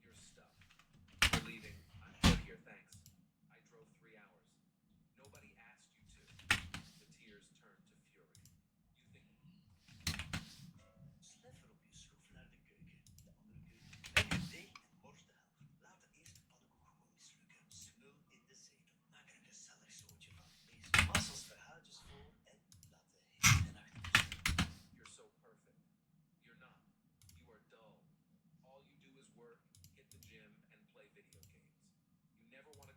You're stuck. We're leaving. I'm out here, thanks. I drove 3 hours. Nobody asked you to. The tears turned to fury. You think Sneffer op je schroef naar de keuken. De andere keuken. Lekker deeg en borst de helft. Laat de eerste pannenkoek gewoon mislukken. Smul in de zetel. Maak er een gezellig zootje van. Lees massels verhaaltjes voor en laat de hele nacht rusten. you're so perfect? You're not. You are dull. All you do is work, hit the gym, and play video games. You never want to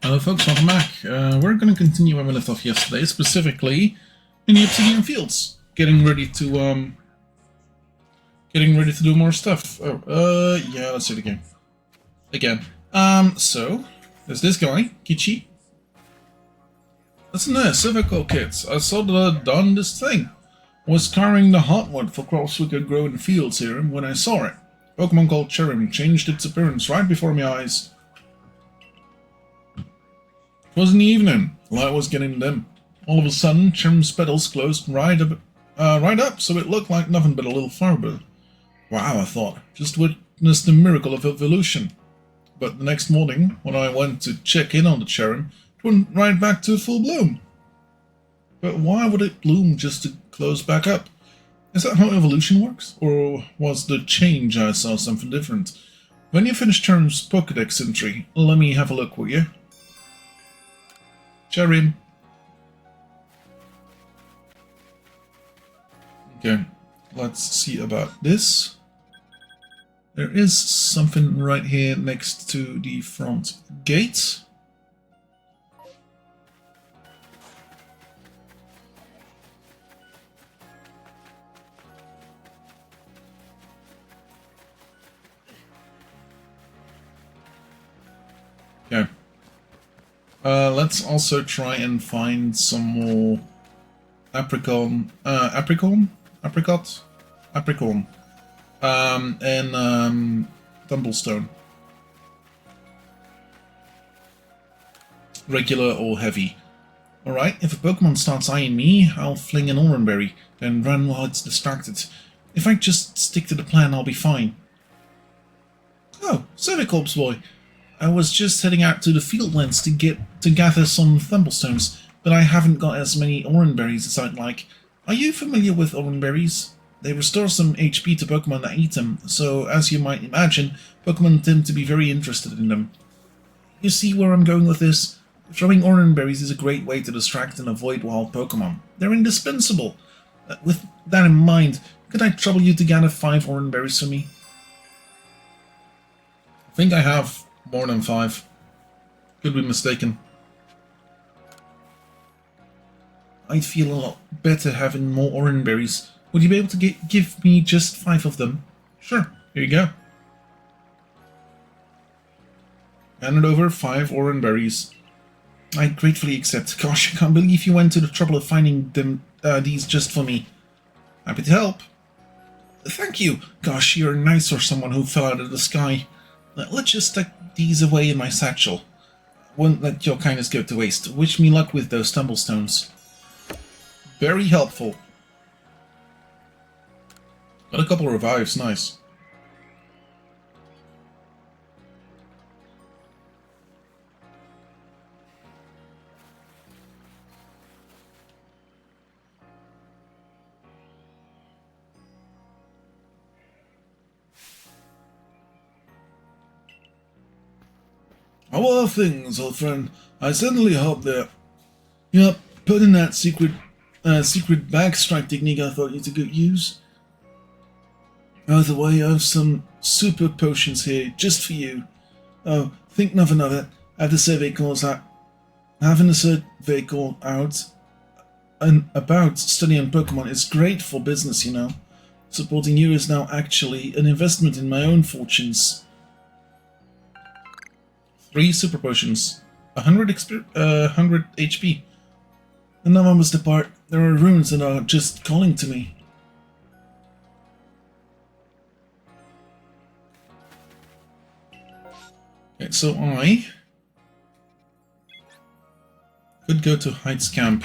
Hello folks, welcome back. We're going to continue where we left off yesterday, specifically in the Obsidian Fields, getting ready to do more stuff. Oh, yeah, let's do it again. So there's this guy, Kichi. Listen there, Civical Kids. I saw that I'd done this thing. I was scouring the hardwood for crops we could grow in the fields here, and when I saw it, Pokemon called Cherrim changed its appearance right before my eyes. It was in the evening. The light was getting dim. All of a sudden, Cherrim's petals closed right up, so it looked like nothing but a little firebird. Wow, I thought. Just witnessed the miracle of evolution. But the next morning, when I went to check in on the Cherrim, it went right back to full bloom. But why would it bloom just to close back up? Is that how evolution works? Or was the change I saw something different? When you finish Cherrim's Pokédex entry, let me have a look, will you? Cherrim. Okay, let's see about this. There is something right here next to the front gate. Okay. Let's also try and find some more apricot, and tumblestone. Regular or heavy. Alright, if a Pokemon starts eyeing me, I'll fling an Oranberry, then run while it's distracted. If I just stick to the plan, I'll be fine. Oh, Cervicorp's boy. I was just heading out to the Fieldlands to gather some Thumblestones, but I haven't got as many Oranberries as I'd like. Are you familiar with Oranberries? They restore some HP to Pokemon that eat them, so as you might imagine, Pokemon tend to be very interested in them. You see where I'm going with this? Throwing Oranberries is a great way to distract and avoid wild Pokemon. They're indispensable. With that in mind, could I trouble you to gather 5 Oranberries for me? I think I have more than 5. Could be mistaken. I'd feel a lot better having more Oranberries. Would you be able to give me just 5 of them? Sure, here you go. Handed over 5 Oranberries. I gratefully accept. Gosh, I can't believe you went to the trouble of finding them these just for me. Happy to help. Thank you. Gosh, you're nice for someone who fell out of the sky. Let's just tuck these away in my satchel. Won't let your kindness go to waste. Wish me luck with those tumblestones. Very helpful. Got a couple of revives, nice. How are things, old friend? I certainly hope that you're putting that secret backstrike technique I thought you to good use. Either way, I have some super potions here, just for you. Oh, think nothing of it. Having a survey call out and about studying Pokemon is great for business, you know. Supporting you is now actually an investment in my own fortunes. 3 super potions, 100 HP. And now I must depart. There are runes that are just calling to me. Okay, so I could go to Heights Camp.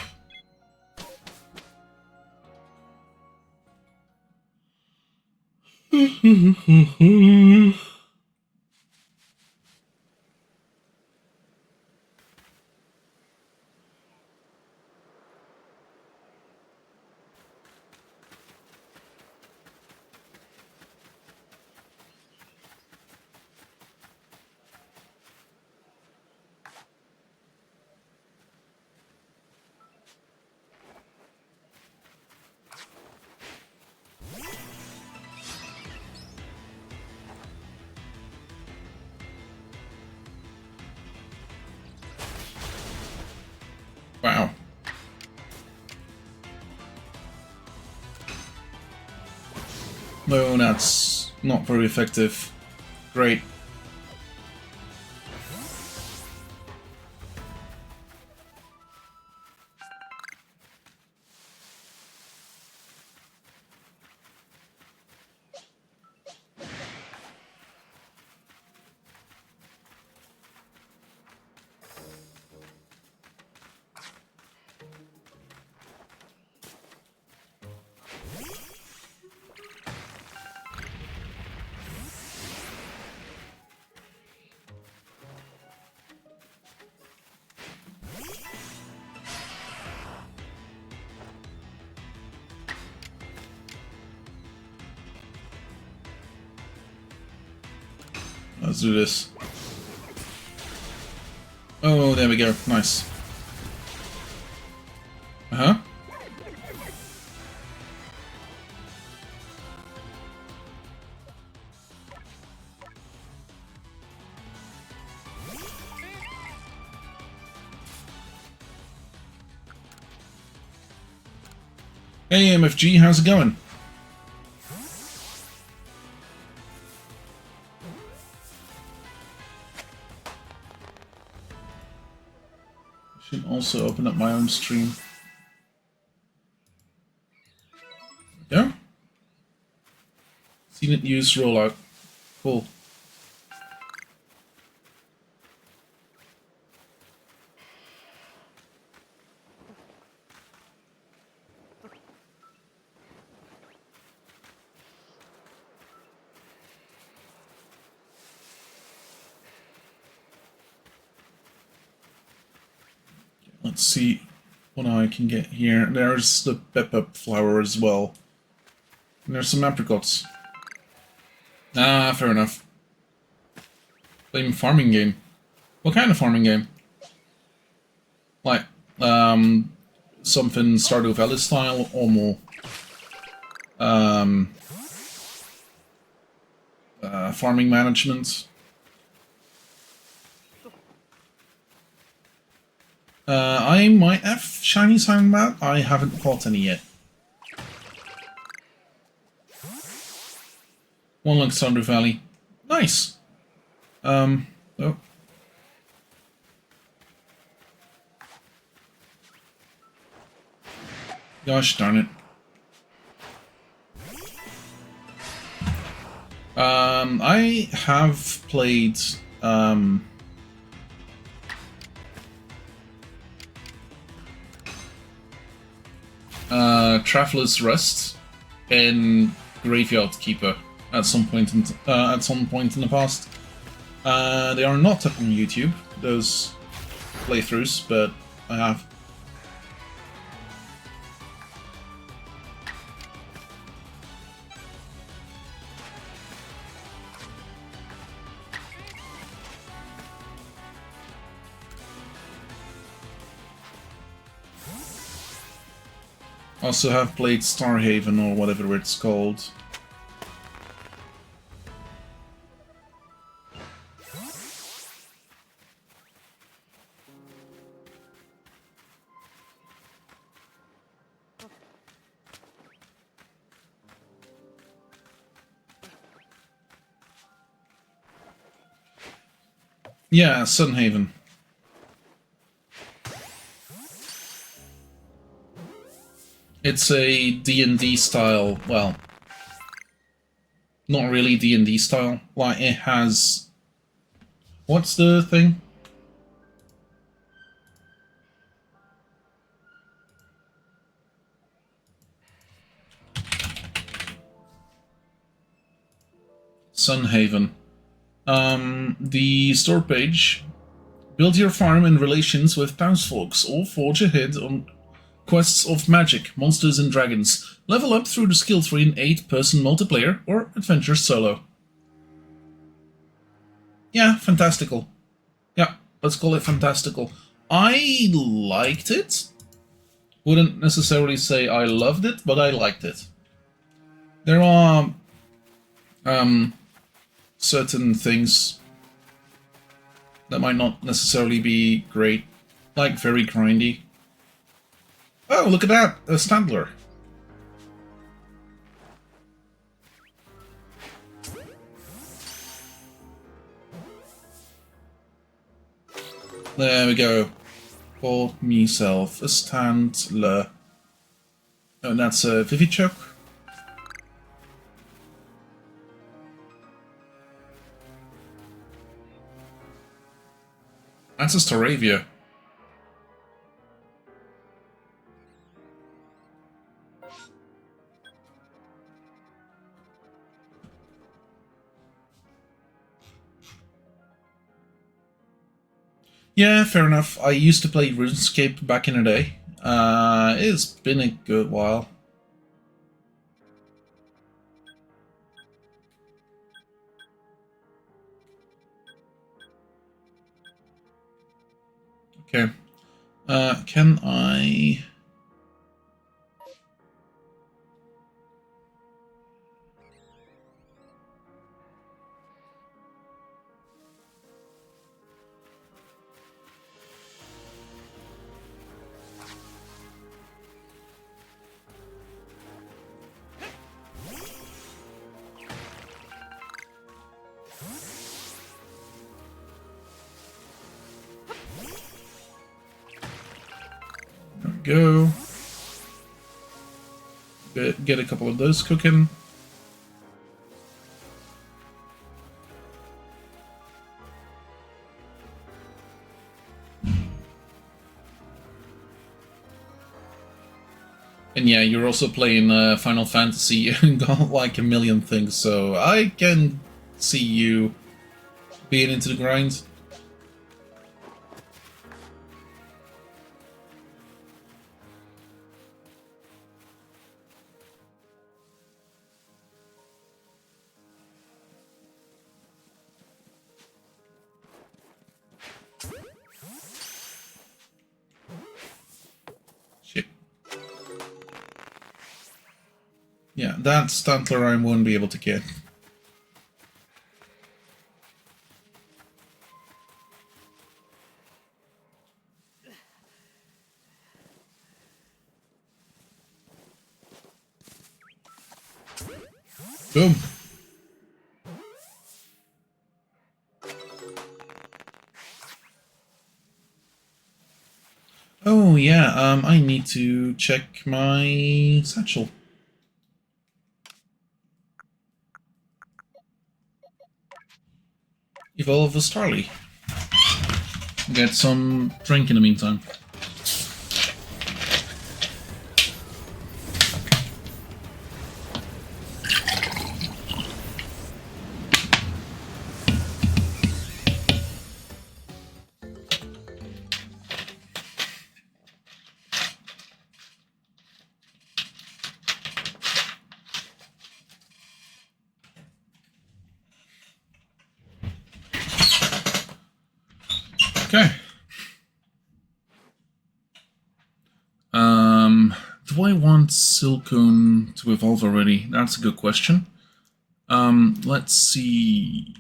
Wow. No, that's not very effective. Great. Let's do this. Oh, there we go. Nice. Uh-huh. Hey MFG, how's it going? Should also open up my own stream. Yeah. Seen it use rollout. Cool. Let's see what I can get here. There's the pepper flower as well. And there's some apricots. Ah, fair enough. Blame farming game. What kind of farming game? Like, something Stardew Valley style or more? Farming management. I might have shiny sign map. I haven't caught any yet. One like Stardew Valley. Nice. Oh. Gosh darn it. I have played Traveler's Rest and Graveyard Keeper at some point in the past. They are not up on YouTube, those playthroughs, but I have. Also have played Starhaven or whatever it's called. Yeah, Sunhaven. It's a D&D style, well, not really D&D style, like it has, what's the thing? Sunhaven. The store page, build your farm in relations with townsfolks or forge ahead on quests of magic, monsters and dragons. Level up through the skill tree in 8-person multiplayer or adventure solo. Yeah, fantastical. Yeah, let's call it fantastical. I liked it. Wouldn't necessarily say I loved it, but I liked it. There are certain things that might not necessarily be great, like very grindy. Oh, look at that! A Standler. There we go. Bought myself a Standler. Oh, and that's a Vivichoke. That's a Staravia. Yeah, fair enough. I used to play RuneScape back in the day. It's been a good while. Okay. Can I... There we go. Get a couple of those cooking. And yeah, you're also playing Final Fantasy and got like a million things, so I can see you being into the grind. Shit. Yeah, that Stantler I won't be able to get. Boom. Oh yeah, I need to check my satchel. Evolve a Starly. Get some drink in the meantime. Okay. Do I want Silcoon to evolve already? That's a good question. Let's see.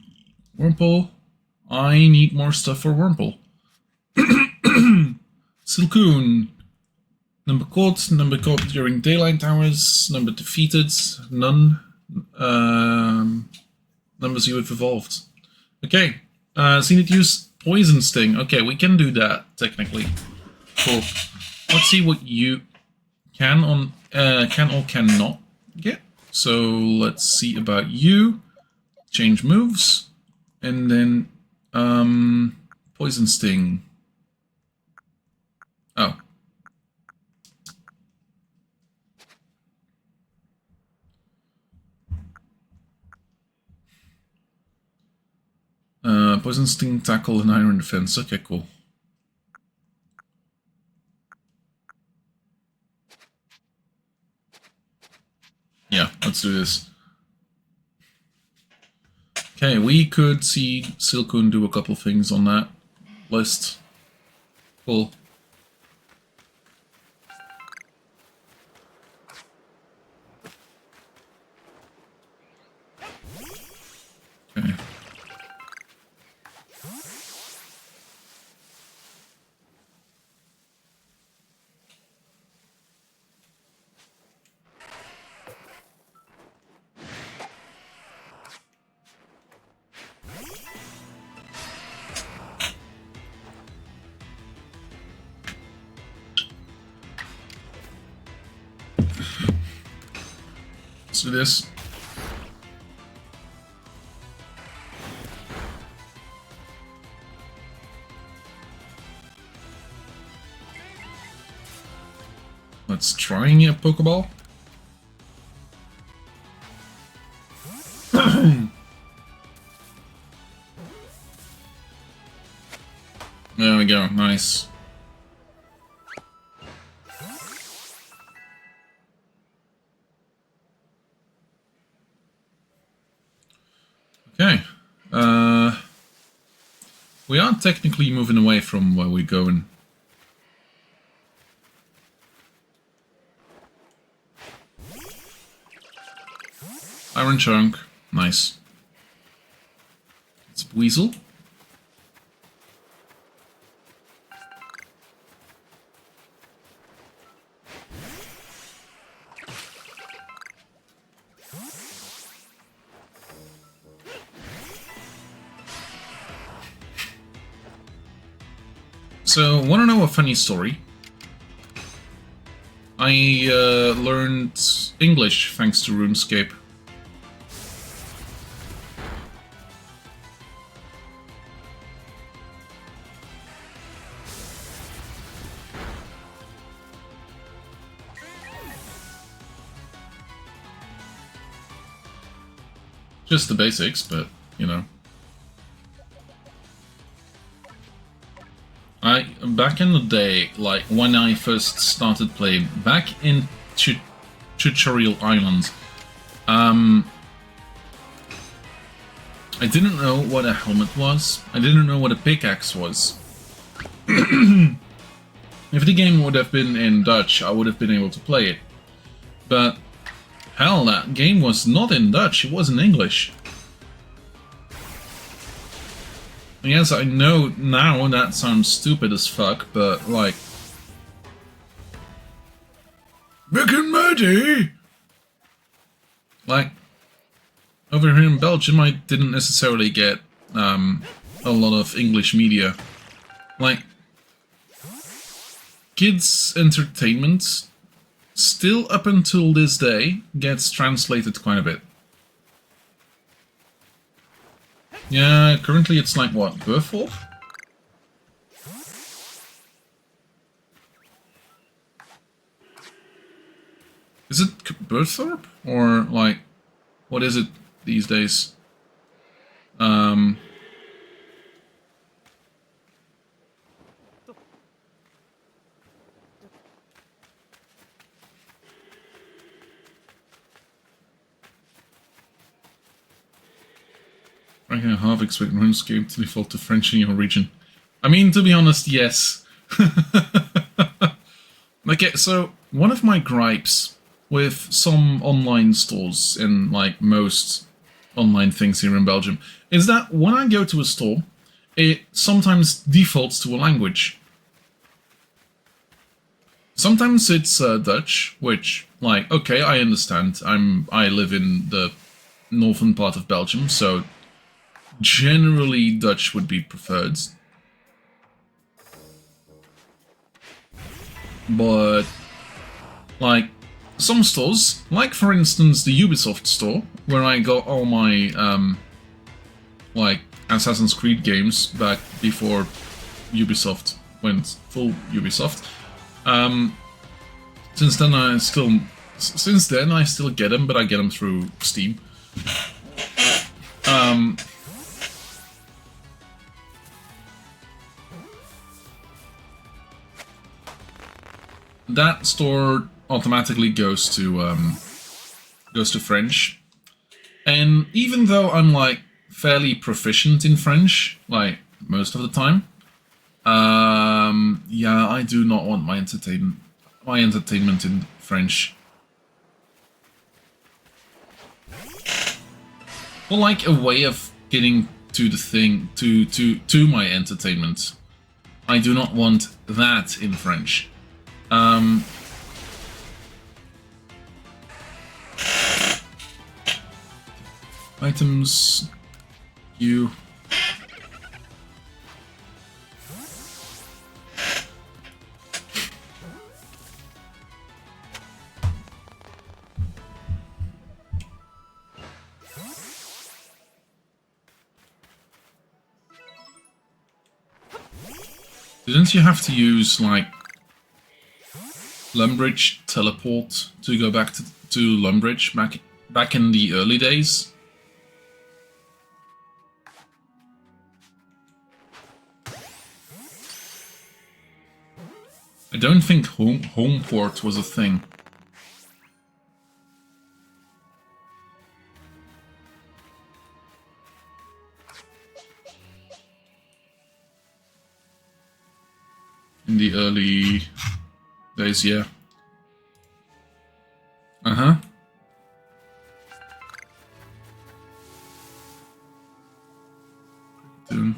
Wurmple. I need more stuff for Wurmple. Silcoon. Number caught during daylight hours, number defeated, none. Numbers you have evolved. Okay. Seen it use Poison Sting. Okay, we can do that, technically. Cool. Let's see what you can or cannot get. So let's see about you. Change moves. And then Poison Sting. Oh. Poison Sting, Tackle, and Iron Defense. Okay, cool. Yeah, let's do this. Okay, we could see Silcoon do a couple things on that list. Cool. Okay. do this. Let's try a Pokeball. There we go, nice. Okay. We are technically moving away from where we're going. Iron Chunk, nice. It's Weasel. So, wanna know a funny story? I learned English thanks to RuneScape. Just the basics, but, you know. Back in the day, like, when I first started playing, back in Tutorial Island, I didn't know what a helmet was, I didn't know what a pickaxe was. If the game would have been in Dutch, I would have been able to play it. But, hell, that game was not in Dutch, it was in English. Yes, I know now that sounds stupid as fuck, but like... Back in my day! Like, over here in Belgium I didn't necessarily get a lot of English media. Like, kids' entertainment, still up until this day, gets translated quite a bit. Yeah, currently it's like, what, Berthorp? Is it Berthorp? Or, like, what is it these days? I can half expect RuneScape to default to French in your region. I mean, to be honest, yes. Okay, so one of my gripes with some online stores and like most online things here in Belgium is that when I go to a store, it sometimes defaults to a language. Sometimes it's Dutch, which, like, okay, I understand. I live in the northern part of Belgium, so generally Dutch would be preferred. But, like, some stores, like for instance the Ubisoft store, where I got all my, like, Assassin's Creed games back before Ubisoft went full Ubisoft. Since then I still get them, but I get them through Steam. That store automatically goes to French, and even though I'm like fairly proficient in French, like most of the time, yeah, I do not want my entertainment in French. Well, like a way of getting to the thing, to my entertainment. I do not want that in French. Items, you. Didn't you have to use, like, Lumbridge teleport to go back to Lumbridge back in the early days? I don't think homeport was a thing. In the early days, yeah. Uh-huh. Doing.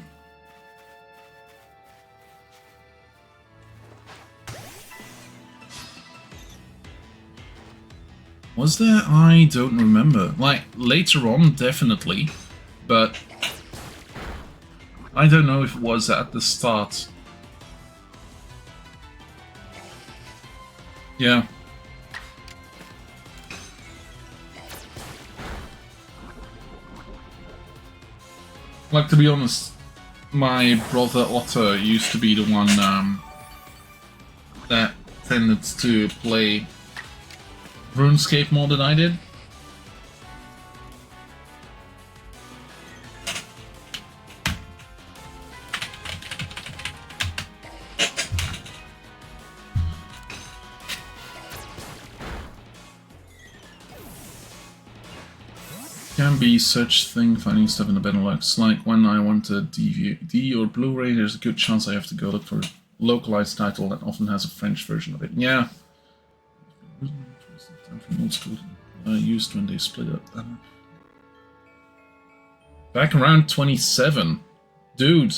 Was there? I don't remember. Like, later on, definitely. But I don't know if it was at the start. Yeah. Like, to be honest, my brother Otto used to be the one that tended to play RuneScape more than I did. Can be such thing finding stuff in the Benelux. Like when I want a DVD or Blu-ray, there's a good chance I have to go look for a localized title that often has a French version of it. Yeah. From old school used when they split up. Back around 27. Dude.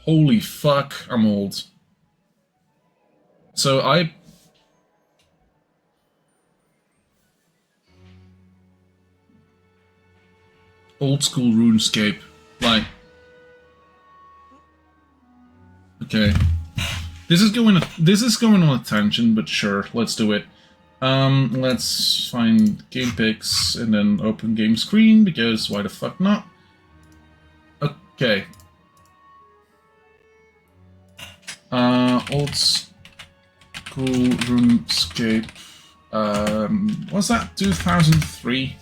Holy fuck, I'm old. So I... Old school RuneScape. Like... Okay. This is going on a tangent, but sure, let's do it. Let's find game picks and then open game screen, because why the fuck not? Okay. Old school RuneScape. Was that 2003?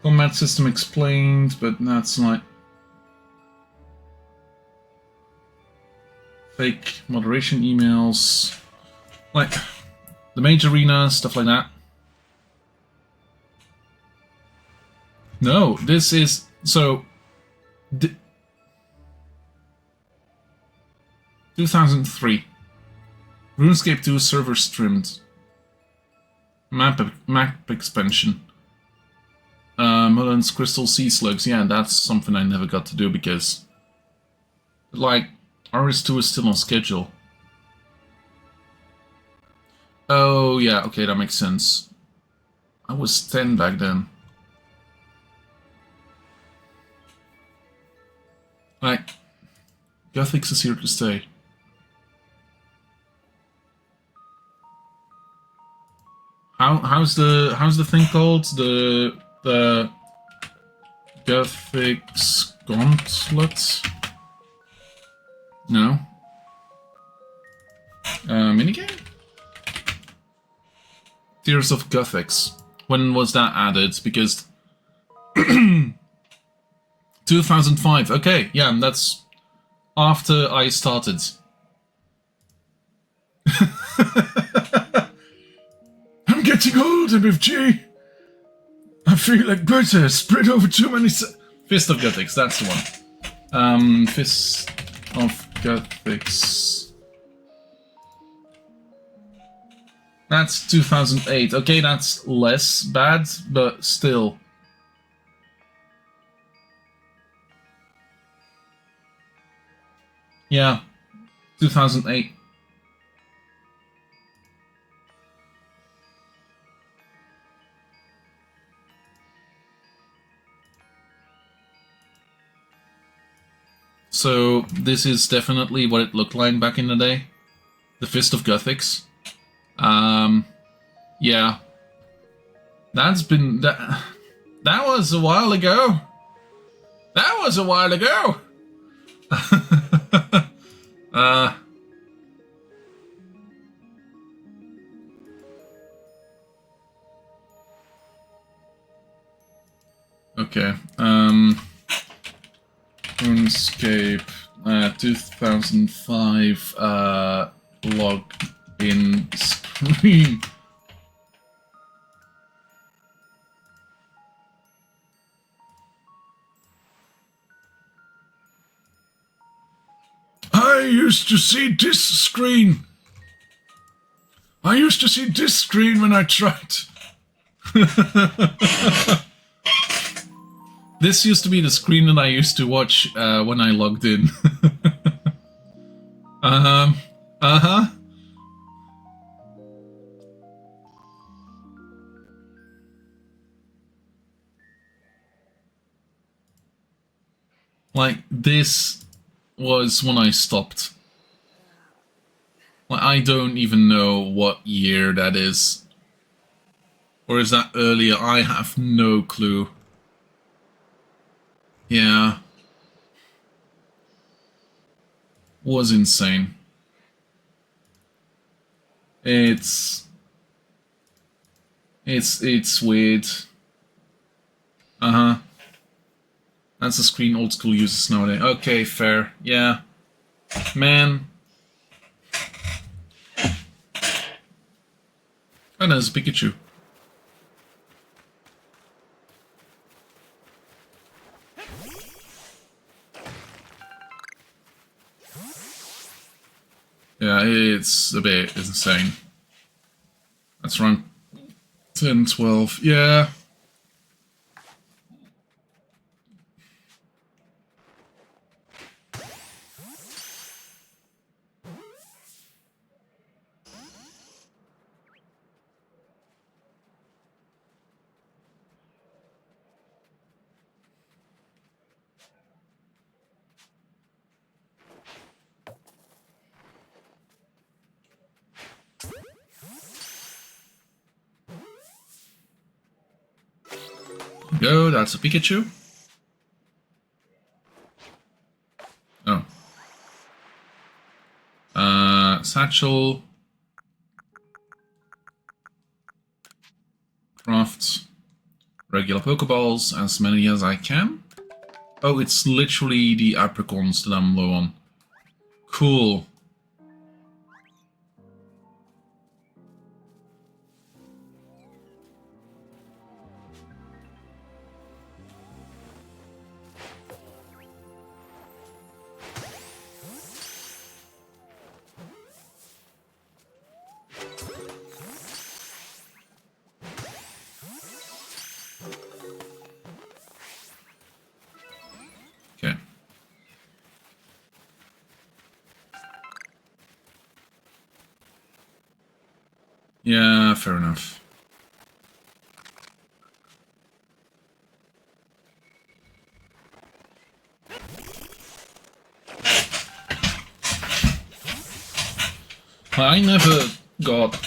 Combat system explained, but that's like fake moderation emails, like the major arena, stuff like that. No, this is so. 2003. RuneScape 2 server streamed. Map expansion. Mirelands Crystal Sea Slugs. Yeah, that's something I never got to do because, like, RS2 is still on schedule. Oh, yeah, okay, that makes sense. I was 10 back then. Like, Gothics is here to stay. How's the thing called? The Gothics Gauntlet? No. Minigame? Tears of Gothics. When was that added? Because 2005. Okay, yeah, that's after I started. I'm getting old, MFG. I feel like butter spread over too many. Fist of Gothics, that's the one. Fist of Gothics. That's 2008. Okay, that's less bad, but still. Yeah, 2008. So this is definitely what it looked like back in the day. The Fist of Gothics. Yeah. That was a while ago. That was a while ago. Okay. RuneScape 2005 login screen. I used to see this screen. I used to see this screen when I tried. This used to be the screen that I used to watch when I logged in. Uh-huh. Like, this was when I stopped. Like, I don't even know what year that is. Or is that earlier? I have no clue. Yeah. Was insane. It's weird. Uh-huh. That's the screen old school uses nowadays. Okay, fair. Yeah. Man. Oh, no, it's a Pikachu. Yeah, it's a bit insane. That's around 10, 12. Yeah. Go, that's a Pikachu. Oh. Satchel. Craft regular Pokeballs, as many as I can. Oh, it's literally the apricons that I'm low on. Cool. Okay. Yeah, fair enough. I never got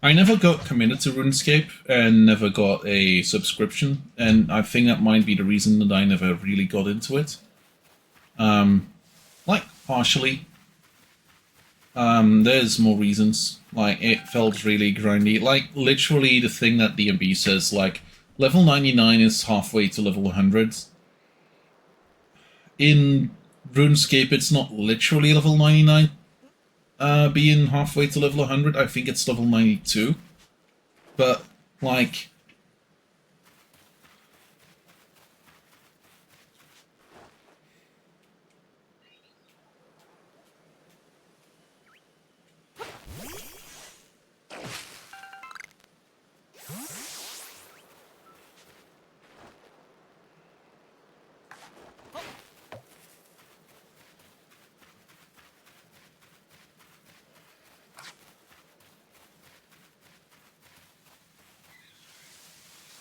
I never got committed to RuneScape and never got a subscription, and I think that might be the reason that I never really got into it. Like, partially. There's more reasons. Like, it felt really grindy. Like, literally the thing that DMB says, like, level 99 is halfway to level 100. In RuneScape, it's not literally level 99 being halfway to level 100. I think it's level 92. But, like...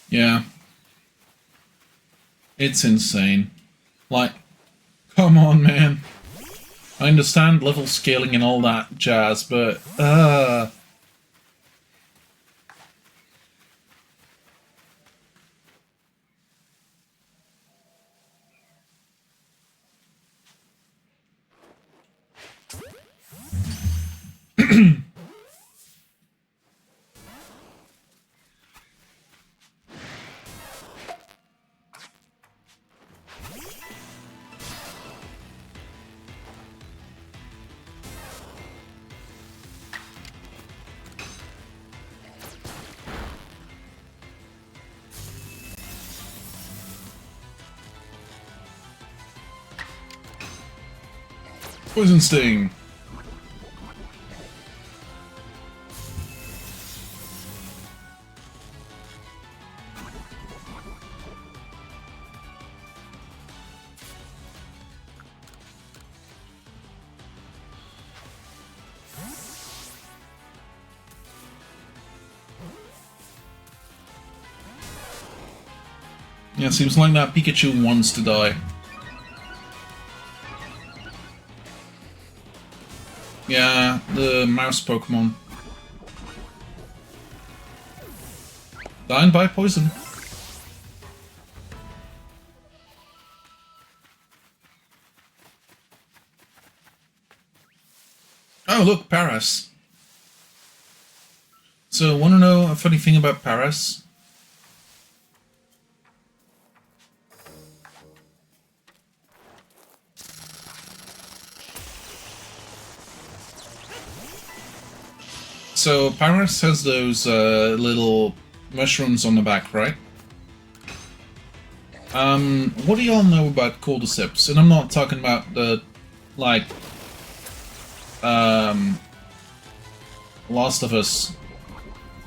Yeah. It's insane. Like, come on, man. I understand level scaling and all that jazz, but Poison Sting. Yeah, seems like that Pikachu wants to die. Yeah, the mouse Pokemon. Dying by poison. Oh, look, Paras. So, want to know a funny thing about Paras? So, Paras has those little mushrooms on the back, right? What do y'all know about cordyceps? And I'm not talking about the, like, Last of Us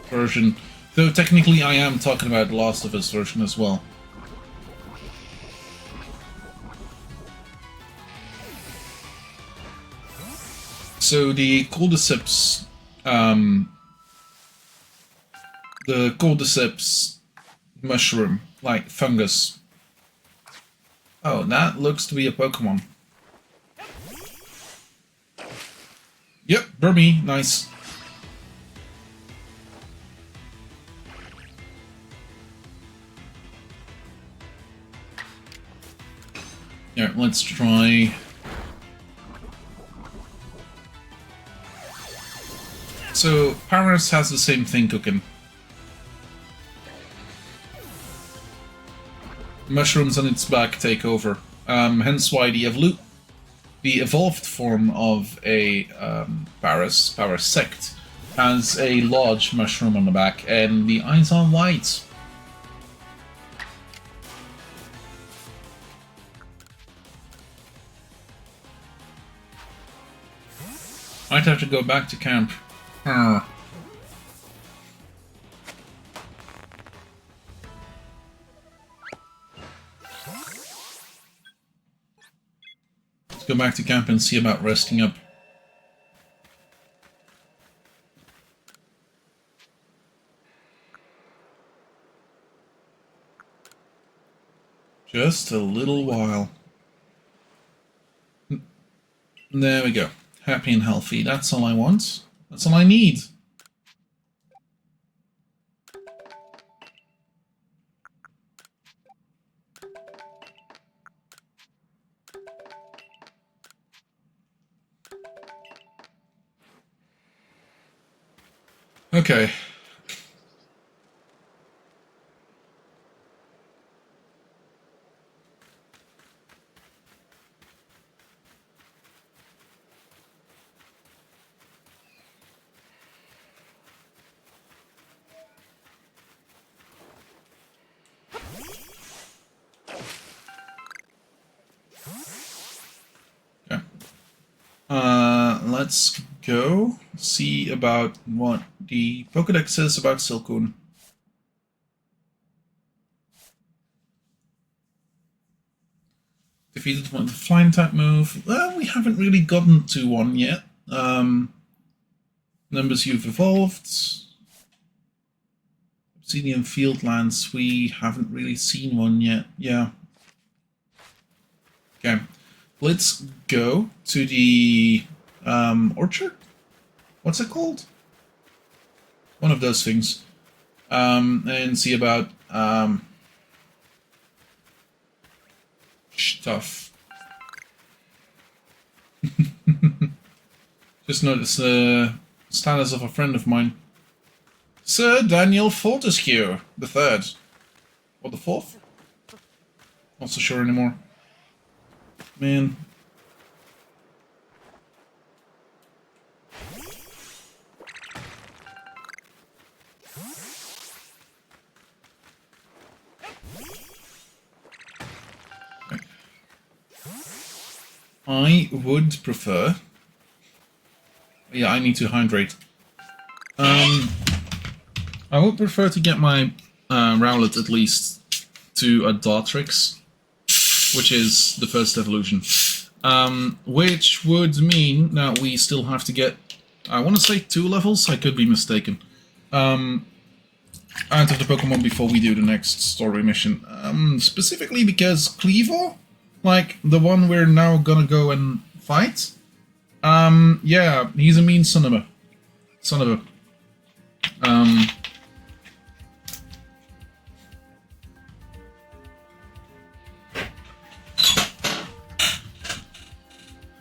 version. Though technically I am talking about the Last of Us version as well. So the cordyceps, mushroom, like fungus. Oh, that looks to be a Pokemon. Yep, Burmy, nice. Yeah, let's try. So, Paras has the same thing cooking. Mushrooms on its back take over. Hence why the evolved form of a Parasect, has a large mushroom on the back, and the eyes are white. I'd have to go back to camp. Let's go back to camp and see about resting up. Just a little while. There we go. Happy and healthy. That's all I want. That's all I need. Okay. Let's go see about what the Pokédex says about Silcoon. Defeated one with the flying type move. Well, we haven't really gotten to one yet. Numbers you've evolved. Obsidian Fieldlands, we haven't really seen one yet. Yeah. let's go to the orchard. What's it called? One of those things. And see about stuff. Just noticed the status of a friend of mine. Sir Daniel Fortescue, the third. Or the fourth? Not so sure anymore. Man. I would prefer... Yeah, I need to hydrate. I would prefer to get my Rowlet at least to a Dartrix, which is the first evolution. Which would mean that we still have to get, I want to say 2 levels, I could be mistaken, out of the Pokemon before we do the next story mission. Specifically because Cleavor, like the one we're now gonna go and fight, yeah, he's a mean son of a.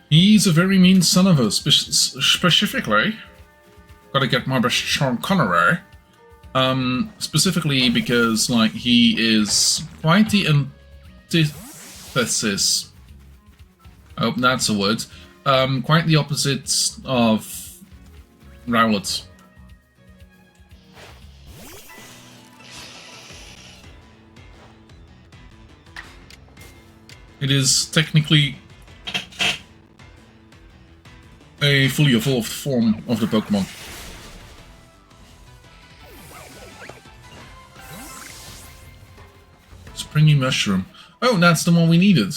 He's a very mean son of a, specifically. Gotta get my best Sean Connery. Specifically because, like, he is quite the antithesis. I hope that's a word. Quite the opposite of Rowlet. It is technically a fully evolved form of the Pokemon. Springy Mushroom. Oh, that's the one we needed.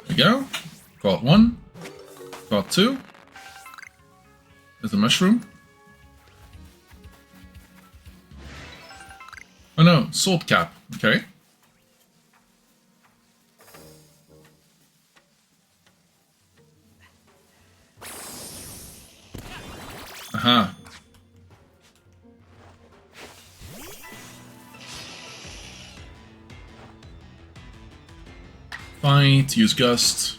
There we go. Got 1. Got 2. There's a mushroom. Oh no, sword cap. Okay. Aha. Fight, use Gust.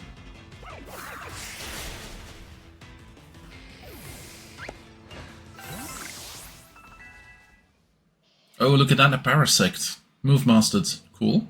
Oh, look at that, a Parasect. Move mastered. Cool.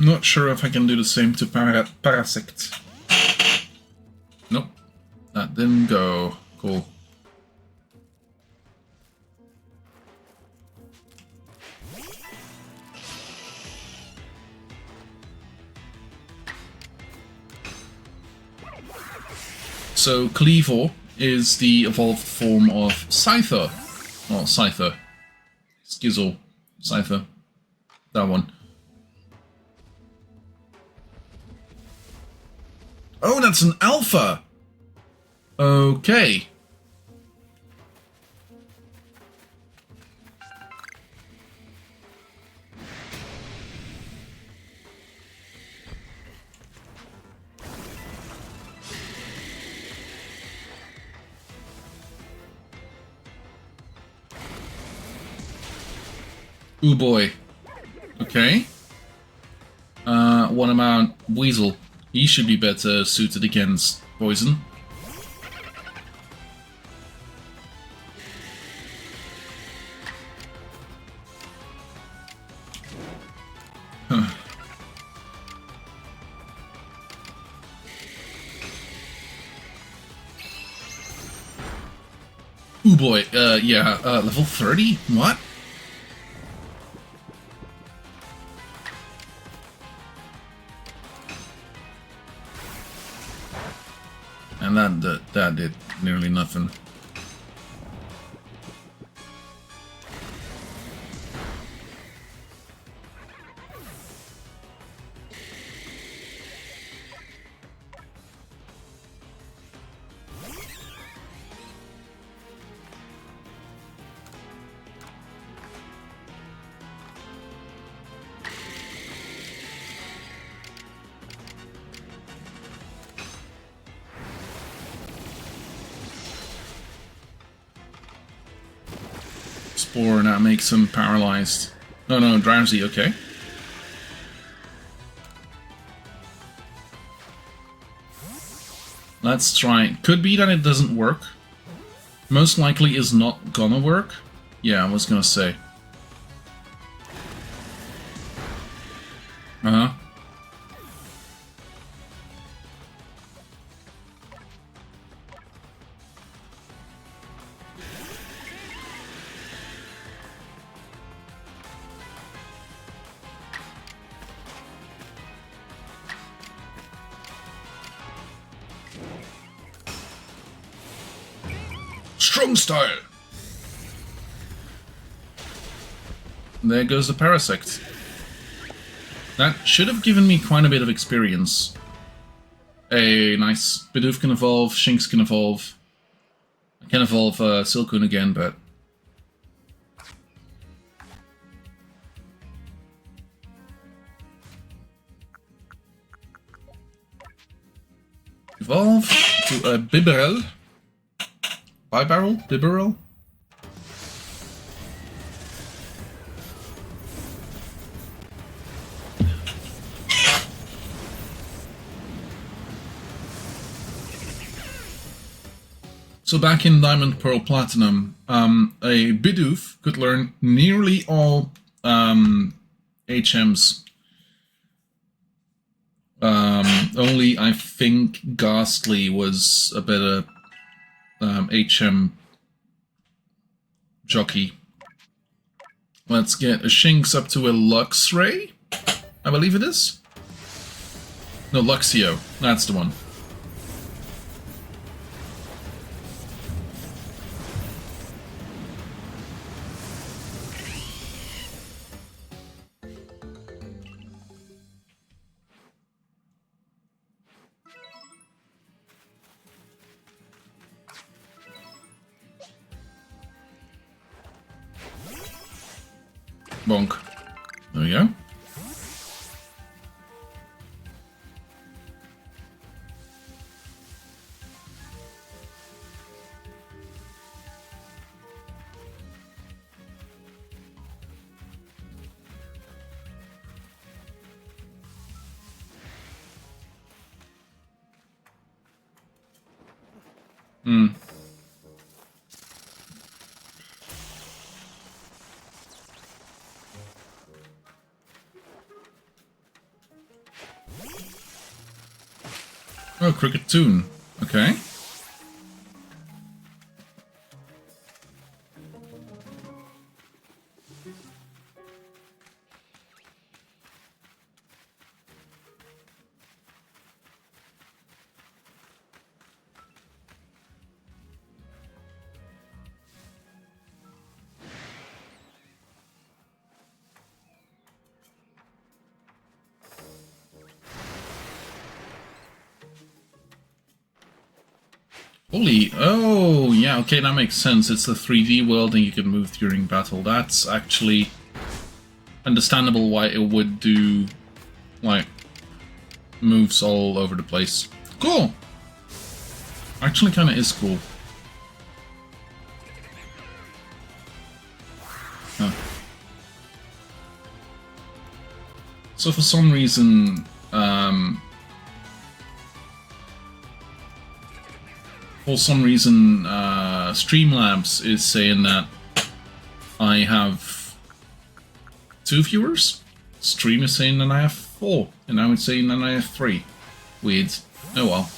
Not sure if I can do the same to Parasect. Nope. That didn't go. Cool. So Cleavor is the evolved form of Scyther. Or Scyther. Skizzle. Scyther. That one. Oh, that's an alpha! Okay. Ooh boy. Okay. One amount Weasel. He should be better suited against poison. Huh. Ooh boy, yeah, level 30? What? And that did nearly nothing. Spore, that makes him paralyzed. Oh no, drowsy, okay. Let's try. Could be that it doesn't work. Most likely is not gonna work. Yeah, I was gonna say. Uh-huh. Strong style! There goes the Parasect. That should have given me quite a bit of experience. Hey, nice. Bidoof can evolve, Shinx can evolve. I can evolve Silcoon again, but... Evolve to a Bibarel. Bibarel? Bibarel? So back in Diamond, Pearl, Platinum, a Bidoof could learn nearly all HMs. Only I think Ghastly was a better HM jockey. Let's get a Shinx up to a Luxray, I believe it is. No, Luxio, that's the one. Bonk. There we go. Oh, Cricket Toon. Okay. Holy, oh, yeah, okay, that makes sense. It's the 3D world and you can move during battle. That's actually understandable why it would do, like, moves all over the place. Cool! Actually kinda is cool. Huh. So for some reason, Streamlabs is saying that I have 2 viewers. Stream is saying that I have 4, and now it's saying that I have 3. Weird. Oh well.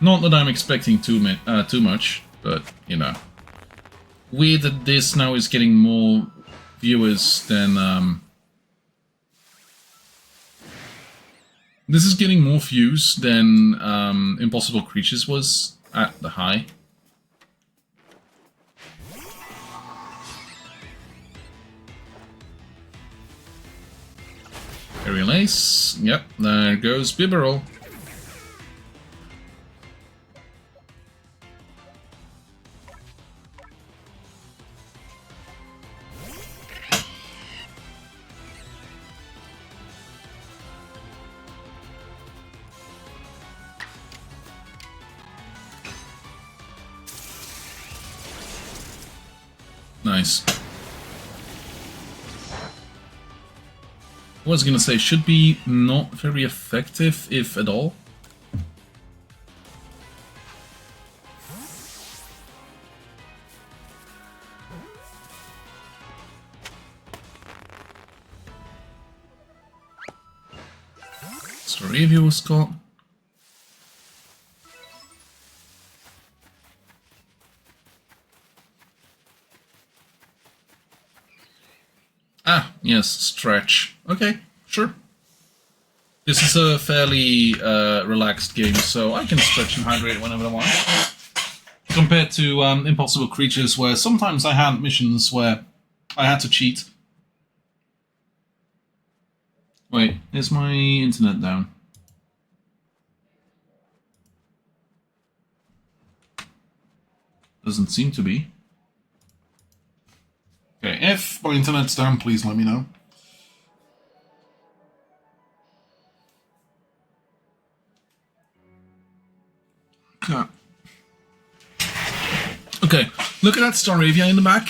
Not that I'm expecting too much, but you know. Weird that this now is getting more viewers than This is getting more views than Impossible Creatures was at the high. Aerial Ace. Yep, there goes Bibarel. Nice. I was gonna say, should be not very effective, if at all. Sorry if you was caught. Ah, yes, stretch. Okay, sure. This is a fairly relaxed game, so I can stretch and hydrate whenever I want. Compared to Impossible Creatures, where sometimes I had missions where I had to cheat. Wait, is my internet down? Doesn't seem to be. Okay, if my internet's down, please let me know. Okay, look at that Staravia in the back.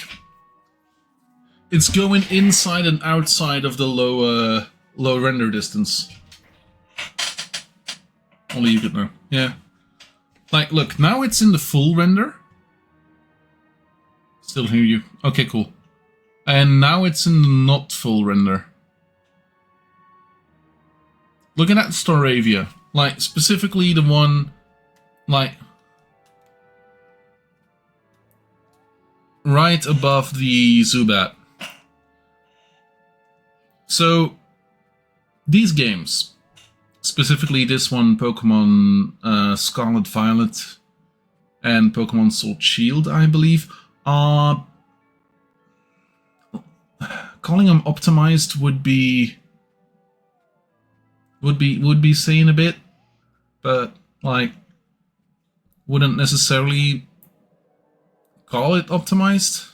It's going inside and outside of the low render distance. Only you could know. Yeah. Like, look, now it's in the full render. Still hear you. Okay, cool. And now it's in the not full render. Look at that Staravia. Like, specifically the one, like, right above the Zubat. So, these games, specifically this one, Pokemon Scarlet Violet and Pokemon Sword Shield, I believe, are... calling them optimized would be saying a bit, but like wouldn't necessarily call it optimized.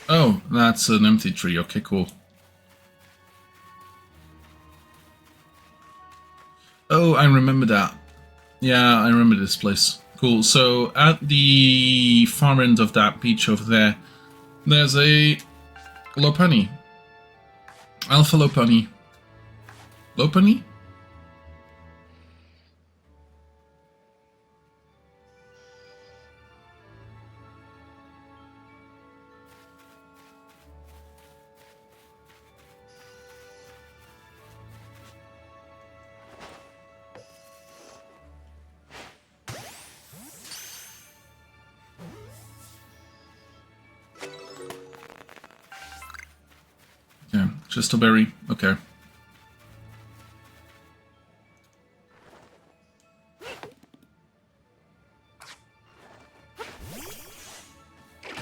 Oh, that's an empty tree. Okay, cool. Oh, I remember that. Yeah, I remember this place. Cool. So at the far end of that beach over there, there's a Lopunny. Alpha Lopunny. Lopunny? Yeah, just a berry. Okay.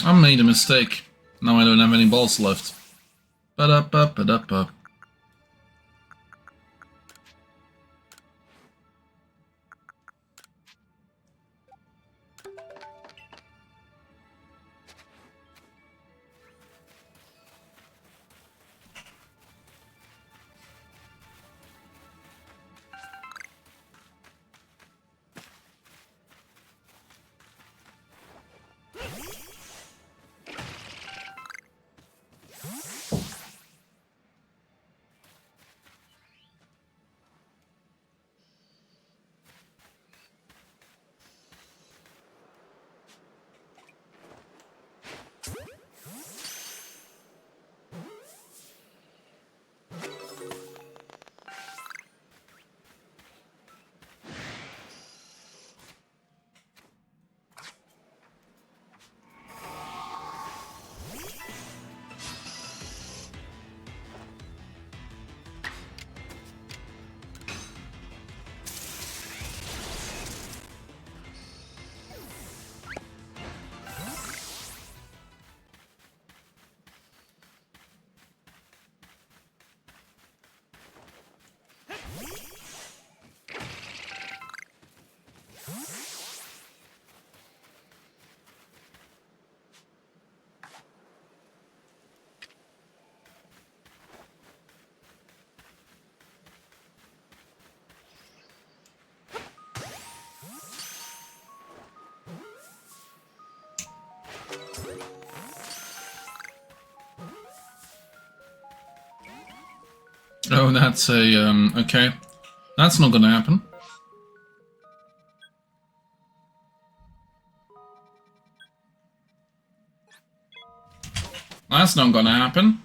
I made a mistake. Now I don't have any balls left. Ba-da-ba-ba-da-ba. Oh, that's a, okay. That's not gonna happen. That's not gonna happen.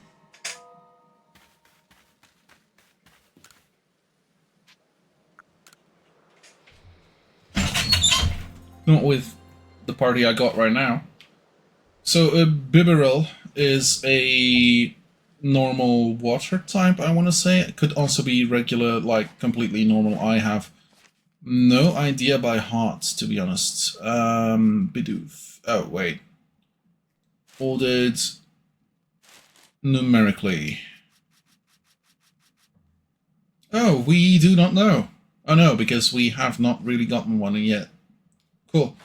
Not with the party I got right now. So, Bibarel is a normal water type, I want to say. It could also be regular, like, completely normal. I have no idea by heart, to be honest. Bidoof. Oh, wait. Ordered numerically. Oh, we do not know. Oh no, because we have not really gotten one yet. Cool.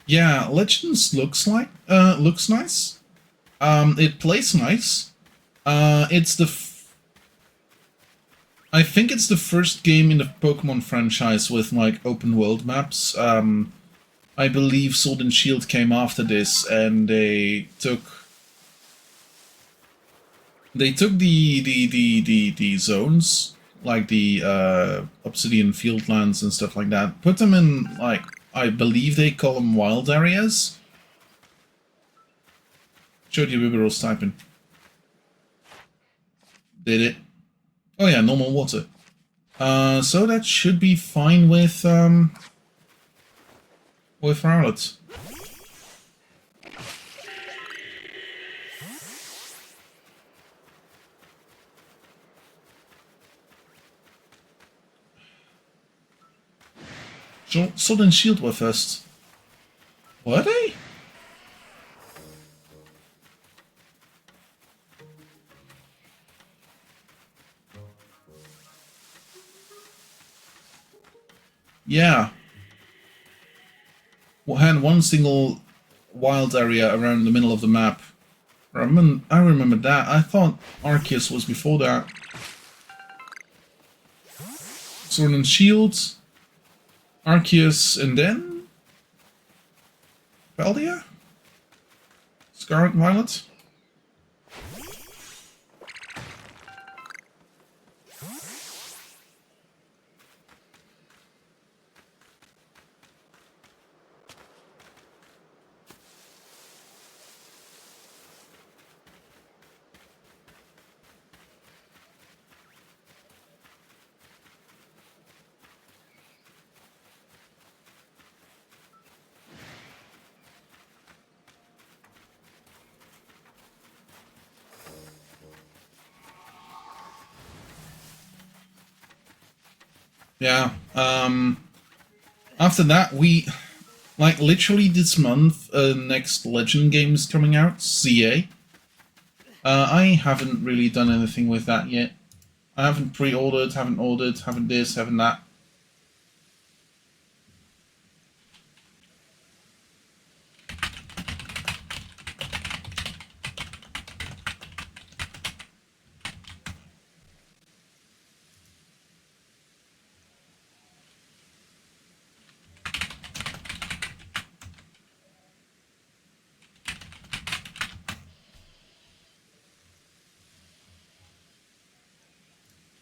Yeah, Legends looks nice. It plays nice. It's the I think it's the first game in the Pokemon franchise with like open world maps. I believe Sword and Shield came after this, and they took the zones, like the Obsidian Fieldlands and stuff like that, put them in, like, I believe they call them wild areas. Showed you Bibarel's typing. Did it? Oh yeah, normal water. So that should be fine with Rowlet. Sword and Shield were first. Were they? Yeah. We had one single wild area around the middle of the map. I remember that. I thought Arceus was before that. Sword and Shield, Arceus, and then Paldia? Scarlet Violet? Yeah, after that, we, like, literally this month, next Legend game is coming out, CA. I haven't really done anything with that yet. I haven't pre-ordered, haven't ordered, haven't this, haven't that.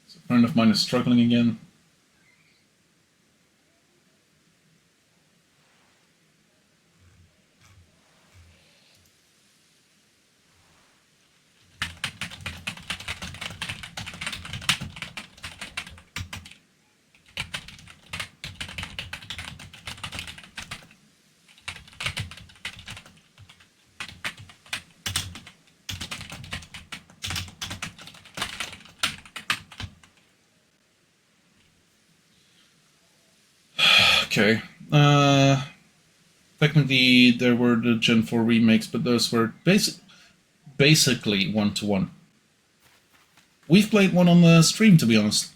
A friend of mine is struggling again. Okay. Technically, there were the Gen 4 remakes, but those were basically one-to-one. We've played one on the stream, to be honest.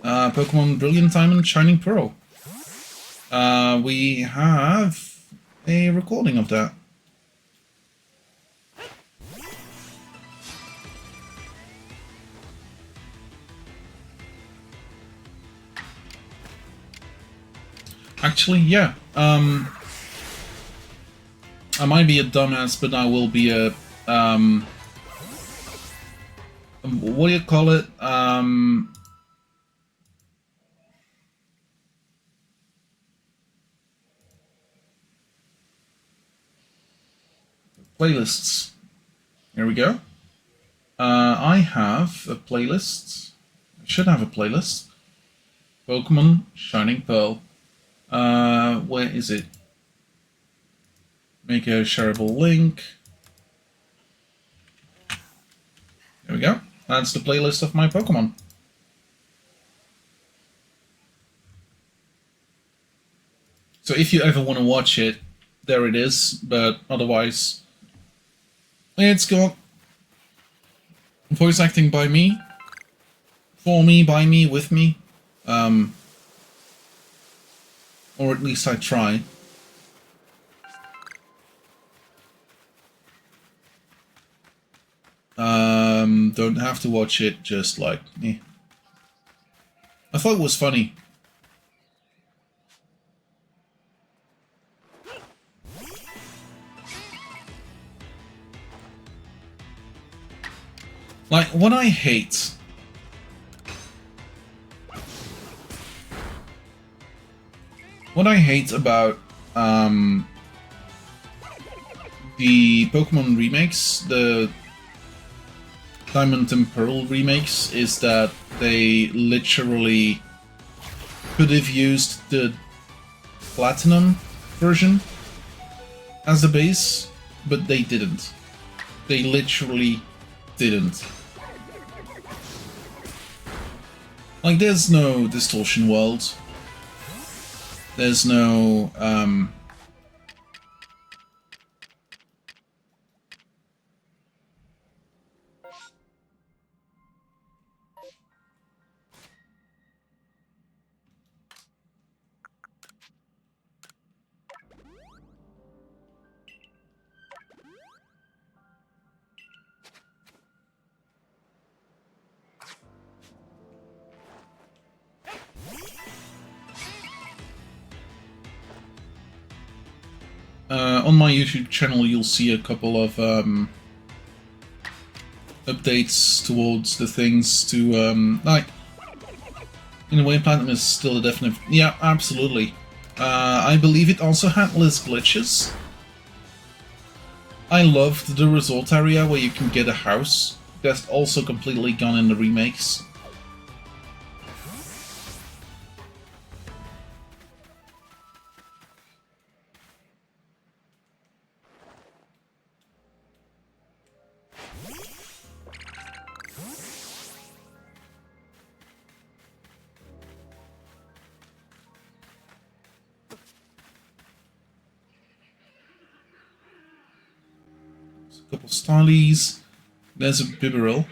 Pokemon Brilliant Diamond Shining Pearl. We have a recording of that. Actually, yeah. I might be a dumbass, but I will be a what do you call it? Playlists. Here we go. I have a playlist. I should have a playlist. Pokemon Shining Pearl. Where is it? Make a shareable link. There we go. That's the playlist of my Pokemon. So if you ever want to watch it, there it is. But otherwise, it's gone. Voice acting by me. For me, by me, with me. Or at least I try. Don't have to watch it, just like, eh. I thought it was funny. Like, what I hate... What I hate about, the Pokemon remakes, the Diamond and Pearl remakes, is that they literally could have used the Platinum version as the base, but they didn't. They literally didn't. Like, there's no Distortion World. There's no, on my YouTube channel you'll see a couple of updates towards the things to like, in a way Platinum is still a definite, yeah, absolutely. I believe it also had less glitches. I loved the resort area where you can get a house. That's also completely gone in the remakes. A couple Starlies. There's a Bibarel.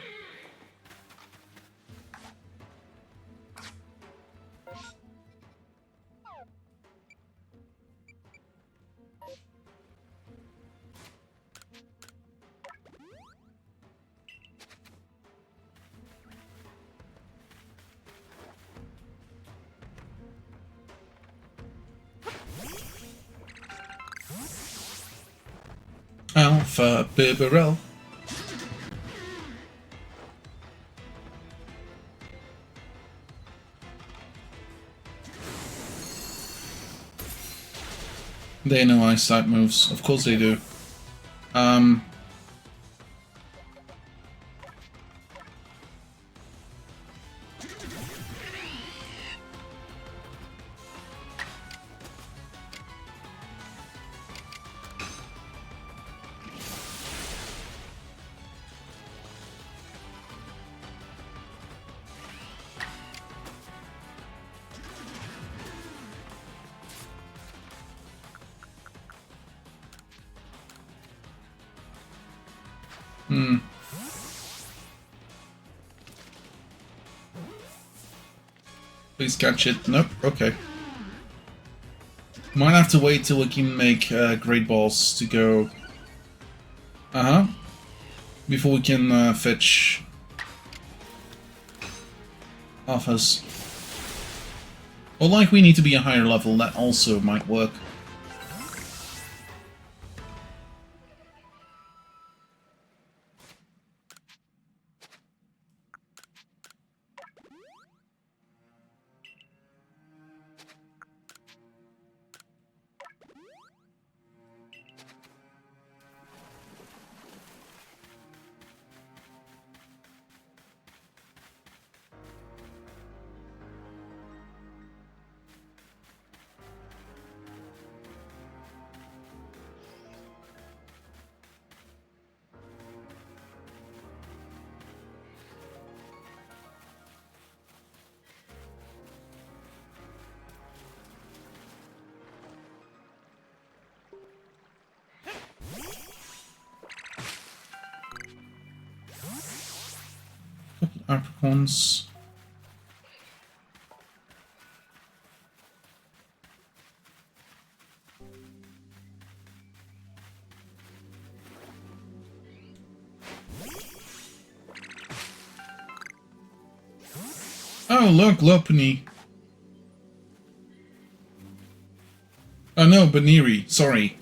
Alpha Bibarel. They know ice type moves. Of course they do. Please catch it. Nope. Okay. Might have to wait till we can make Great Balls to go. Before we can fetch Alphas. Or like we need to be a higher level, that also might work. Couple apricons. Oh, look, Lopunny. Oh no, Baniri, sorry.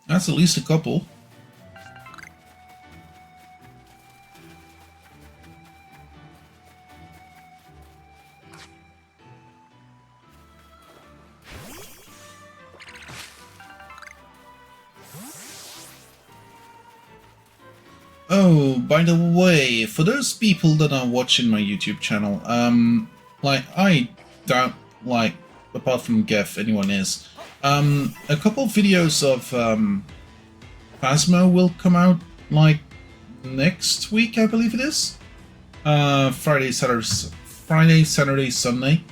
That's at least a couple. Oh, by the way, for those people that are watching my YouTube channel, like, I doubt, like, apart from Geff, anyone is, a couple videos of, Phasmo will come out, like, next week, I believe it is? Friday, Saturday, Sunday,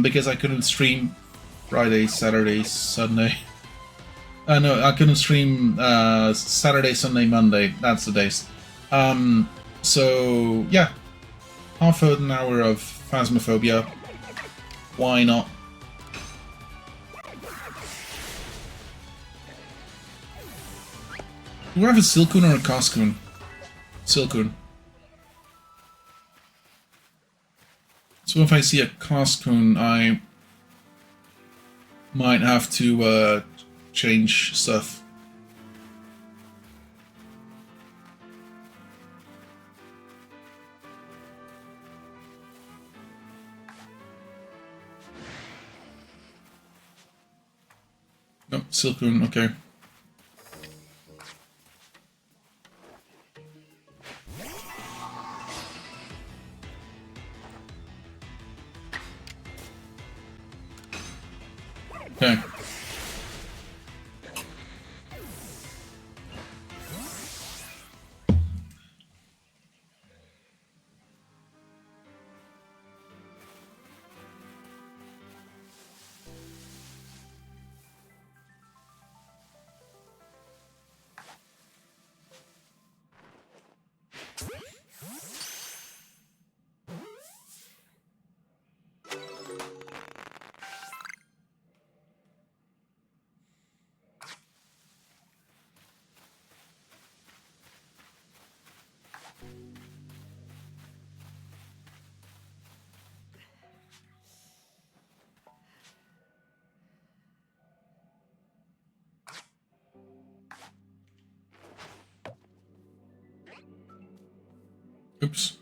because I couldn't stream Friday, Saturday, Sunday. No, I couldn't stream Saturday, Sunday, Monday. That's the days. So, yeah. Half an hour of Phasmophobia. Why not? Do we have a Silcoon or a Cascoon? Silcoon. So if I see a Cascoon, I might have to change stuff. No, Silcoon, okay. Okay. Oops.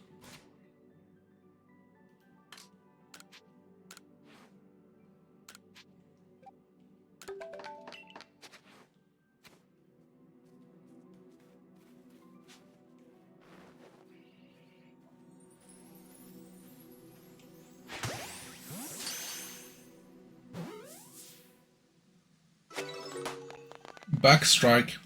Backstrike.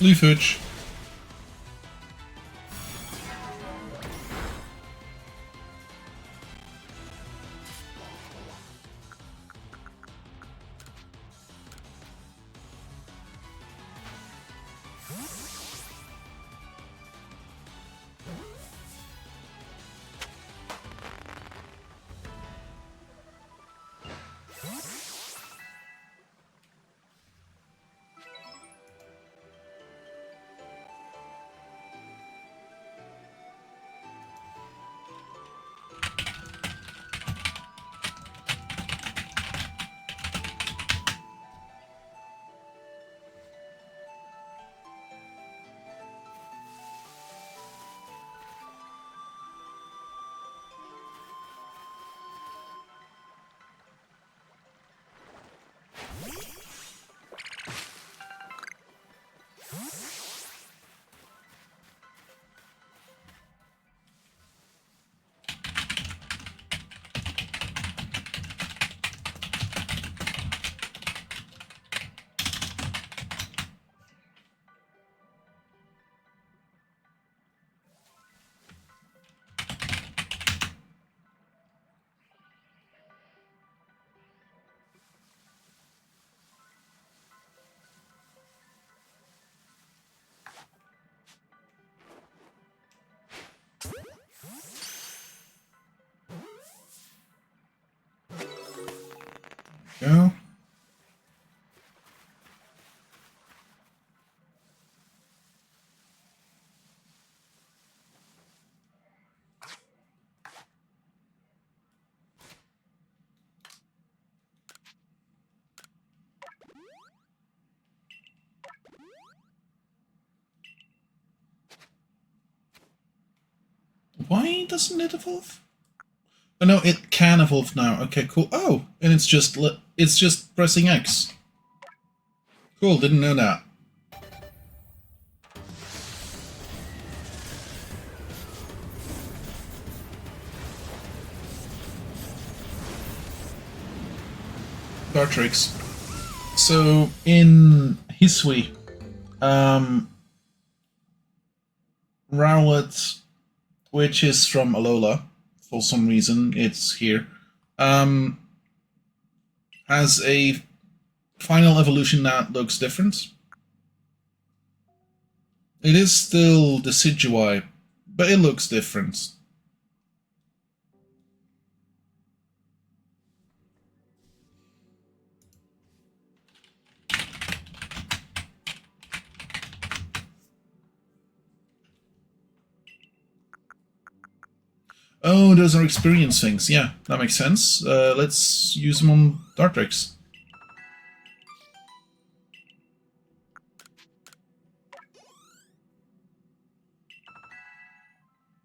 Leafage. Go. Why doesn't it evolve? Oh no, it can evolve now. Okay, cool. Oh, and it's just pressing X. Cool, didn't know that. Dartrix. So in Hisui, Rowlet, which is from Alola, for some reason it's here, has a final evolution that looks different. It is still Decidueye, but it looks different. Oh, those are experience things. Yeah, that makes sense. Let's use them on Dartrix.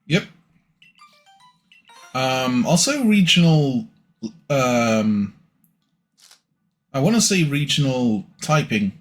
Yep. Also regional... I want to say regional typing.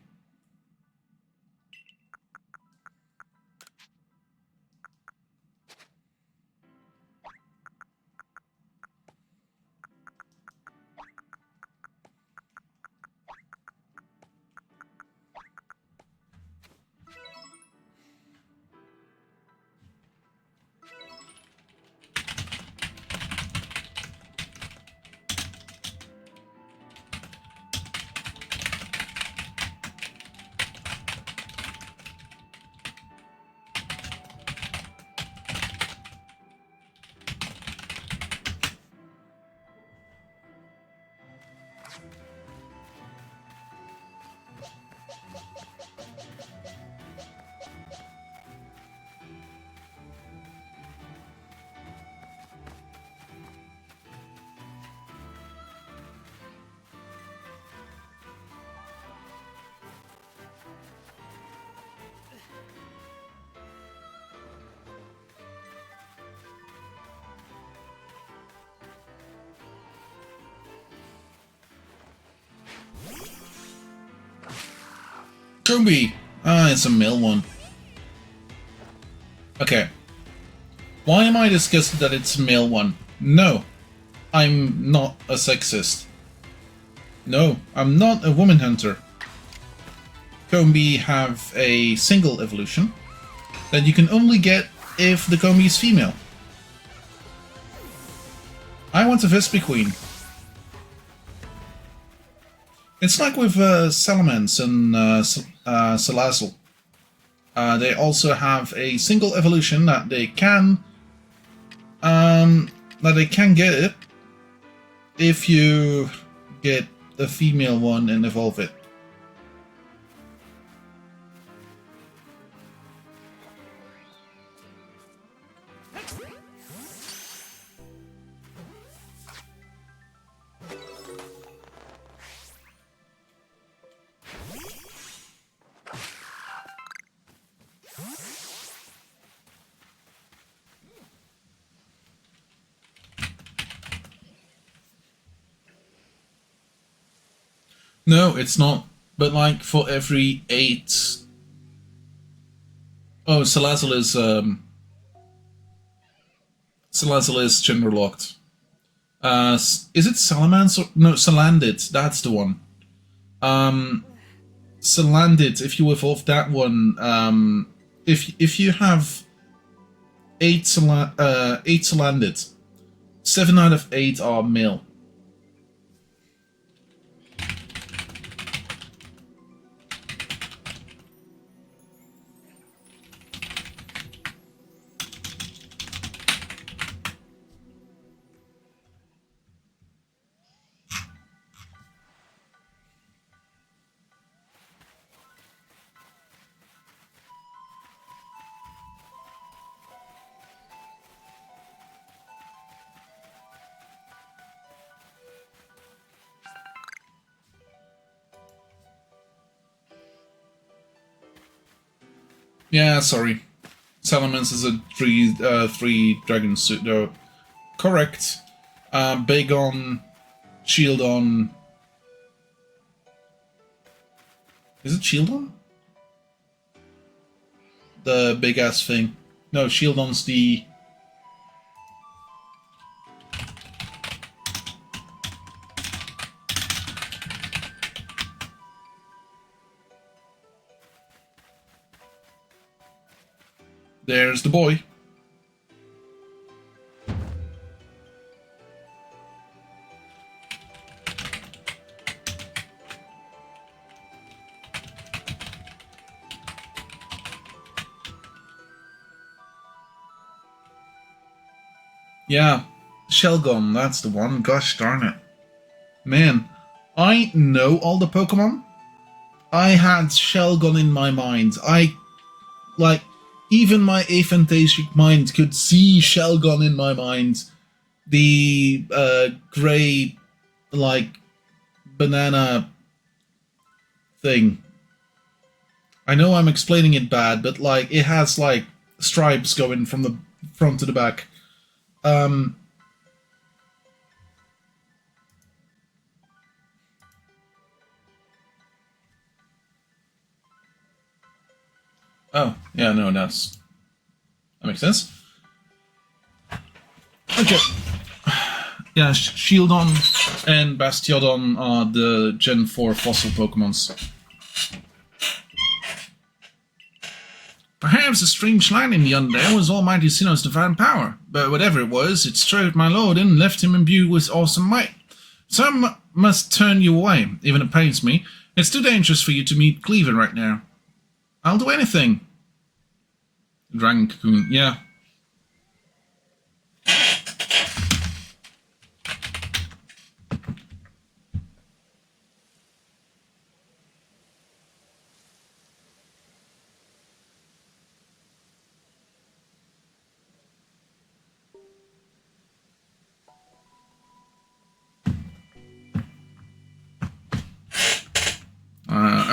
Kirby! Ah, it's a male one. Okay. Why am I disgusted that it's a male one? No, I'm not a sexist. No, I'm not a woman hunter. Combi have a single evolution that you can only get if the Combi is female. I want a Vespiquen. It's like with Salamence and Salazzle. They also have a single evolution that they can get it if you get a female one and evolve it. No, it's not. But like for every 8... Oh, Salazzle is gender locked. Is it Salamence or no? Salandit. That's the one. Salandit. If you evolve that one, if you have 8 Salandit, 7 out of 8 are male. Yeah, sorry. Salamence is a 3 dragon suit though. Correct. Big on, shield on. Is it shield on? The big ass thing. No, shield on's the... There's the boy. Yeah, Shelgon, that's the one. Gosh darn it. Man, I know all the Pokemon. I had Shelgon in my mind. Even my aphantasic mind could see Shelgon in my mind. The grey, banana thing. I know I'm explaining it bad, but it has stripes going from the front to the back. Oh, yeah, no, that makes sense. Okay. Yeah, Shieldon and Bastiodon are the Gen 4 fossil Pokemons. Perhaps a strange light in the Undead was Almighty Sinnoh's divine power, but whatever it was, it strode my lord and left him imbued with awesome might. Some must turn you away, even it pains me. It's too dangerous for you to meet Cleaver right now. I'll do anything. Dragon Cocoon, yeah.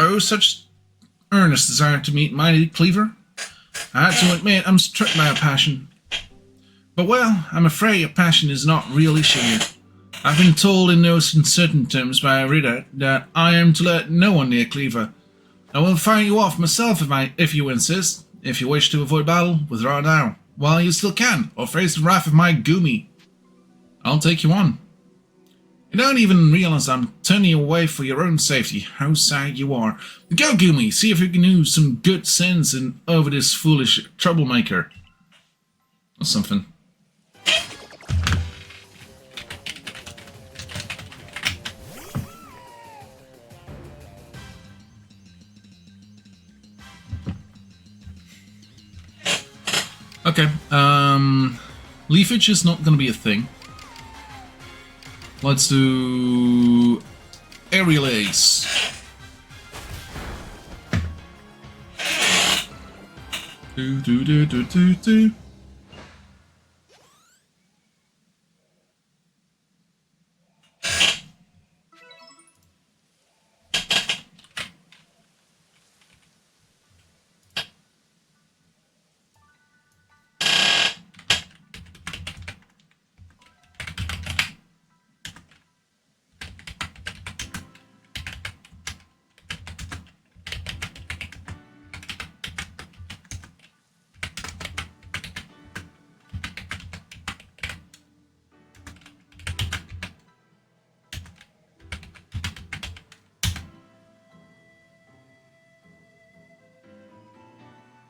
Oh, such earnest desire to meet mighty Cleaver. I had to admit, I'm struck by a passion. But well, I'm afraid your passion is not really shared. I've been told in those uncertain terms by a reader that I am to let no one near Cleaver. I will fire you off myself if you insist. If you wish to avoid battle, withdraw now, while you still can, or face the wrath of my Goomy. I'll take you on. You don't even realize I'm turning you away for your own safety. How sad you are. Go, Goomy, see if you can use some good sense over this foolish troublemaker. Or something. Okay, leafage is not going to be a thing. Let's do Aerial Ace. Do.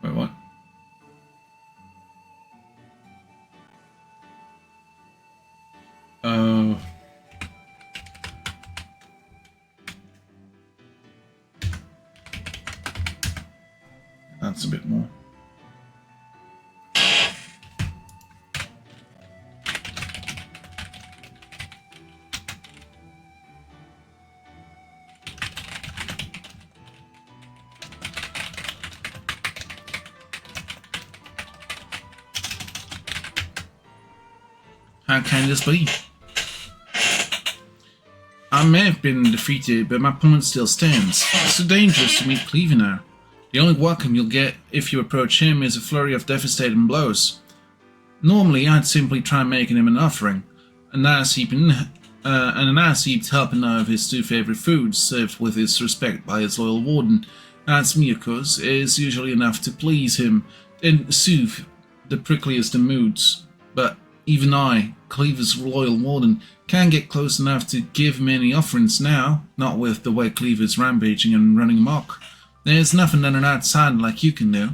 Wait, what? That's a bit more. How can this be? I may have been defeated, but my point still stands. It's too dangerous to meet Cleaver now. The only welcome you'll get if you approach him is a flurry of devastating blows. Normally, I'd simply try making him an offering, a nice heaping helping of his two favorite foods, served with his respect by his loyal warden. That's me, of course, is usually enough to please him and soothe the prickliest of moods. But even I, Cleaver's loyal warden, can't get close enough to give many offerings now, not with the way Cleaver's rampaging and running amok. There's nothing that an outsider like you can do.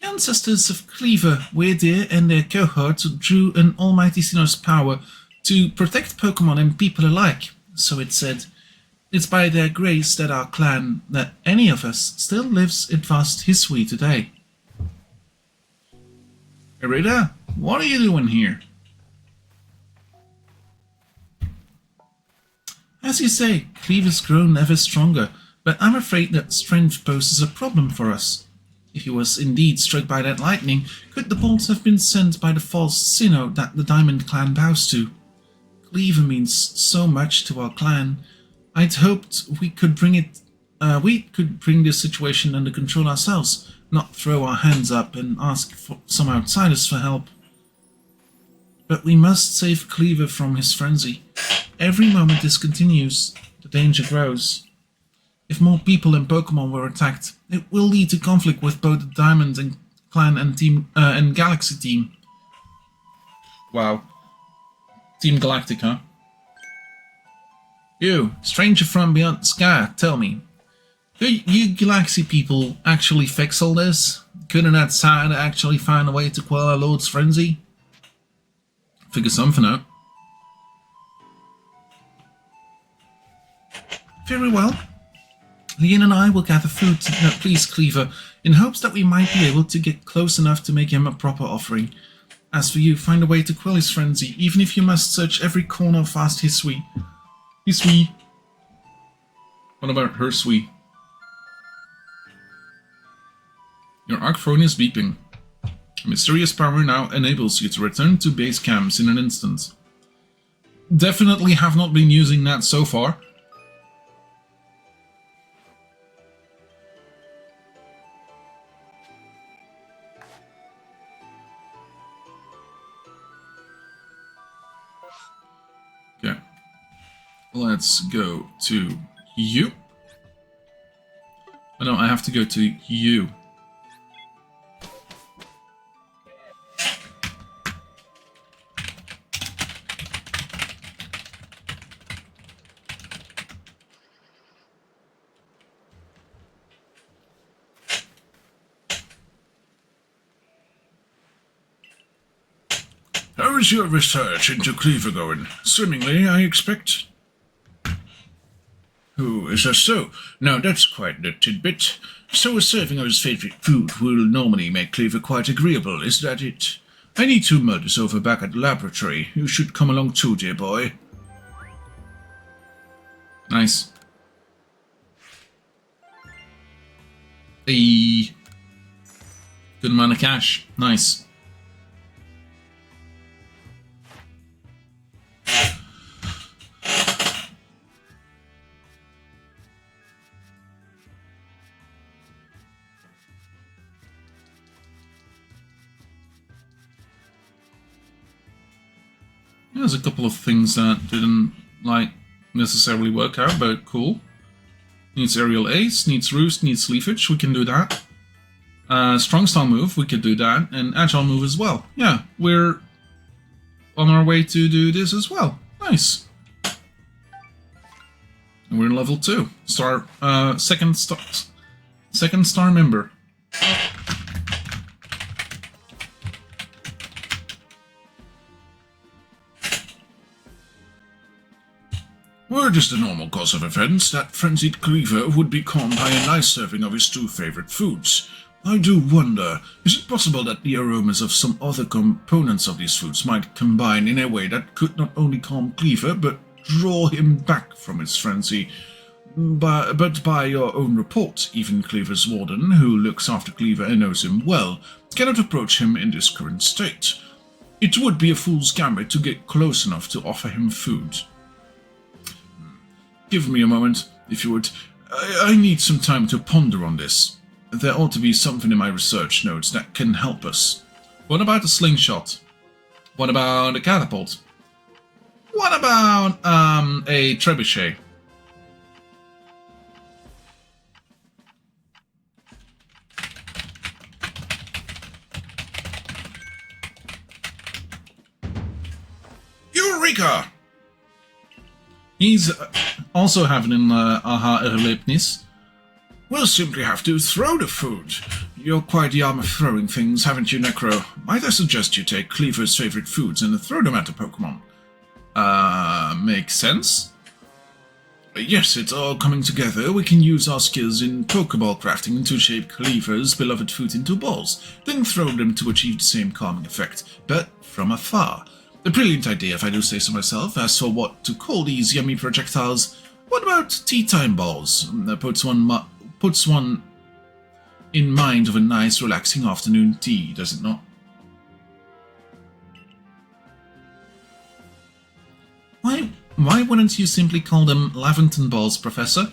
The ancestors of Cleaver, Weirdeer, and their cohorts drew an almighty Sinnoh's power to protect Pokémon and people alike, so it said. It's by their grace that our clan, that any of us, still lives in vast Hisui today. Erida, what are you doing here? As you say, Cleaver's grown ever stronger, but I'm afraid that strength poses a problem for us. If he was indeed struck by that lightning, could the bolts have been sent by the false Sinnoh that the Diamond Clan bows to? Cleaver means so much to our clan. I'd hoped we could bring this situation under control ourselves, not throw our hands up and ask for some outsiders for help. But we must save Cleaver from his frenzy. Every moment this continues, the danger grows. If more people and Pokémon were attacked, it will lead to conflict with both the Diamond and Clan and Team and Galaxy Team. Wow. Team Galactic, huh? You, stranger from beyond the sky, tell me. Could you Galaxy people actually fix all this? Could an outsider actually find a way to quell our Lord's frenzy? Figure something out. Very well. Leon and I will gather food to please Cleaver, in hopes that we might be able to get close enough to make him a proper offering. As for you, find a way to quell his frenzy, even if you must search every corner of vast Hisui. Hisui. What about Hersui? Your arc phone is beeping. A mysterious power now enables you to return to base camps in an instant. Definitely have not been using that so far. Okay. Let's go to you. no, I have to go to you. How is your research into Cleaver going? Swimmingly, I expect? Oh, is that so? Now that's quite the tidbit. So a serving of his favourite food will normally make Cleaver quite agreeable, is that it? I need to mull this over back at the laboratory. You should come along too, dear boy. Nice. Good amount of cash. Nice. There's a couple of things that didn't necessarily work out, but cool. Needs aerial ace, needs roost, needs leafage. We can do that. Strong style move, we could do that, and agile move as well. Yeah, we're on our way to do this as well. Nice. And we're in level 2. Second star member. Were it is the normal course of events, that frenzied Cleaver would be calmed by a nice serving of his 2 favourite foods. I do wonder, is it possible that the aromas of some other components of these foods might combine in a way that could not only calm Cleaver, but draw him back from his frenzy? But by your own report, even Cleaver's warden, who looks after Cleaver and knows him well, cannot approach him in this current state. It would be a fool's gambit to get close enough to offer him food. Give me a moment, if you would. I need some time to ponder on this. There ought to be something in my research notes that can help us. What about a slingshot? What about a catapult? What about a trebuchet? Eureka! He's also having an aha erlebnis. We'll simply have to throw the food. You're quite the arm of throwing things, haven't you, Necro? Might I suggest you take Cleaver's favourite foods and throw them at the Pokémon? Makes sense. Yes, it's all coming together. We can use our skills in Pokeball crafting to shape Cleaver's beloved food into balls, then throw them to achieve the same calming effect, but from afar. A brilliant idea, if I do say so myself. As for what to call these yummy projectiles, what about tea time balls? Puts one in mind of a nice, relaxing afternoon tea, does it not? Why wouldn't you simply call them Laventon balls, Professor?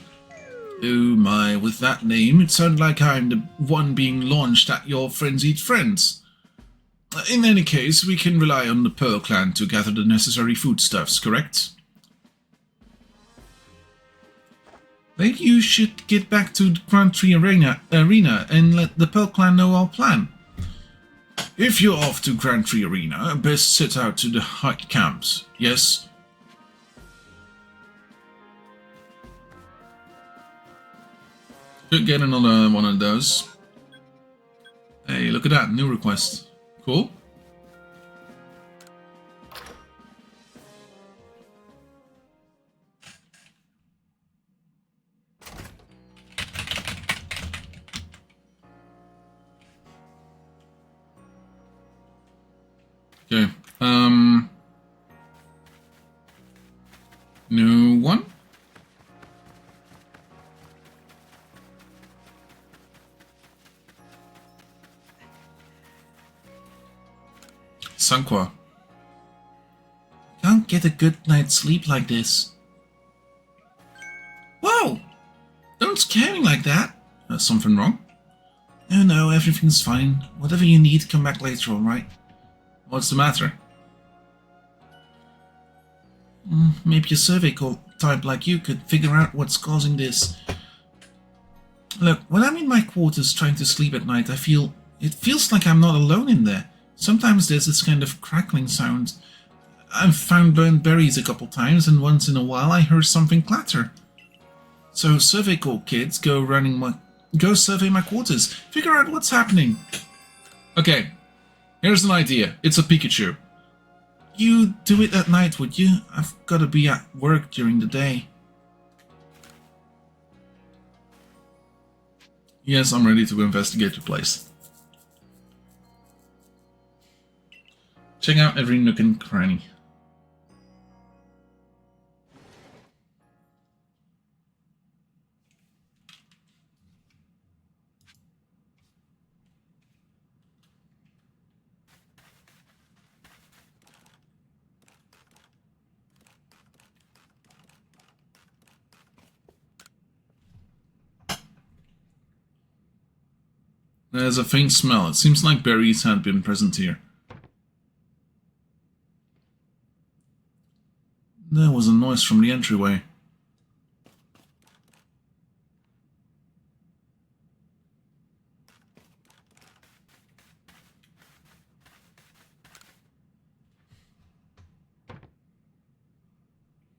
Oh my, with that name, it sounds like I'm the one being launched at your frenzied friends. In any case, we can rely on the Pearl Clan to gather the necessary foodstuffs, correct? Maybe you should get back to the Grand Tree Arena and let the Pearl Clan know our plan. If you're off to Grand Tree Arena, best set out to the hut camps, yes? Should get another one of those. Hey, look at that, new request. Cool. Okay. New one. Sanqua. Can't get a good night's sleep like this. Whoa! Don't scare me like that. Something wrong? Oh no, everything's fine. Whatever you need, come back later, alright? What's the matter? Maybe a survey type like you could figure out what's causing this. Look, when I'm in my quarters trying to sleep at night, it feels like I'm not alone in there. Sometimes there's this kind of crackling sound. I've found burnt berries a couple times, and once in a while I heard something clatter. So Survey Corps kids, go survey my quarters, figure out what's happening. Okay, here's an idea. It's a Pikachu. You do it at night, would you? I've got to be at work during the day. Yes, I'm ready to investigate your place. Check out every nook and cranny. There's a faint smell. It seems like berries had been present here. There was a noise from the entryway.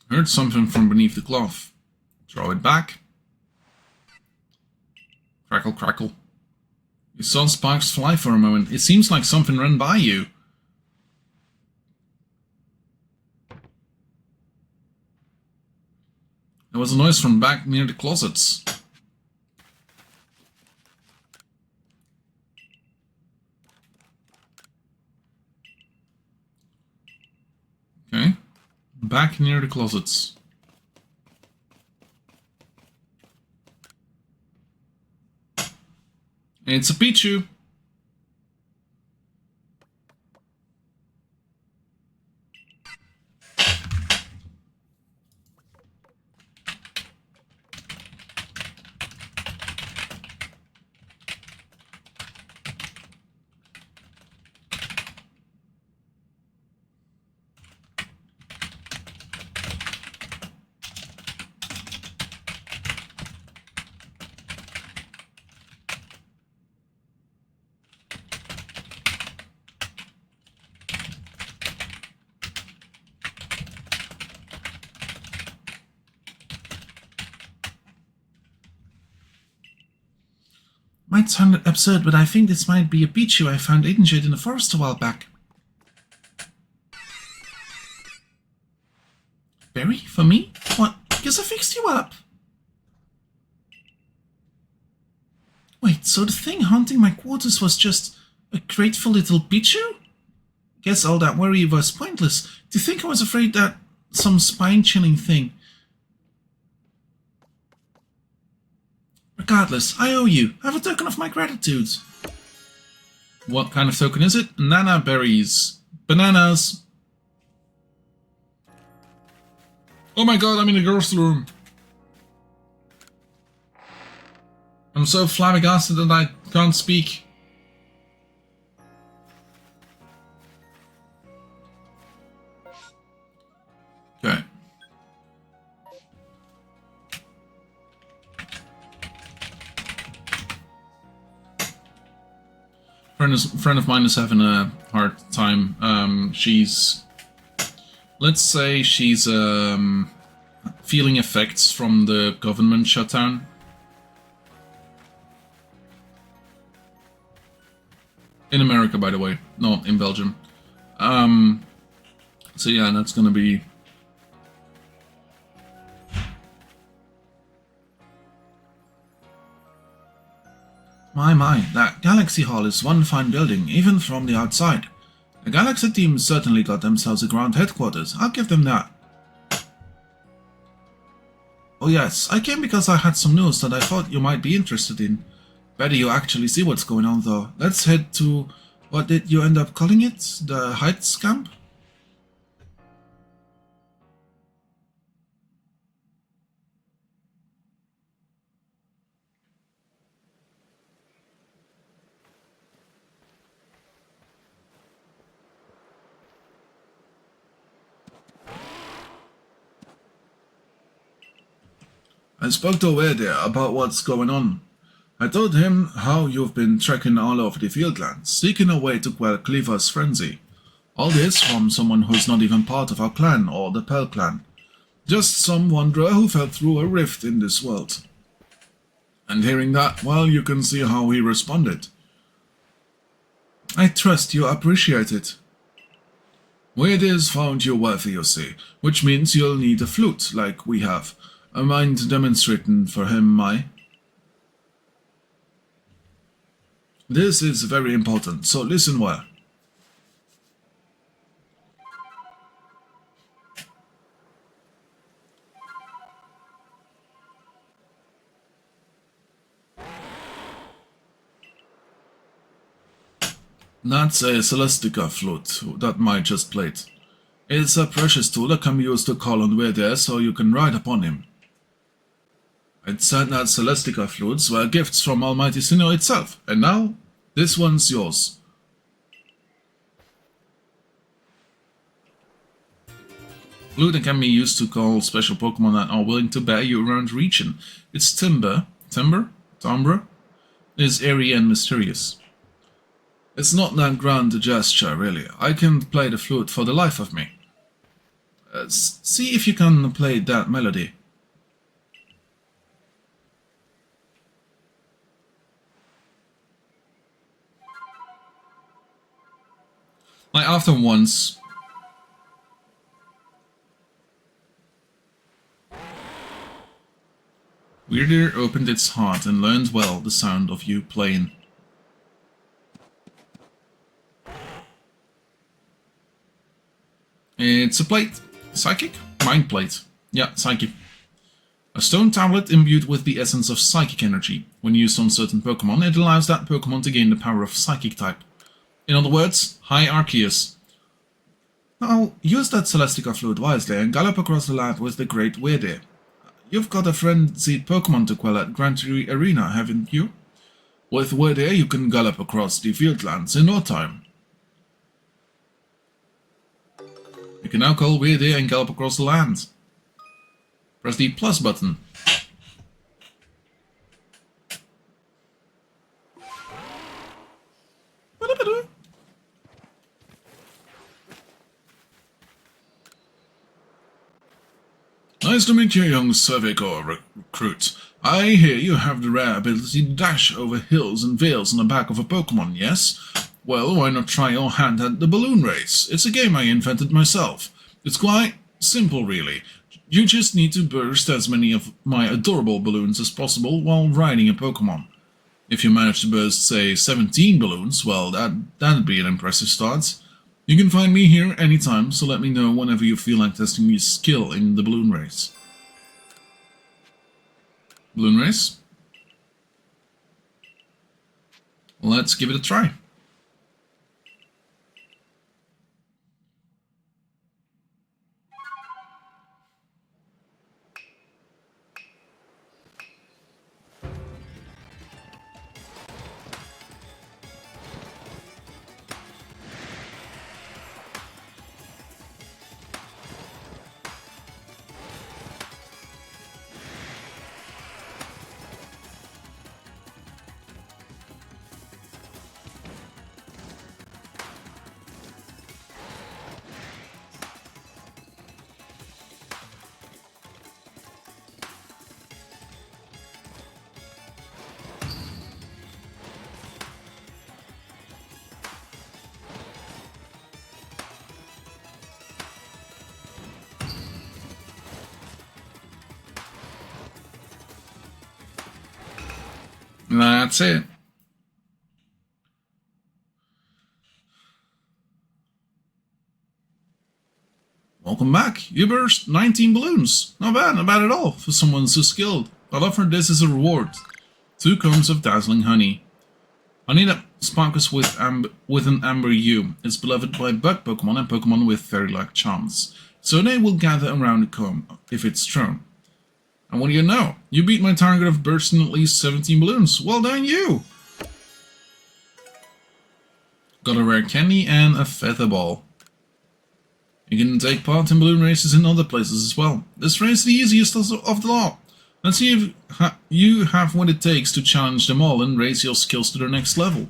Heard something from beneath the cloth. Throw it back. Crackle, crackle. You saw sparks fly for a moment. It seems like something ran by you. There was a noise from back near the closets. Okay. Back near the closets. It's a Pichu. Might sound absurd, but I think this might be a Pichu I found injured in the forest a while back. Berry? For me? What? Because I fixed you up. Wait, so the thing haunting my quarters was just a grateful little Pichu? Guess all that worry was pointless. To think I was afraid that some spine-chilling thing. Regardless, I owe you. Have a token of my gratitude. What kind of token is it? Banana berries. Bananas. Oh my god, I'm in the girls' room. I'm so flabbergasted that I can't speak. Okay. Friend of mine is having a hard time. Let's say she's feeling effects from the government shutdown. In America, by the way, not in Belgium. So yeah, that's gonna be... My, that Galaxy Hall is one fine building, even from the outside. The Galaxy team certainly got themselves a ground headquarters, I'll give them that. Oh yes, I came because I had some news that I thought you might be interested in. Better you actually see what's going on though. Let's head to... what did you end up calling it? The Heights camp? I spoke to Aware there about what's going on. I told him how you've been trekking all over the Fieldlands, seeking a way to quell Cleaver's frenzy. All this from someone who's not even part of our clan or the Pell clan. Just some wanderer who fell through a rift in this world. And hearing that, well, you can see how he responded. I trust you appreciate it. Weirdies found you worthy, you see, which means you'll need a flute, like we have. Mind demonstrating for him, Mai? This is very important, so listen well. That's a Celestica flute that Mai just played. It's a precious tool that can be used to call on Weirdier so you can ride upon him. I'd said that Celestica flutes were gifts from Almighty Sinnoh itself, and now, this one's yours. Flute can be used to call special Pokémon that are willing to bear you around region. Its timbre is airy and mysterious. It's not that grand a gesture, really. I can't play the flute for the life of me. See if you can play that melody. Like after once... Weirdier opened its heart and learned well the sound of you playing. It's a plate. Psychic? Mind plate. Yeah, psychic. A stone tablet imbued with the essence of psychic energy. When used on certain Pokémon, it allows that Pokémon to gain the power of psychic type. In other words, hi Arceus. Now, use that Celestica flute wisely and gallop across the land with the great Weirdier. You've got a frenzied Pokémon to quell at Grand Prix Arena, haven't you? With Weirdier, you can gallop across the Fieldlands in no time. You can now call Weirdier and gallop across the land. Press the plus button. Nice to meet you, young Survey Corps recruit. I hear you have the rare ability to dash over hills and vales on the back of a Pokémon, yes? Well, why not try your hand at the balloon race? It's a game I invented myself. It's quite simple, really. You just need to burst as many of my adorable balloons as possible while riding a Pokémon. If you manage to burst, say, 17 balloons, well, that'd be an impressive start. You can find me here anytime, so let me know whenever you feel like testing your skill in the balloon race. Balloon race? Let's give it a try. That's it. Welcome back. You burst 19 balloons. Not bad at all for someone so skilled. I'll offer this as a reward. 2 combs of dazzling honey. Honey that sparkles with an amber hue is beloved by bug Pokemon and Pokemon with fairy-like charms, so they will gather around the comb if it's thrown. And what do you know? You beat my target of bursting at least 17 balloons. Well done, you! Got a rare candy and a feather ball. You can take part in balloon races in other places as well. This race is the easiest of the lot. Let's see if you have what it takes to challenge them all and raise your skills to the next level.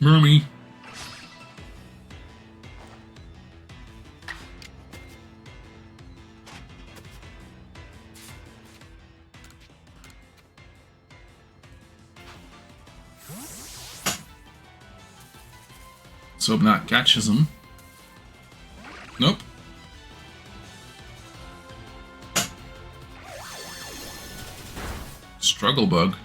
Mermy. Let's hope that catches him. Nope. Struggle bug.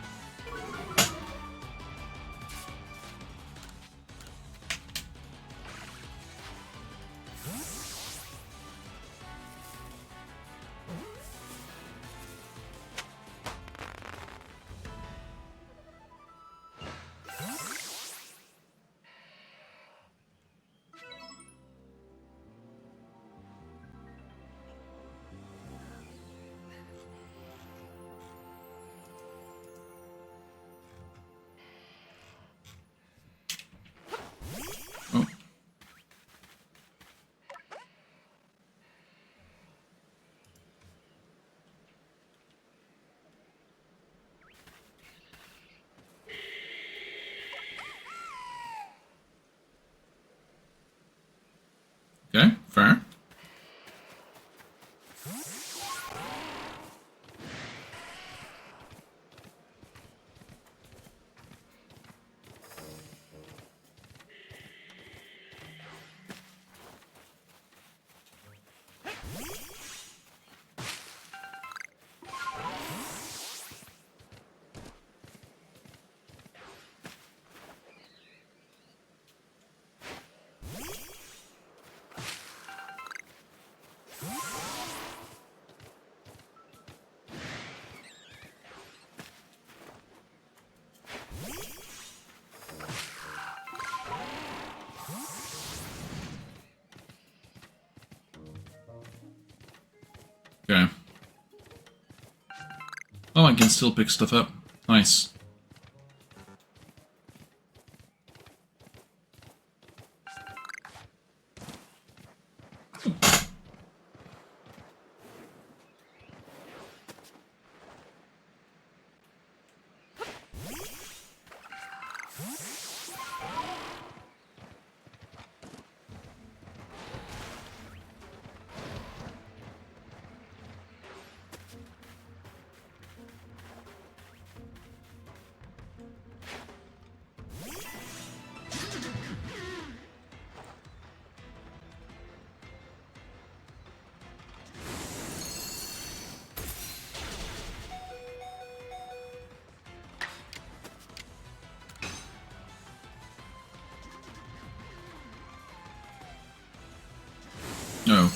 Oh. Okay, fair. Okay. Oh, I can still pick stuff up. Nice. No.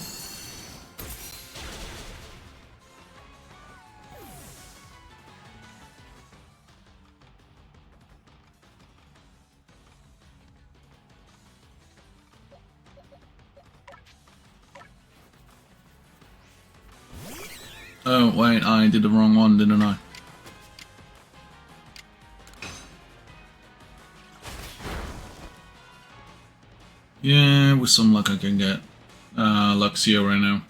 Oh, wait, I did the wrong one, didn't I? Yeah, with some luck I can get Luxio right now.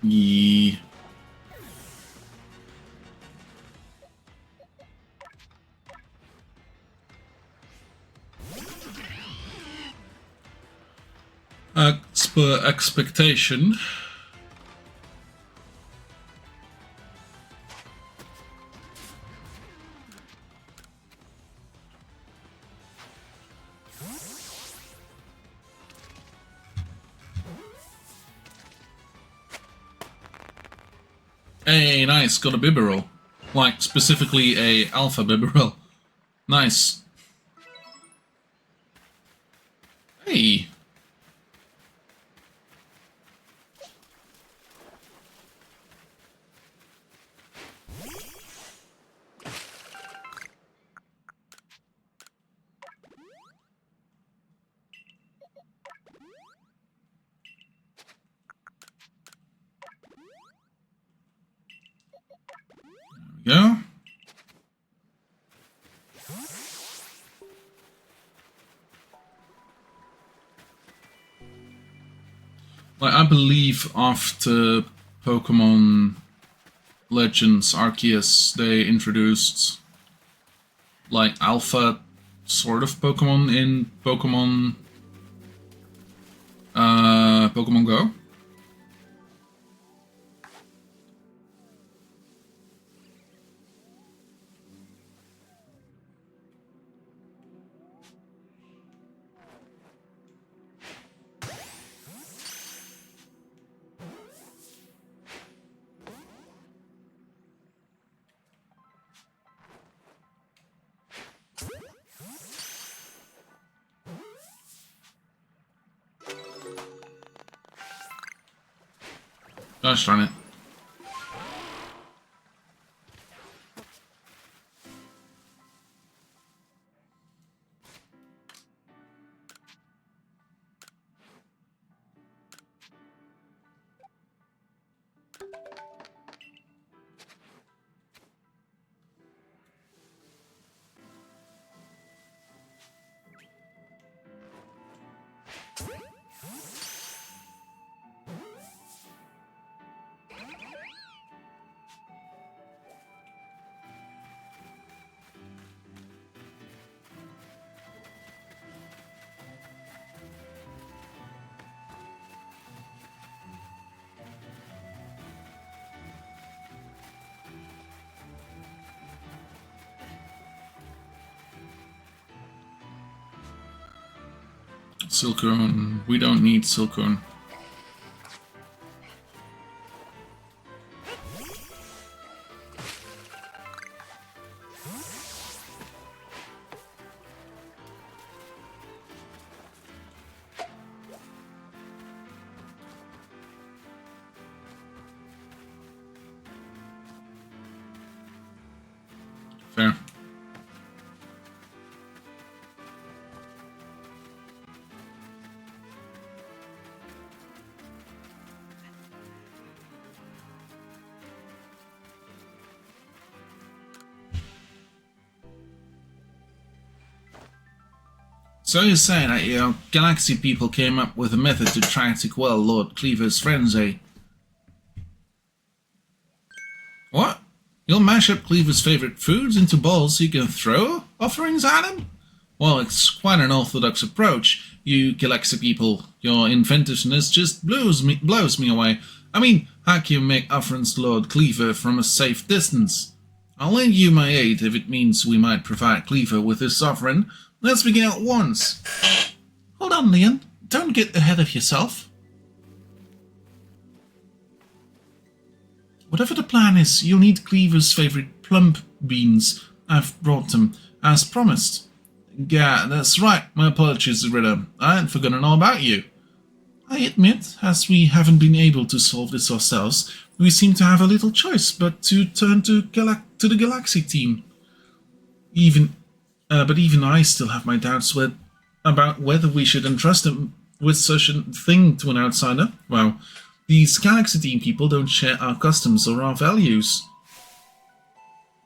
Yeah. As per expectation. Hey, nice, got a Bibarel. Like, specifically a Alpha Bibarel. Nice. Hey! There we go. Like, I believe after Pokemon Legends Arceus, they introduced like alpha sort of Pokemon in Pokemon Pokemon Go. Gosh darn it. Silcoon. We don't need Silcoon. Fair. So you're saying that your Galaxy people came up with a method to try to quell Lord Cleaver's frenzy? What? You'll mash up Cleaver's favourite foods into balls so you can throw offerings at him? Well, it's quite an orthodox approach, you Galaxy people. Your inventiveness just blows me away. I mean, how can you make offerings to Lord Cleaver from a safe distance? I'll lend you my aid if it means we might provide Cleaver with this offering. Let's begin at once. Hold on, Leon. Don't get ahead of yourself. Whatever the plan is, you'll need Cleaver's favourite plump beans. I've brought them, as promised. Yeah, that's right. My apologies, Ritter. I had forgotten all about you. I admit, as we haven't been able to solve this ourselves, we seem to have a little choice but to turn to the Galaxy team. But even I still have my doubts about whether we should entrust them with such a thing to an outsider. Well, these Galaxy Team people don't share our customs or our values.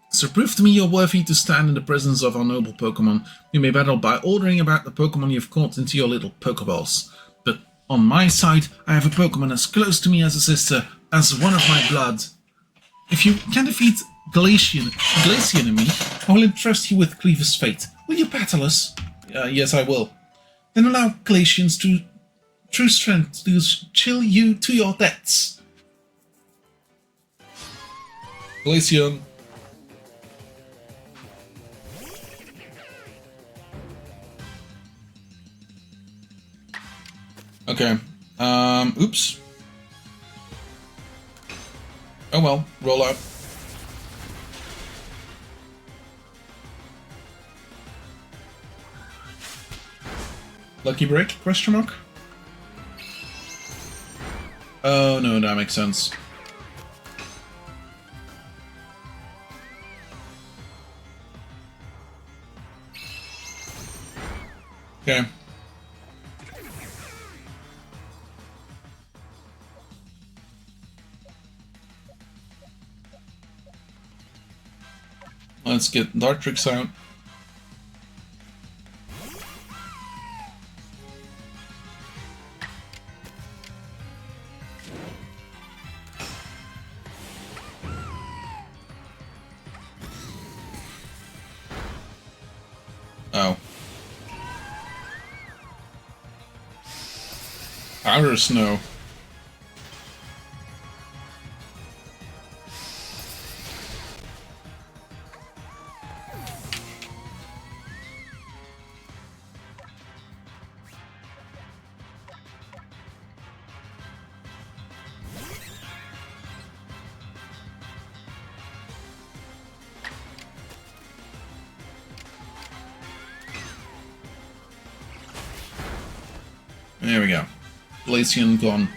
So prove to me you're worthy to stand in the presence of our noble Pokémon. You may battle by ordering about the Pokémon you've caught into your little Pokéballs. But on my side, I have a Pokémon as close to me as a sister, as one of my blood. If you can defeat Glacian enemy, I will entrust you with Cleaver's fate. Will you battle us? Yes, I will. Then allow Glacian's true strength to chill you to your debts. Glacian. Okay. Oops. Oh well, roll out. Lucky break? Question mark? Oh no, that makes sense. Okay. Let's get Dartrix out. Oh. Outer snow. There we go. Glacian gone.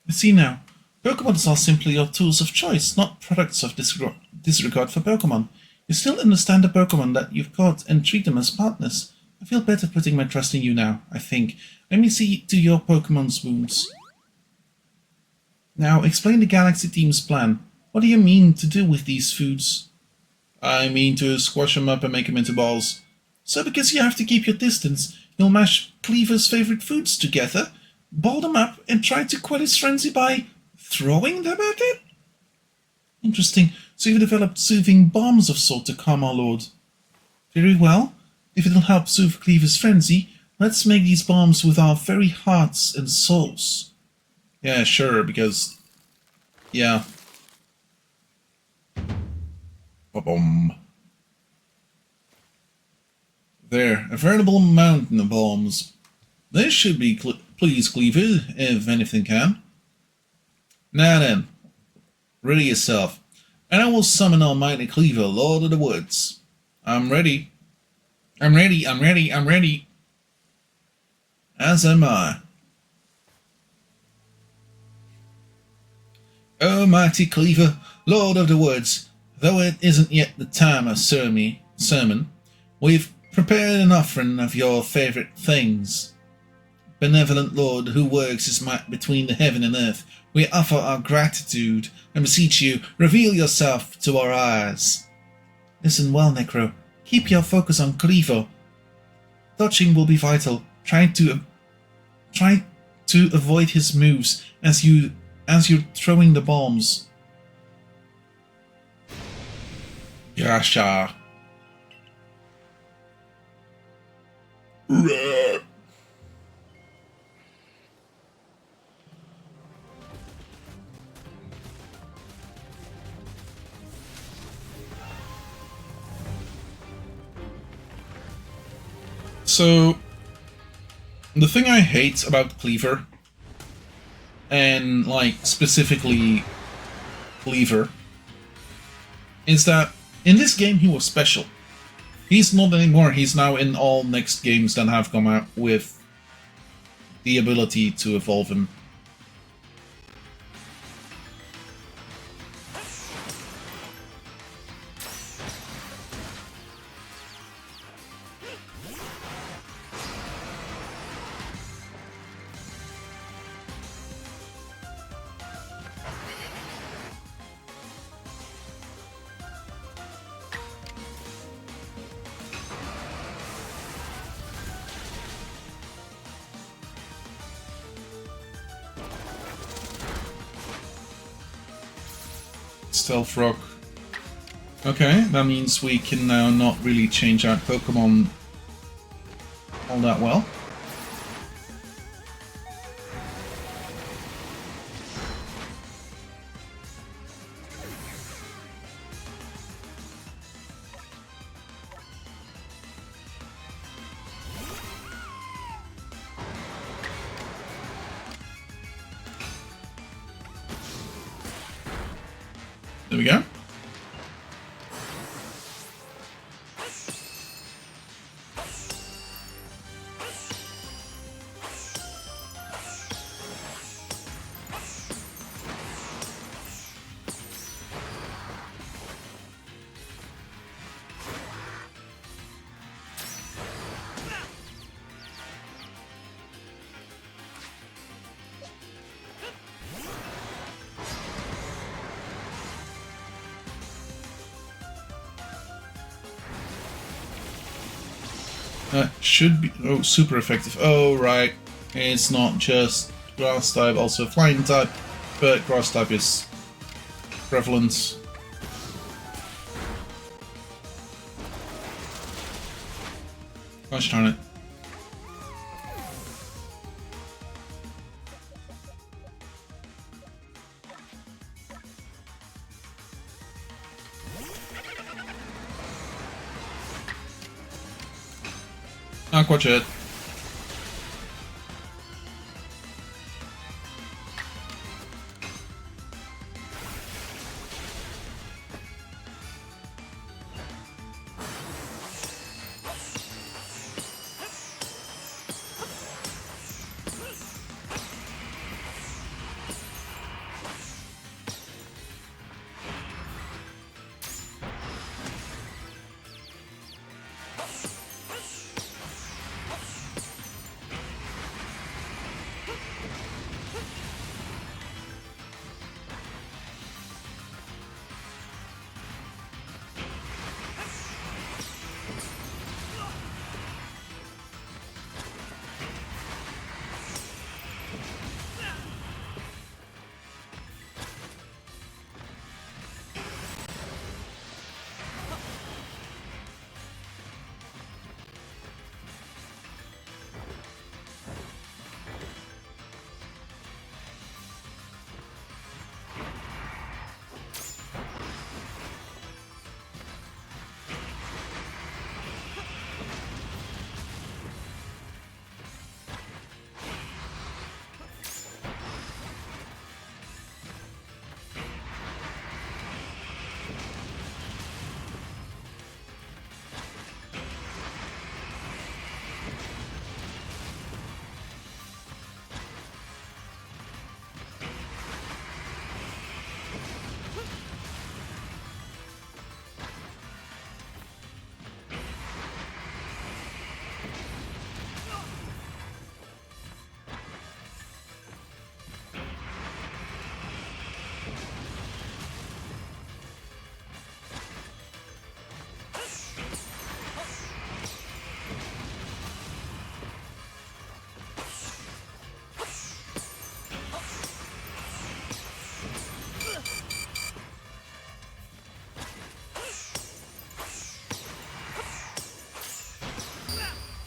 I see now. Pokémon are simply your tools of choice, not products of disregard for Pokémon. You still understand the Pokémon that you've caught and treat them as partners. I feel better putting my trust in you now, I think. Let me see to your Pokémon's wounds. Now, explain the Galaxy team's plan. What do you mean to do with these foods? I mean to squash them up and make them into balls. So because you have to keep your distance, you'll mash Cleaver's favorite foods together, ball them up, and try to quell his frenzy by throwing them at it? Interesting. So you've developed soothing bombs of sort to calm our lord. Very well. If it'll help soothe Cleaver's frenzy, let's make these bombs with our very hearts and souls. Yeah, sure, because... yeah. Ba-boom. There, a veritable mountain of bombs. This should be please Cleaver, if anything can. Now then, ready yourself, and I will summon Almighty Cleaver, Lord of the Woods. I'm ready. I'm ready, I'm ready, I'm ready. As am I. O mighty Cleaver, Lord of the Woods, though it isn't yet the time of sermon, we've prepared an offering of your favourite things. Benevolent Lord, who works his might between the heaven and earth, we offer our gratitude and beseech you, reveal yourself to our eyes. Listen well, Necro. Keep your focus on Cleaver. Dodging will be vital. Try to avoid his moves as you're throwing the bombs. Yasha. So, the thing I hate about Cleaver, and like specifically Cleaver, is that in this game he was special. He's not anymore, he's now in all next games that have come out with the ability to evolve him. Stealth Rock. Okay, that means we can now not really change out Pokemon all that well. we go. That should be... Oh, super effective. Oh, right. It's not just grass type, also flying type, but grass type is prevalent. Gosh darn it. Aqua Jet.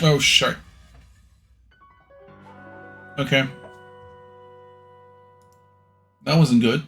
Oh, shit. Okay. That wasn't good.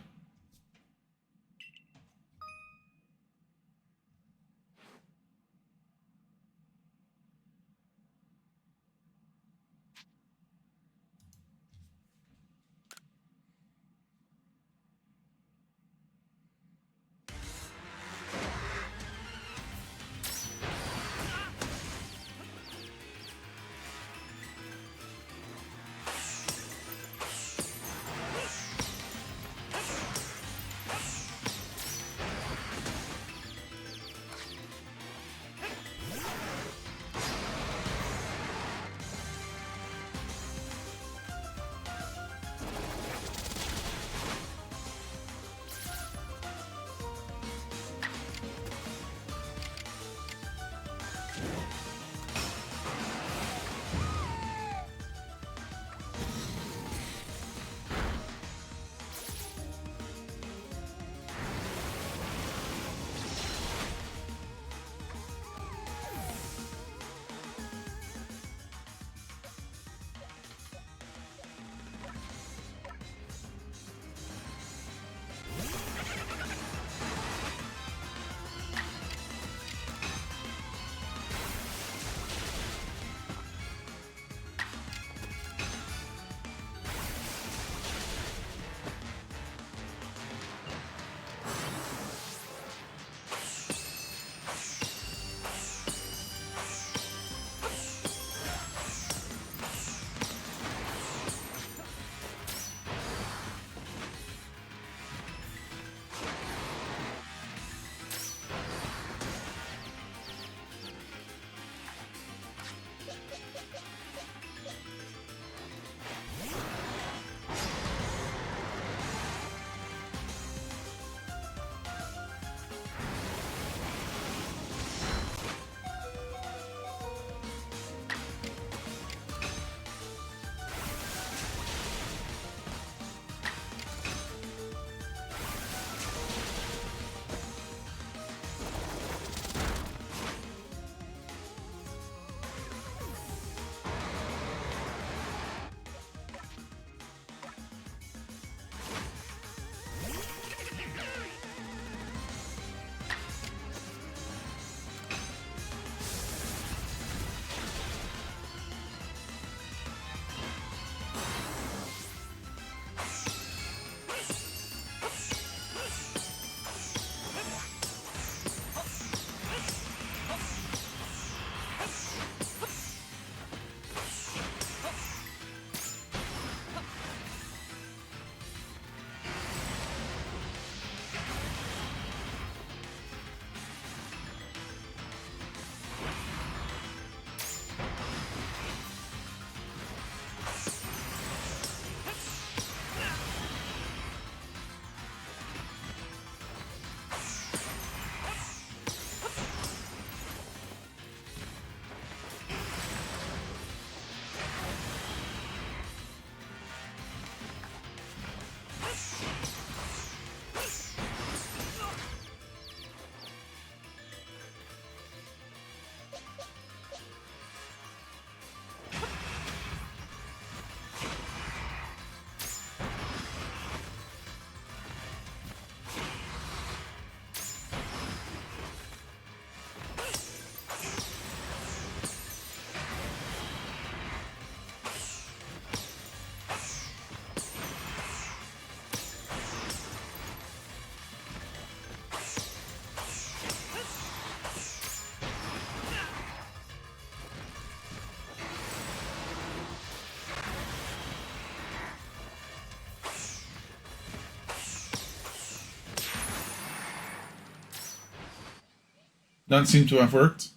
That seemed to have worked.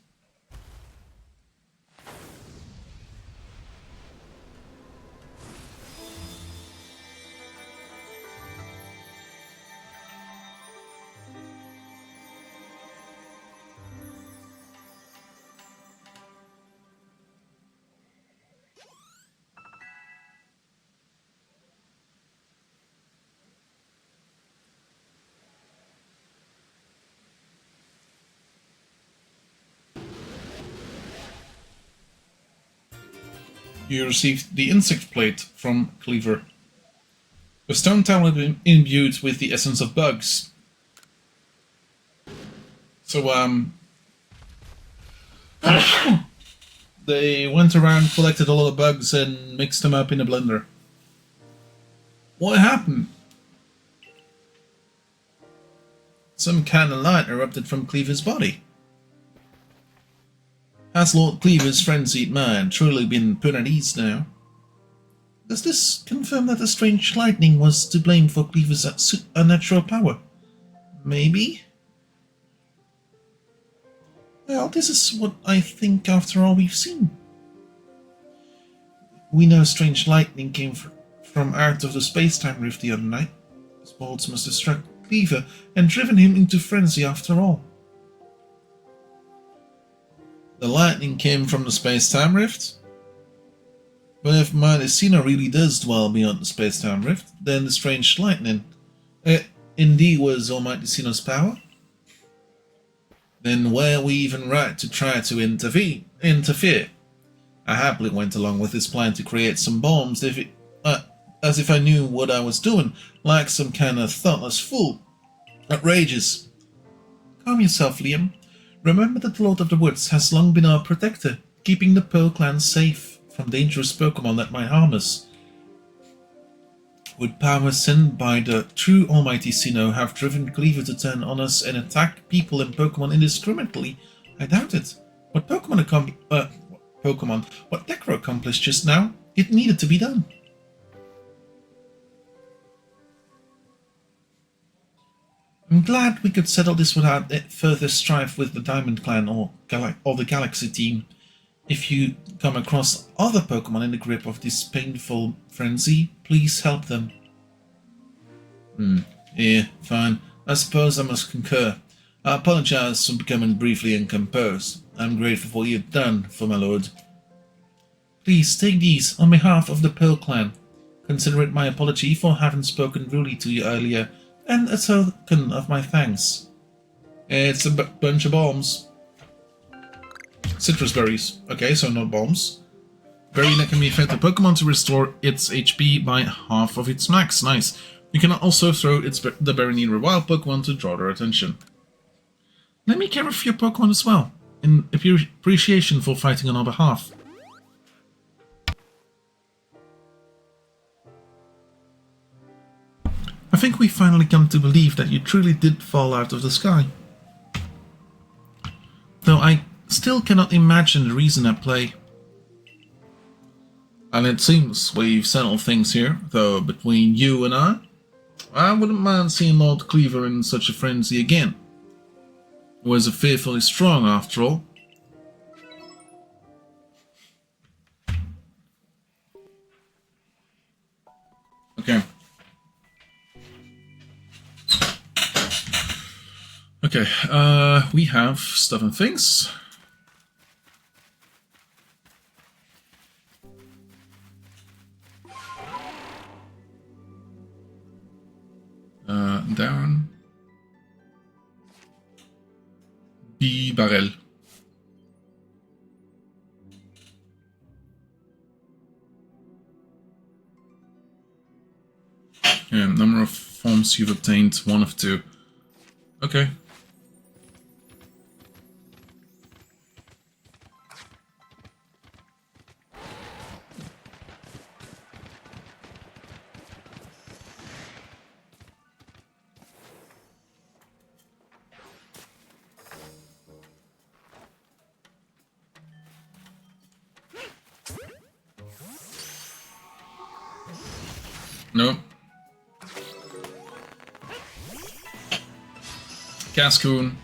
You received the insect plate from Cleaver. A stone tablet imbued with the essence of bugs. So, they went around, collected a lot of bugs, and mixed them up in a blender. What happened? Some kind of light erupted from Cleaver's body. Has Lord Cleaver's frenzied mind truly been put at ease now? Does this confirm that the strange lightning was to blame for Cleaver's unnatural power? Maybe? Well, this is what I think after all we've seen. We know strange lightning came from out of the space-time rift the other night. His bolts must have struck Cleaver and driven him into frenzy after all. The lightning came from the space-time rift? But if Miletusina really does dwell beyond the space-time rift, then the strange lightning indeed was Miletusina's power? Then were we even right to try to interfere? I happily went along with his plan to create some bombs as if I knew what I was doing, like some kind of thoughtless fool. Outrageous. Calm yourself, Liam. Remember that the Lord of the Woods has long been our protector, keeping the Pearl clan safe from dangerous Pokémon that might harm us. Would power sent by the true Almighty Sinnoh have driven Cleaver to turn on us and attack people and Pokémon indiscriminately? I doubt it. What what Decro accomplished just now, it needed to be done. I'm glad we could settle this without further strife with the Diamond Clan or the Galaxy team. If you come across other Pokémon in the grip of this painful frenzy, please help them. Yeah, fine. I suppose I must concur. I apologize for becoming briefly uncomposed. I'm grateful for what you've done, for my lord. Please take these on behalf of the Pearl Clan. Consider it my apology for having spoken rudely to you earlier, and a token of my thanks. It's a bunch of bombs. Citrus berries. Okay, so not bombs. Berry that can be fed to Pokemon to restore its HP by half of its max. Nice. You can also throw the berry near a wild Pokemon to draw their attention. Let me care for your Pokemon as well, in appreciation for fighting on our behalf. I think we finally come to believe that you truly did fall out of the sky. Though I still cannot imagine the reason at play. And it seems we've settled things here, though between you and I wouldn't mind seeing Lord Cleaver in such a frenzy again. He was fearfully strong after all. Okay. Okay, we have stuff and things. Down. B barrel. Yeah, number of forms you've obtained, 1 of 2. Okay. No. Cascoon.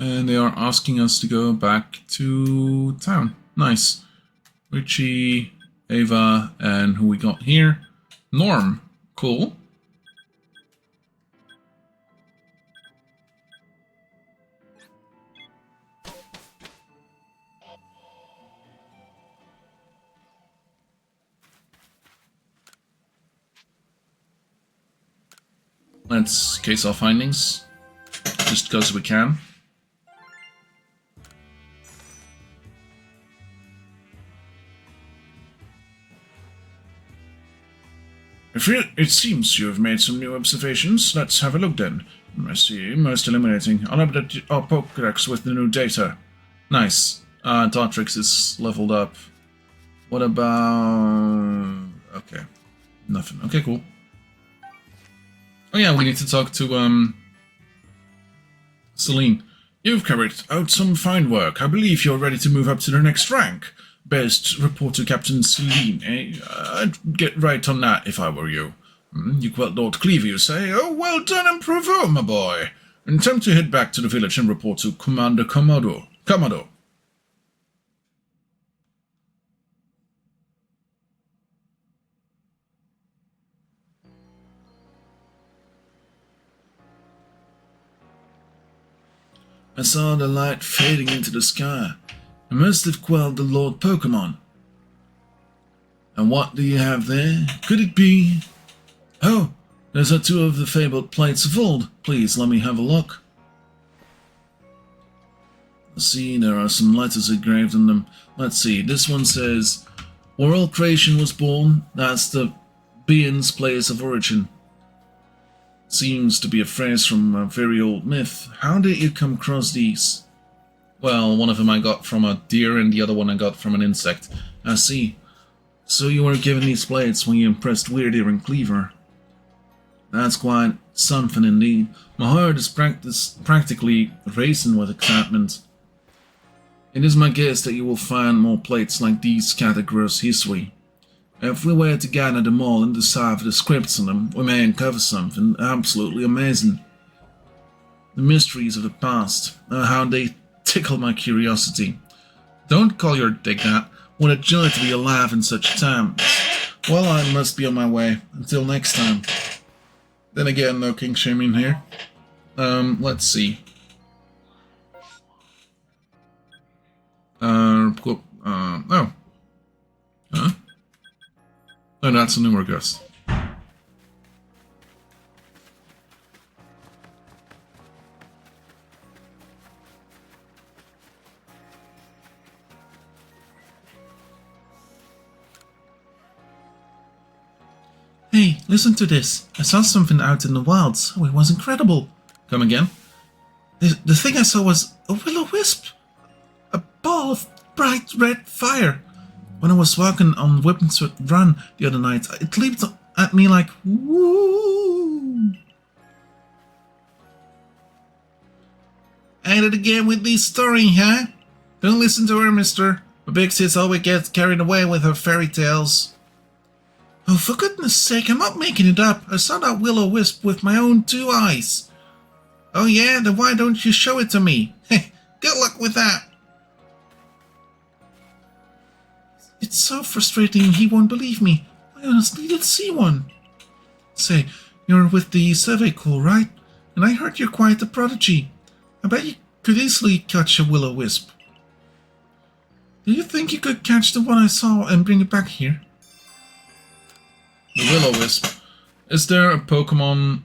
And they are asking us to go back to town. Nice. Richie, Ava, and who we got here? Norm. Cool. Let's case our findings, just because we can. It seems you have made some new observations. Let's have a look then. I see, most illuminating. I'll update our Pokédex with the new data. Nice. Dartrix is leveled up. What about... Okay. Nothing. Okay, cool. Oh yeah, we need to talk to, Celine. You've carried out some fine work. I believe you're ready to move up to the next rank. Best report to Captain Celine, eh? I'd get right on that if I were you. You quelled Lord Cleaver, you say? Oh, well done and bravo, my boy. And time to head back to the village and report to Commander Commodore. Commodore. I saw the light fading into the sky. I must have quelled the Lord Pokémon. And what do you have there? Could it be... Oh, those are two of the fabled plates of old. Please, let me have a look. See, there are some letters engraved on them. Let's see, this one says, where all creation was born, that's the being's place of origin. Seems to be a phrase from a very old myth. How did you come across these? Well, one of them I got from a deer and the other one I got from an insect. I see. So you were given these plates when you impressed Weird Ear and Cleaver. That's quite something indeed. My heart is practically racing with excitement. It is my guess that you will find more plates like these scattered across history. If we were to gather them all and decipher the scripts on them, we may uncover something absolutely amazing. The mysteries of the past, how they tickle my curiosity. Don't call your dick that. What a joy to be alive in such times. Well, I must be on my way. Until next time. Then again, no king shaming here. Let's see. Oh. Huh? No, that's a new request. Hey, listen to this. I saw something out in the wilds. Oh, it was incredible. Come again? The thing I saw was a will-o-wisp. A ball of bright red fire. When I was walking on Whippenswood Run the other night, it leaped at me like, woo! At it again with this story, huh? Don't listen to her, mister. My big sis always gets carried away with her fairy tales. Oh, for goodness sake, I'm not making it up. I saw that will-o-wisp with my own 2 eyes. Oh yeah? Then why don't you show it to me? Good luck with that. It's so frustrating he won't believe me. I honestly did see one. Say, you're with the survey corps, right? And I heard you're quite a prodigy. I bet you could easily catch a will-o-wisp. Do you think you could catch the one I saw and bring it back here? The will-o-wisp. Is there a Pokemon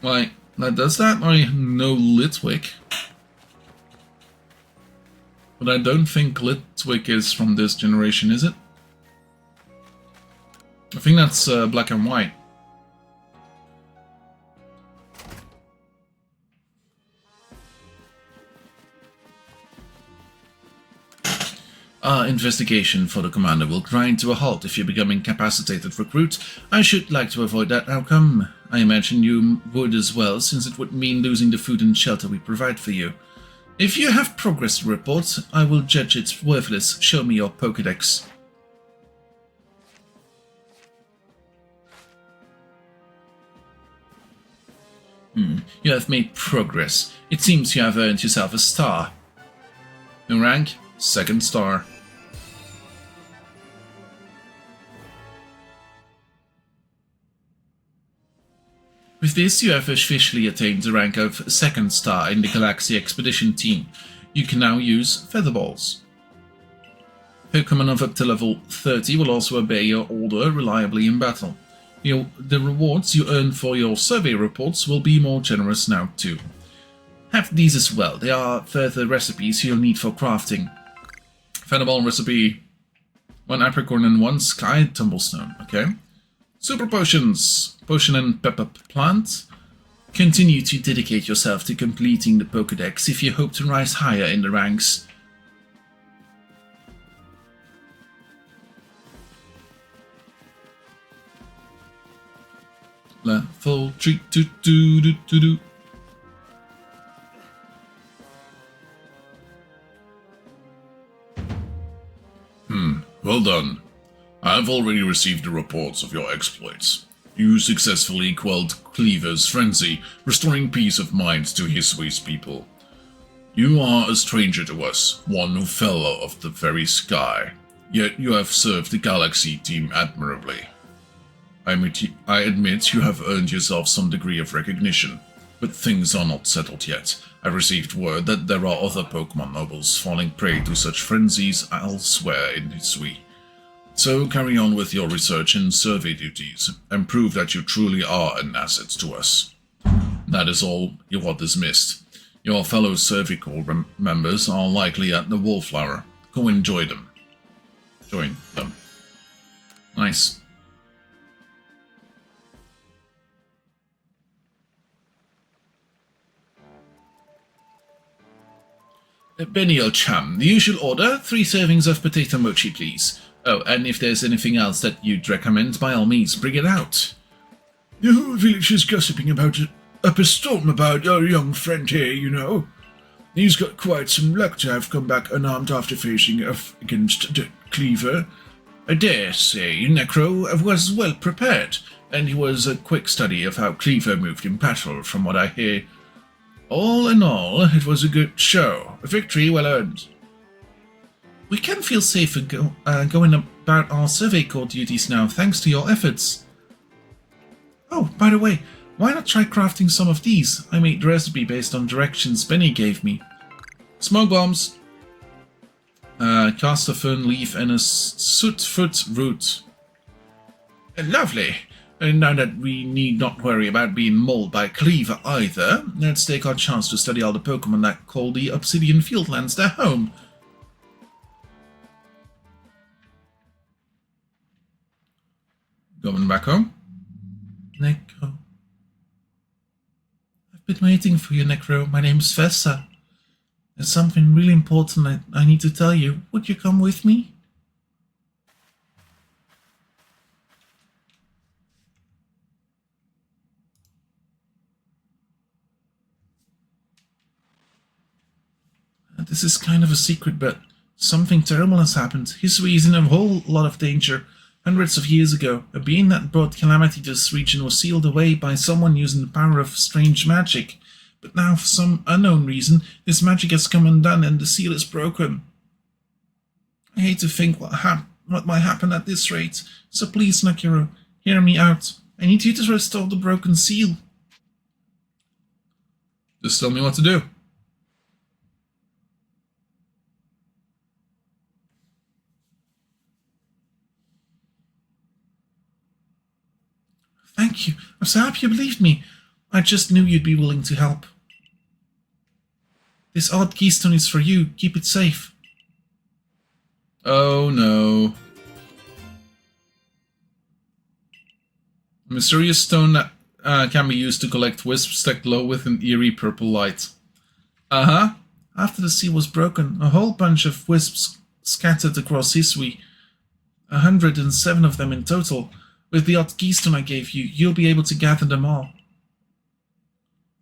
like that does that? I know Litwick. But I don't think Litwick is from this generation, is it? I think that's black and white. Our investigation for the commander will grind to a halt if you become incapacitated recruit. I should like to avoid that outcome. I imagine you would as well, since it would mean losing the food and shelter we provide for you. If you have progress to report, I will judge it worthless. Show me your Pokédex. You have made progress. It seems you have earned yourself a star. New rank, 2nd star. With this, you have officially attained the rank of 2nd star in the Galaxy Expedition team. You can now use Featherballs. Pokémon of up to level 30 will also obey your order reliably in battle. The rewards you earn for your survey reports will be more generous now too. Have these as well. They are further recipes you'll need for crafting. Featherball recipe: 1 apricorn and 1 sky tumblestone. Okay. Super potions. Potion and pep-up plant. Continue to dedicate yourself to completing the Pokédex if you hope to rise higher in the ranks. Level 3. Well done. I have already received the reports of your exploits. You successfully quelled Cleaver's frenzy, restoring peace of mind to Hisui's people. You are a stranger to us, one who fell out of the very sky, yet you have served the Galaxy team admirably. I admit you have earned yourself some degree of recognition, but things are not settled yet. I received word that there are other Pokémon nobles falling prey to such frenzies elsewhere in Hisui. So carry on with your research and survey duties, and prove that you truly are an asset to us. That is all you are dismissed. Your fellow Survey Corps members are likely at the Wallflower. Go enjoy them. Join them. Nice. Benio Cham, the usual order, 3 servings of potato mochi, please. Oh, and if there's anything else that you'd recommend, by all means, bring it out. The whole village is gossiping up a storm about our young friend here, you know. He's got quite some luck to have come back unarmed after facing off against the Cleaver. I dare say Necro was well prepared, and he was a quick study of how Cleaver moved in battle, from what I hear. All in all, it was a good show. A victory well earned. We can feel safer going about our Survey Corps duties now, thanks to your efforts. Oh, by the way, why not try crafting some of these? I made the recipe based on directions Benny gave me. Smoke bombs. Caster fern leaf and a sootfoot root. Lovely. And now that we need not worry about being mauled by Cleaver either, let's take our chance to study all the Pokémon that call the Obsidian Fieldlands their home. Going back home? Necro. I've been waiting for you, Necro. My name's Vessa. There's something really important I need to tell you. Would you come with me? This is kind of a secret, but something terrible has happened. Hisui is in a whole lot of danger. Hundreds of years ago, a being that brought calamity to this region was sealed away by someone using the power of strange magic. But now, for some unknown reason, this magic has come undone and the seal is broken. I hate to think what might happen at this rate, so please, Nakiro, hear me out. I need you to restore the broken seal. Just tell me what to do. Thank you. I'm so happy you believed me. I just knew you'd be willing to help. This odd keystone is for you. Keep it safe. Oh no. A mysterious stone that can be used to collect wisps that glow with an eerie purple light. Uh-huh. After the seal was broken, a whole bunch of wisps scattered across Hisui. 107 of them in total. With the odd keystone I gave you, you'll be able to gather them all.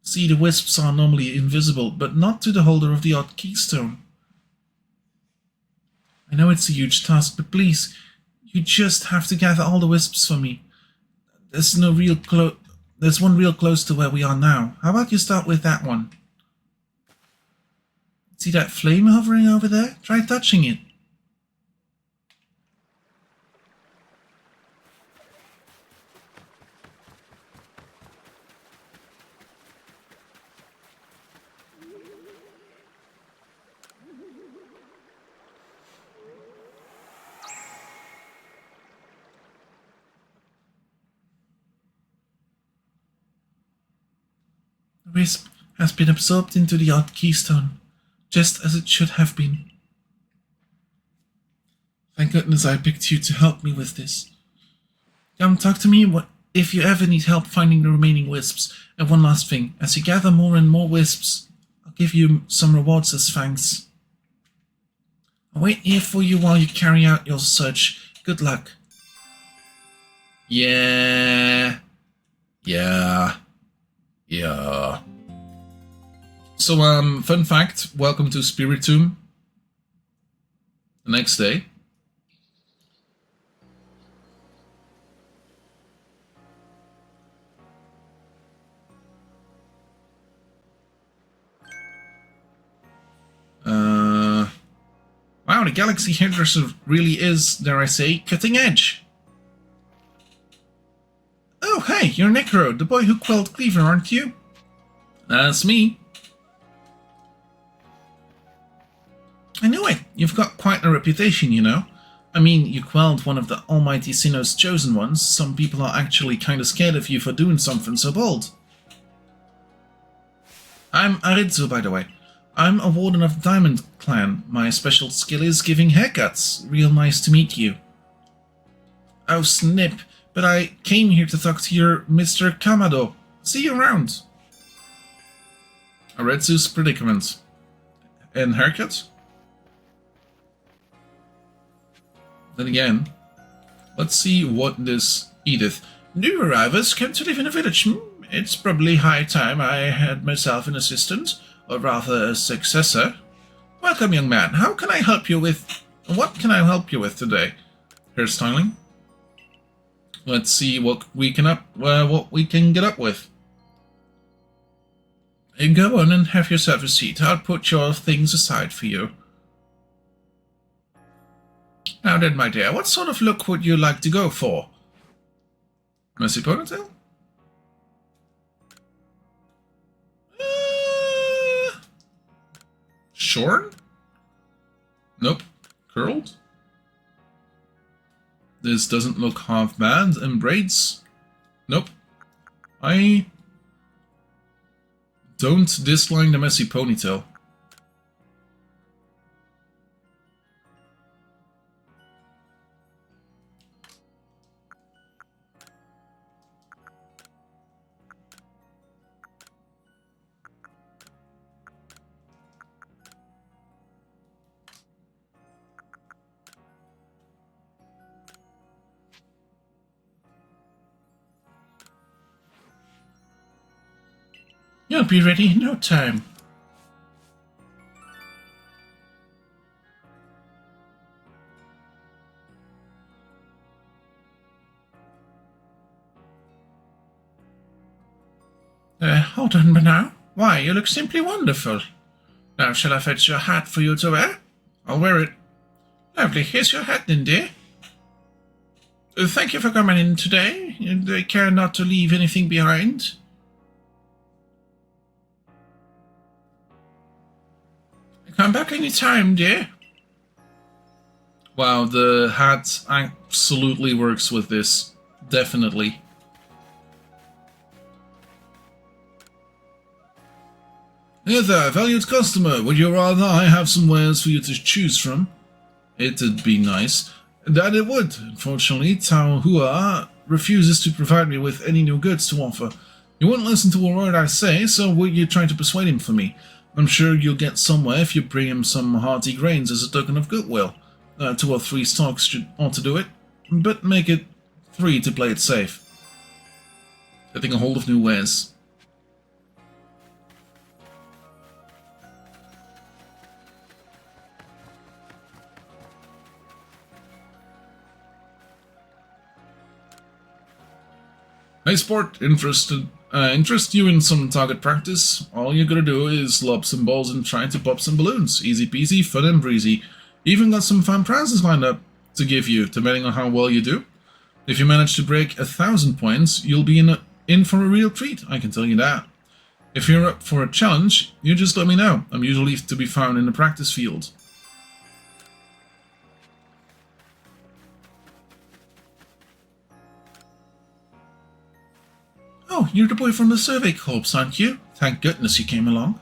See, the wisps are normally invisible, but not to the holder of the odd keystone. I know it's a huge task, but please, you just have to gather all the wisps for me. There's no there's one real close to where we are now. How about you start with that one? See that flame hovering over there? Try touching it. The wisp has been absorbed into the odd keystone, just as it should have been. Thank goodness I picked you to help me with this. Come talk to me if you ever need help finding the remaining wisps. And one last thing, as you gather more and more wisps, I'll give you some rewards as thanks. I'll wait here for you while you carry out your search. Good luck. Yeah. So, fun fact, welcome to Spirit Tomb. The next day. Wow, the galaxy hairdresser really is, dare I say, cutting edge. Oh, hey, you're Necro, the boy who quelled Cleaver, aren't you? That's me. I knew it. You've got quite a reputation, you know. I mean, you quelled one of the Almighty Sinnoh's chosen ones. Some people are actually kinda scared of you for doing something so bold. I'm Aritsu, by the way. I'm a warden of the Diamond Clan. My special skill is giving haircuts. Real nice to meet you. Oh, snip. But I came here to talk to your Mr. Kamado. See you around. Aritsu's predicament. And haircuts? Then again, let's see what this Edith. New arrivals come to live in a village. It's probably high time I had myself an assistant, or rather a successor. Welcome, young man. How can I help you with... What can I help you with today? Hairstyling? Let's see what we can get up with. Go on and have yourself a seat. I'll put your things aside for you. Now then, my dear, what sort of look would you like to go for? Messy ponytail? Shorn? Nope. Curled? This doesn't look half bad. And braids? Nope. I don't dislike the messy ponytail. You'll be ready in no time. Hold on now. Why, you look simply wonderful. Now, shall I fetch your hat for you to wear? I'll wear it. Lovely. Here's your hat then, dear. Thank you for coming in today. Take care not to leave anything behind. Come back any time, dear. Wow, the hat absolutely works with this. Definitely. Hey there, valued customer. Would you rather I have some wares for you to choose from? It'd be nice. That it would. Unfortunately, Tao Hua refuses to provide me with any new goods to offer. He wouldn't listen to a word I say, so will you try to persuade him for me? I'm sure you'll get somewhere if you bring him some hearty grains as a token of goodwill. 2 or 3 stocks ought to do it, but make it 3 to play it safe. Getting a hold of new wares. Hey sport, interest you in some target practice? All you gotta do is lob some balls and try to pop some balloons. Easy peasy, fun and breezy. Even got some fun prizes lined up to give you, depending on how well you do. If you manage to break 1,000 points, you'll be in for a real treat, I can tell you that. If you're up for a challenge, you just let me know. I'm usually to be found in the practice field. Oh, you're the boy from the survey corps, aren't you? Thank goodness you came along.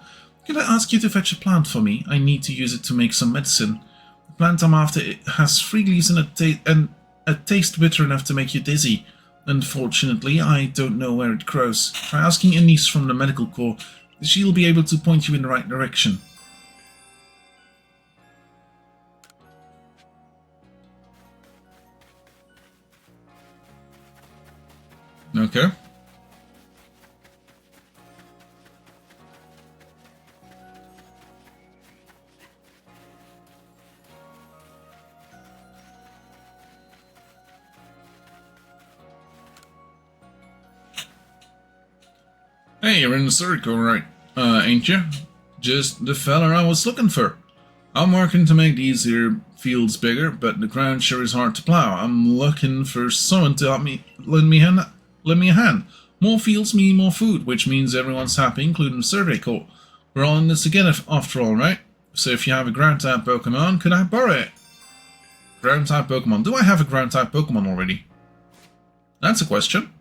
Could I ask you to fetch a plant for me? I need to use it to make some medicine. The plant I'm after has 3 leaves and a taste bitter enough to make you dizzy. Unfortunately, I don't know where it grows. Try asking Anise from the medical corps. She'll be able to point you in the right direction. Okay. Hey, you're in the circle, right? Ain't you? Just the fella I was looking for. I'm working to make these here fields bigger, but the ground sure is hard to plow. I'm looking for someone to help me, lend me a hand. More fields mean more food, which means everyone's happy, including the survey corps. We're all in this together, after all, right? So if you have a ground-type Pokémon, could I borrow it? Ground-type Pokémon. Do I have a ground-type Pokémon already? That's a question.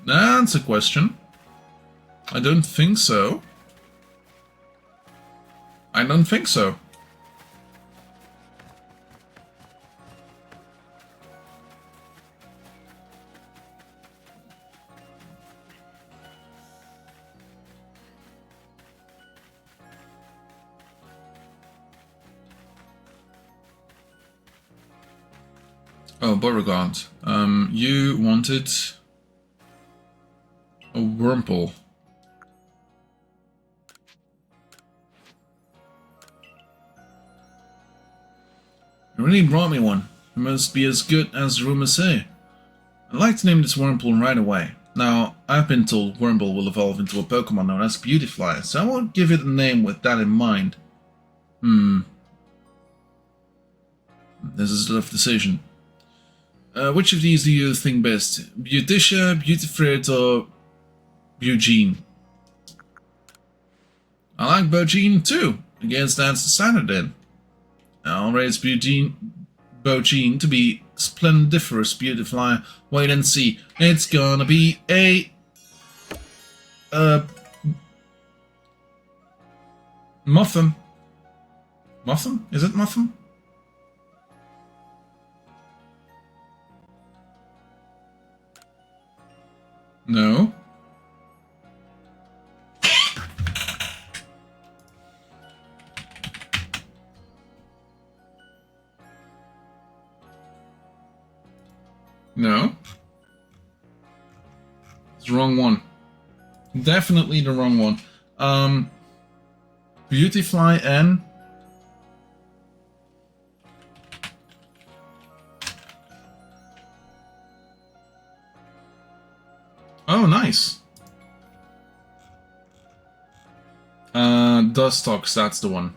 That's a question. I don't think so. I don't think so. Oh, Beauregard. You wanted a Wurmple. You really brought me one. It must be as good as rumors say. I'd like to name this Wurmple right away. Now, I've been told Wurmple will evolve into a Pokemon known as Beautifly, so I won't give it a name with that in mind. This is a tough decision. Which of these do you think best? Beauticia, Beautifrit, or Eugene? I like Bogene too. I guess that's the standard then. I'll raise Bogene to be splendiferous Beautifly. Wait and see. It's gonna be a Muffin. Muffin? Is it Muffin? No. No. It's the wrong one. Definitely the wrong one. Beautifly and... Oh, nice. Dustox, that's the one.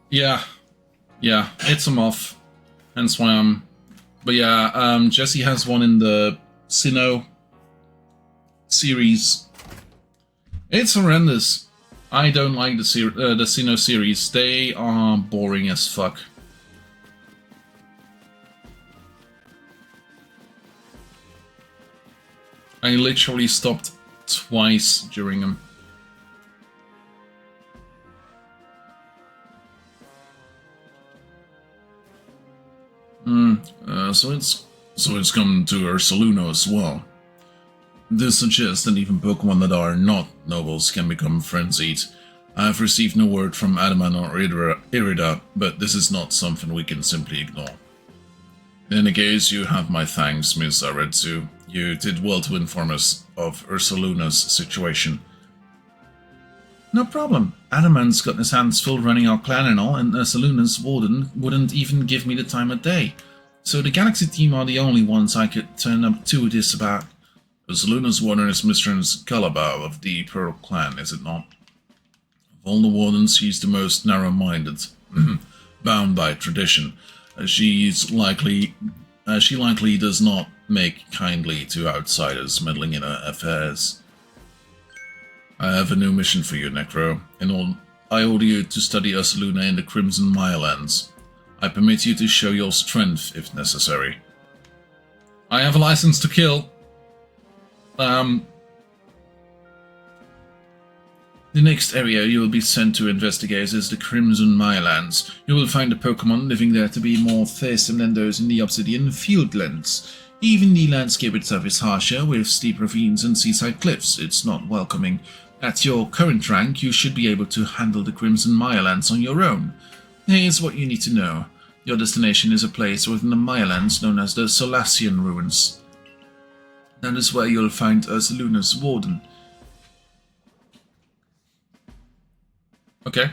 Yeah, it's a moth. Hence why I'm... But yeah, Jesse has one in the Sinnoh series. It's horrendous. I don't like the Sinnoh series. They are boring as fuck. I literally stopped twice during them. So it's come to Ursaluno as well. This suggests that even Pokemon that are not nobles can become frenzied. I have received no word from Adaman or Irida, but this is not something we can simply ignore. In any case, you have my thanks, Miss Aretsu. You did well to inform us of Ursaluna's situation. No problem. Adamant's got his hands full running our clan and all, and Ursaluna's warden wouldn't even give me the time of day. So the Galaxy team are the only ones I could turn up to this about. Ursaluna's warden is Mistress Calabar of the Pearl clan, is it not? Of all the wardens, he's the most narrow-minded, bound by tradition. She likely does not make kindly to outsiders meddling in her affairs. I have a new mission for you, Necro. I order you to study Ursaluna in the Crimson Mirelands. I permit you to show your strength if necessary. I have a license to kill. The next area you will be sent to investigate is the Crimson Mirelands. You will find the Pokémon living there to be more fearsome than those in the Obsidian Fieldlands. Even the landscape itself is harsher, with steep ravines and seaside cliffs. It's not welcoming. At your current rank, you should be able to handle the Crimson Mirelands on your own. Here's what you need to know. Your destination is a place within the Mirelands known as the Solacian Ruins. That is where you'll find Ursaluna's warden. Okay.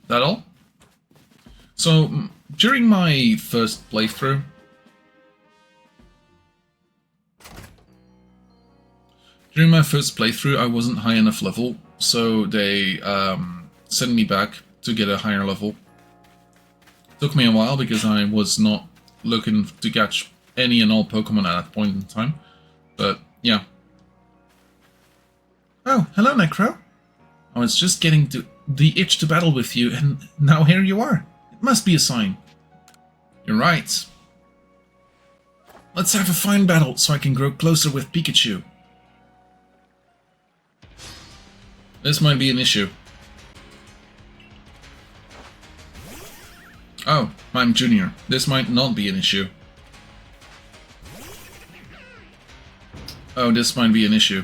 That all? So, during my first playthrough, I wasn't high enough level, so they sent me back to get a higher level. Took me a while because I was not looking to catch any and all Pokemon at that point in time, but yeah. Oh, hello Necro. I was just getting the itch to battle with you, and now here you are. It must be a sign. You're right. Let's have a fine battle so I can grow closer with Pikachu. This might be an issue. Oh, I'm Junior. This might not be an issue. Oh, this might be an issue.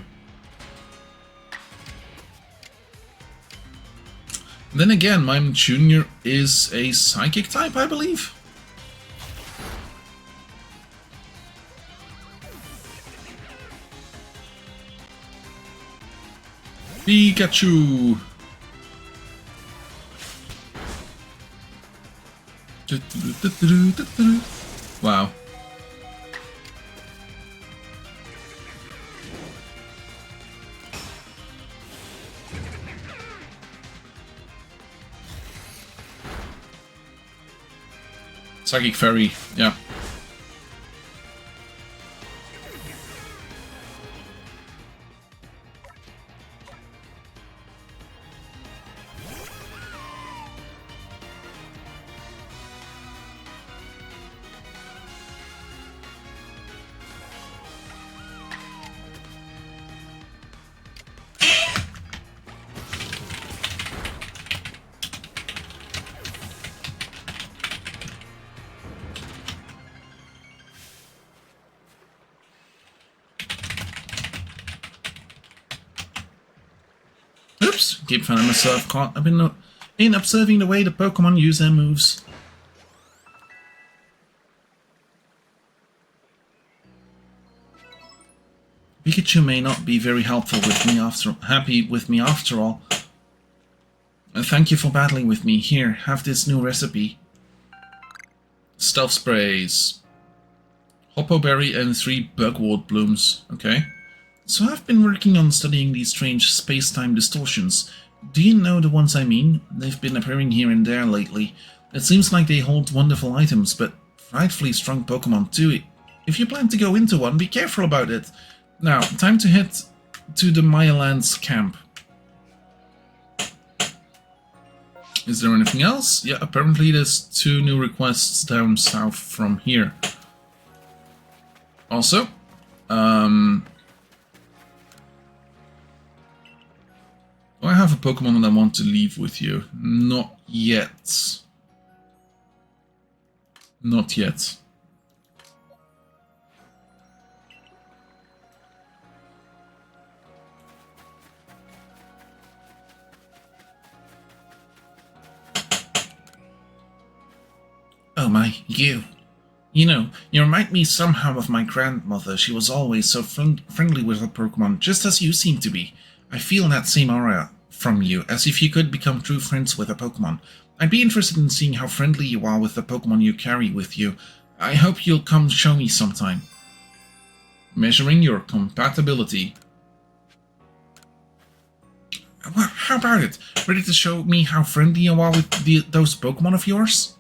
Then again, Mime Junior is a psychic type, I believe. Pikachu! Wow. Psychic Fairy, yeah. Oops, keep finding myself caught up in observing the way the Pokemon use their moves. Pikachu may not be very happy with me after all. Thank you for battling with me. Here, have this new recipe. Stealth sprays. Hoppo berry and 3 bugwort blooms. Okay. So I've been working on studying these strange space-time distortions. Do you know the ones I mean? They've been appearing here and there lately. It seems like they hold wonderful items, but frightfully strong Pokemon too. If you plan to go into one, be careful about it. Now, time to head to the Mirelands camp. Is there anything else? Yeah, apparently there's 2 new requests down south from here. Also, do I have a Pokemon that I want to leave with you? Not yet. Not yet. Oh my, you. You know, you remind me somehow of my grandmother. She was always so friendly with her Pokemon, just as you seem to be. I feel that same aura from you, as if you could become true friends with a Pokémon. I'd be interested in seeing how friendly you are with the Pokémon you carry with you. I hope you'll come show me sometime. Measuring your compatibility. Well, how about it? Ready to show me how friendly you are with those Pokémon of yours?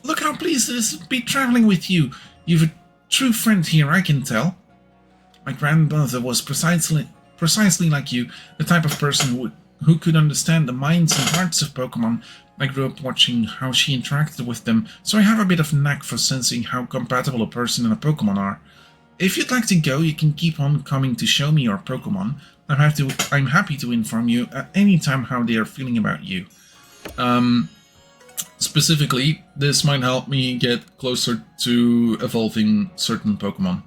Look how pleased it is to be traveling with you. You've a true friend here, I can tell. My grandmother was precisely like you, the type of person who could understand the minds and hearts of Pokémon. I grew up watching how she interacted with them, so I have a bit of a knack for sensing how compatible a person and a Pokémon are. If you'd like to go, you can keep on coming to show me your Pokémon. I'm happy to inform you at any time how they are feeling about you. Specifically, this might help me get closer to evolving certain Pokémon.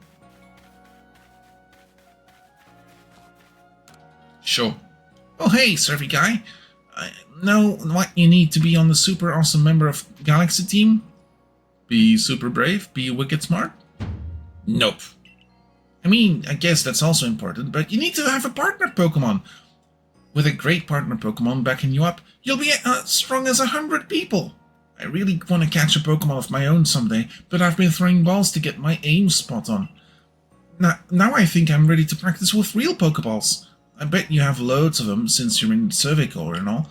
Sure. Oh hey, surfy guy. I know what you need to be on the super awesome member of Galaxy team? Be super brave? Be wicked smart? Nope. I mean, I guess that's also important, but you need to have a partner Pokémon. With a great partner Pokémon backing you up, you'll be as strong as 100 people. I really want to catch a Pokémon of my own someday, but I've been throwing balls to get my aim spot on. Now I think I'm ready to practice with real Pokeballs. I bet you have loads of them since you're in Survey Corps and all.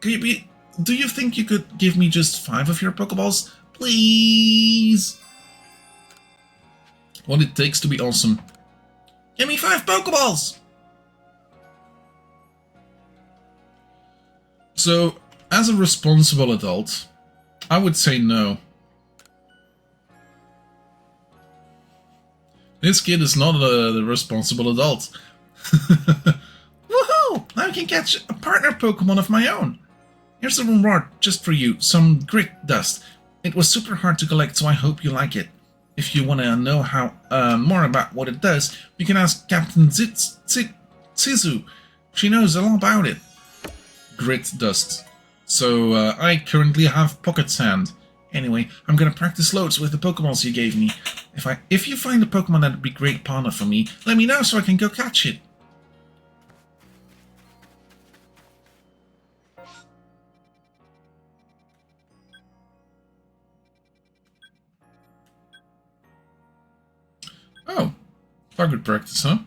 Do you think you could give me just 5 of your Pokeballs? Please? What it takes to be awesome. Give me 5 Pokeballs! So, as a responsible adult, I would say no. This kid is not a responsible adult. Woohoo! I can catch a partner Pokemon of my own. Here's a reward just for you, some grit dust. It was super hard to collect, so I hope you like it. If you want to know how more about what it does, you can ask Captain Zizu. She knows all about it. Grit dust. So, I currently have Pocket Sand. Anyway, I'm gonna practice loads with the Pokeballs you gave me. If you find a Pokemon that'd be great partner for me, let me know so I can go catch it. Oh, target practice, huh?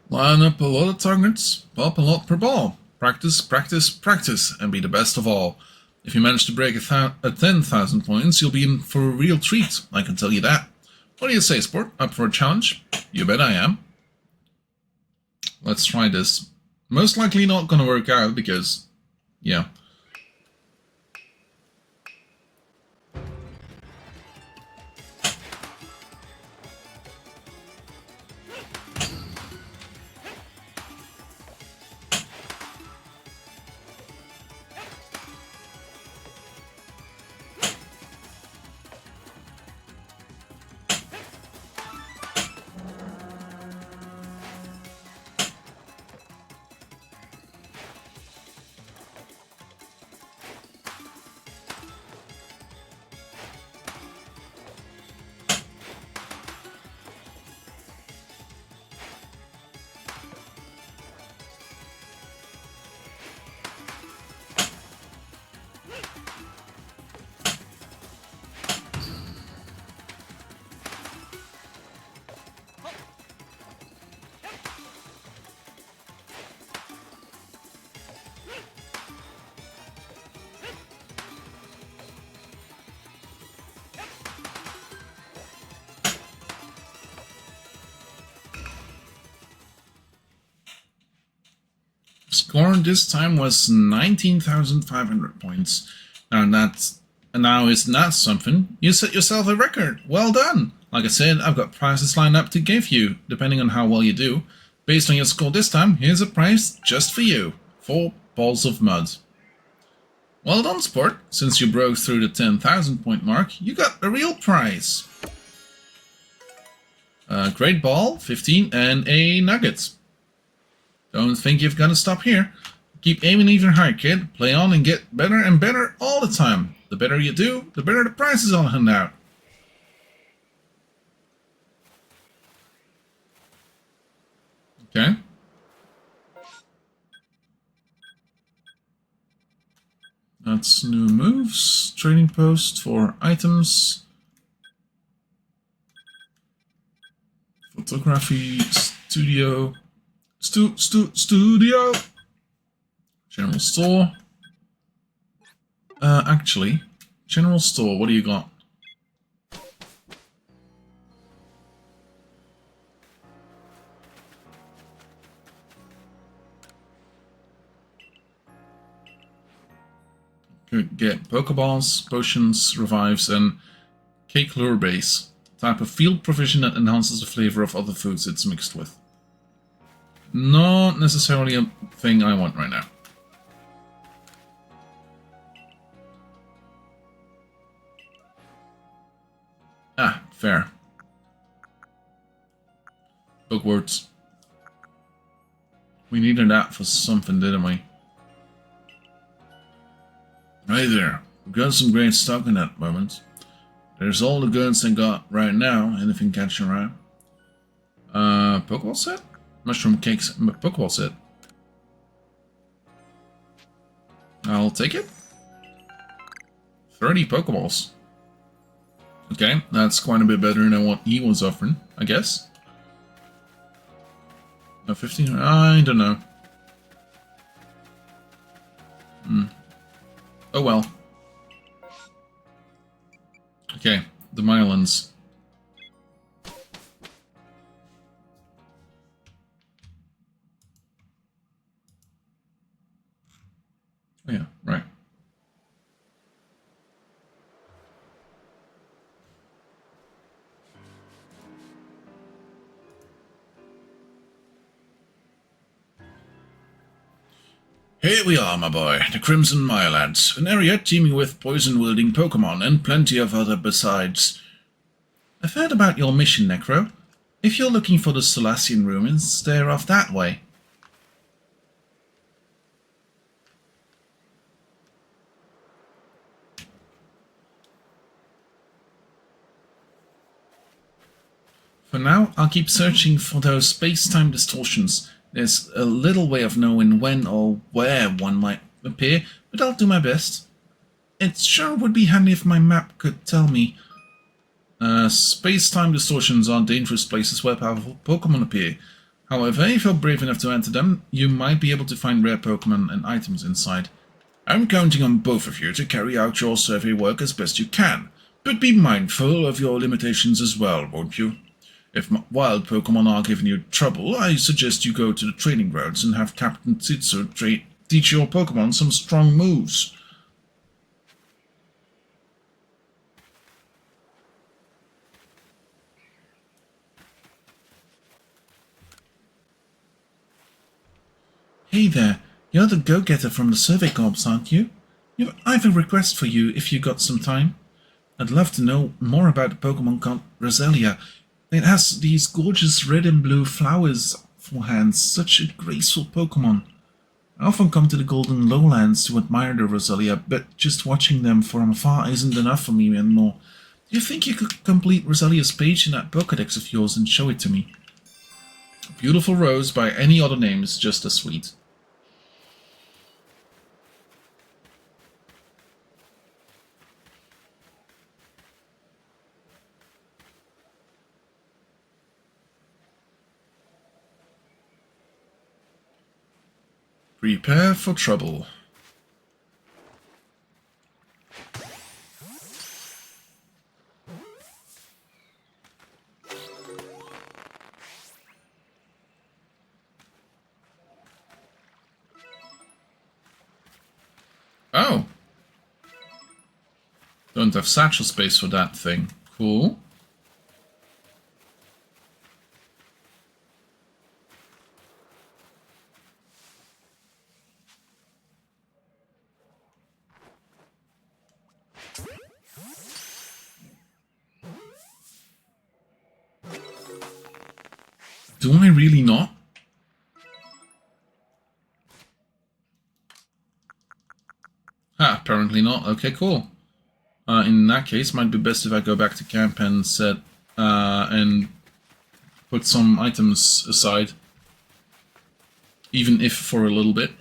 Line up a lot of targets, pop a lot per ball. Practice, practice, practice, and be the best of all. If you manage to break 10,000 points, you'll be in for a real treat, I can tell you that. What do you say, sport? Up for a challenge? You bet I am. Let's try this. Most likely not gonna work out because, yeah. Score this time was 19,500 points. Now isn't that something? You set yourself a record. Well done. Like I said, I've got prizes lined up to give you, depending on how well you do. Based on your score this time, here's a prize just for you. 4 balls of mud. Well done, sport. Since you broke through the 10,000 point mark, you got a real prize. A great ball, 15, and a nugget. Don't think you've got to stop here. Keep aiming even higher, kid. Play on and get better and better all the time. The better you do, the better the prizes I'll hand out. Okay. That's new moves. Trading post for items. Photography studio. Studio. General store. Actually, general store, what do you got? Could get Pokeballs, potions, revives, and cake lure base. Type of field provision that enhances the flavor of other foods it's mixed with. Not necessarily a thing I want right now. Ah, fair. Bookwords. We needed that for something, didn't we? Right there. We've got some great stock in that moment. There's all the goods I got right now. Anything catching around? Pokeball set? Mushroom cakes, Pokeball set. I'll take it. 30 Pokeballs. Okay, that's quite a bit better than what he was offering, I guess. No, 15? I don't know. Oh well. Okay, the Mirelands. Oh yeah, right. Here we are, my boy, the Crimson Mirelands, an area teeming with poison-wielding Pokémon and plenty of other besides. I've heard about your mission, Necro. If you're looking for the Solacian ruins, they're off that way. For now, I'll keep searching for those space-time distortions. There's a little way of knowing when or where one might appear, but I'll do my best. It sure would be handy if my map could tell me. Space-time distortions are dangerous places where powerful Pokémon appear. However, if you're brave enough to enter them, you might be able to find rare Pokémon and items inside. I'm counting on both of you to carry out your survey work as best you can, but be mindful of your limitations as well, won't you? If wild Pokémon are giving you trouble, I suggest you go to the training grounds and have Captain Tsitsu teach your Pokémon some strong moves. Hey there, you're the go-getter from the Survey Corps, aren't you? I have a request for you if you got some time. I'd love to know more about the Pokemon called Roselia. It has these gorgeous red and blue flowers for hands, such a graceful Pokemon. I often come to the Golden Lowlands to admire the Roselia, but just watching them from afar isn't enough for me anymore. Do you think you could complete Roselia's page in that Pokédex of yours and show it to me? A beautiful rose by any other name is just as sweet. Prepare for trouble. Oh. Don't have satchel space for that thing. Cool. Do I really not? Ah, apparently not. Okay, cool. In that case, might be best if I go back to camp and set and put some items aside, even if for a little bit.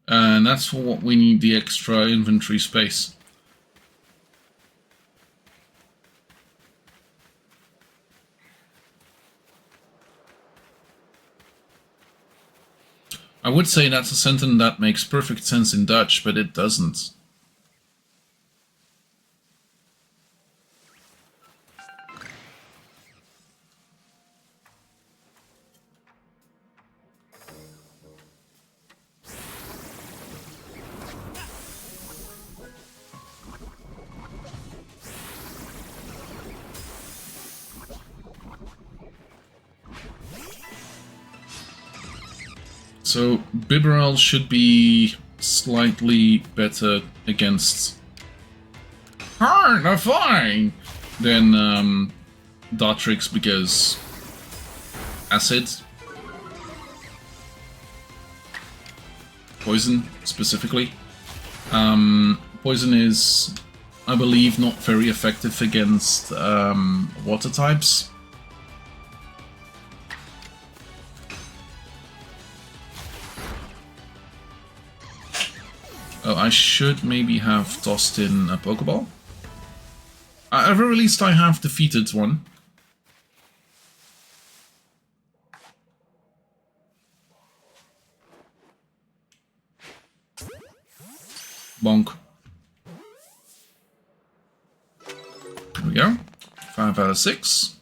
And that's for what we need the extra inventory space. I would say that's a sentence that makes perfect sense in Dutch, but it doesn't. So Bibarel should be slightly better against flying than Dartrix because acid, poison specifically. Poison is, I believe, not very effective against water types. Oh, I should maybe have tossed in a Pokeball. At the very least, I have defeated one. Bonk. There we go. 5 out of 6.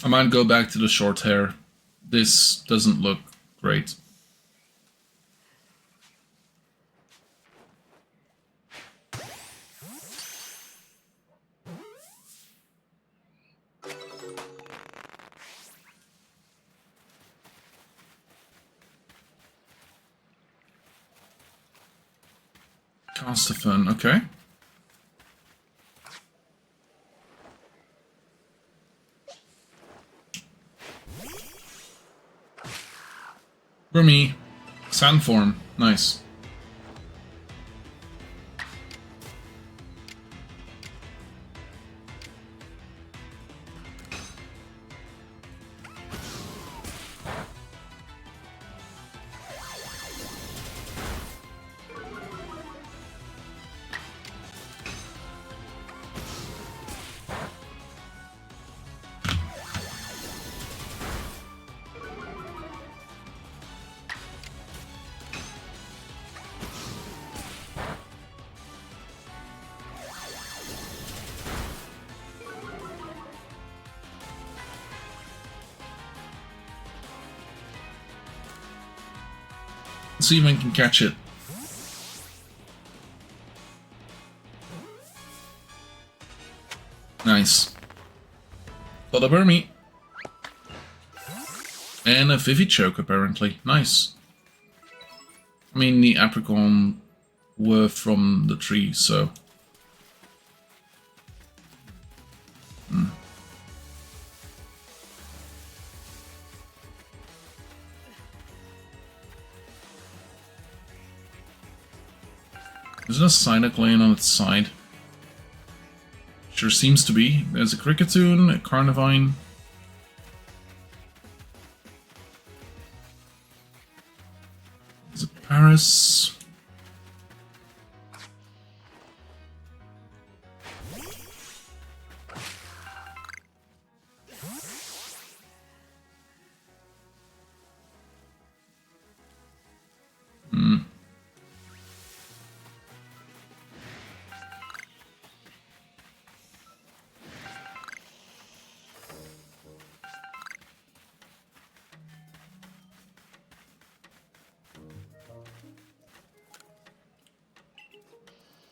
I might go back to the short hair. This doesn't look great. Castafen, okay. For me, Sandform, nice. Let's see if I can catch it. Nice. Got a Burmy. And a Vivichoke, apparently. Nice. I mean, the Apricot were from the tree, so... Is there a Cyclone on its side? Sure seems to be. There's a Cricketune, a Carnivine. progress.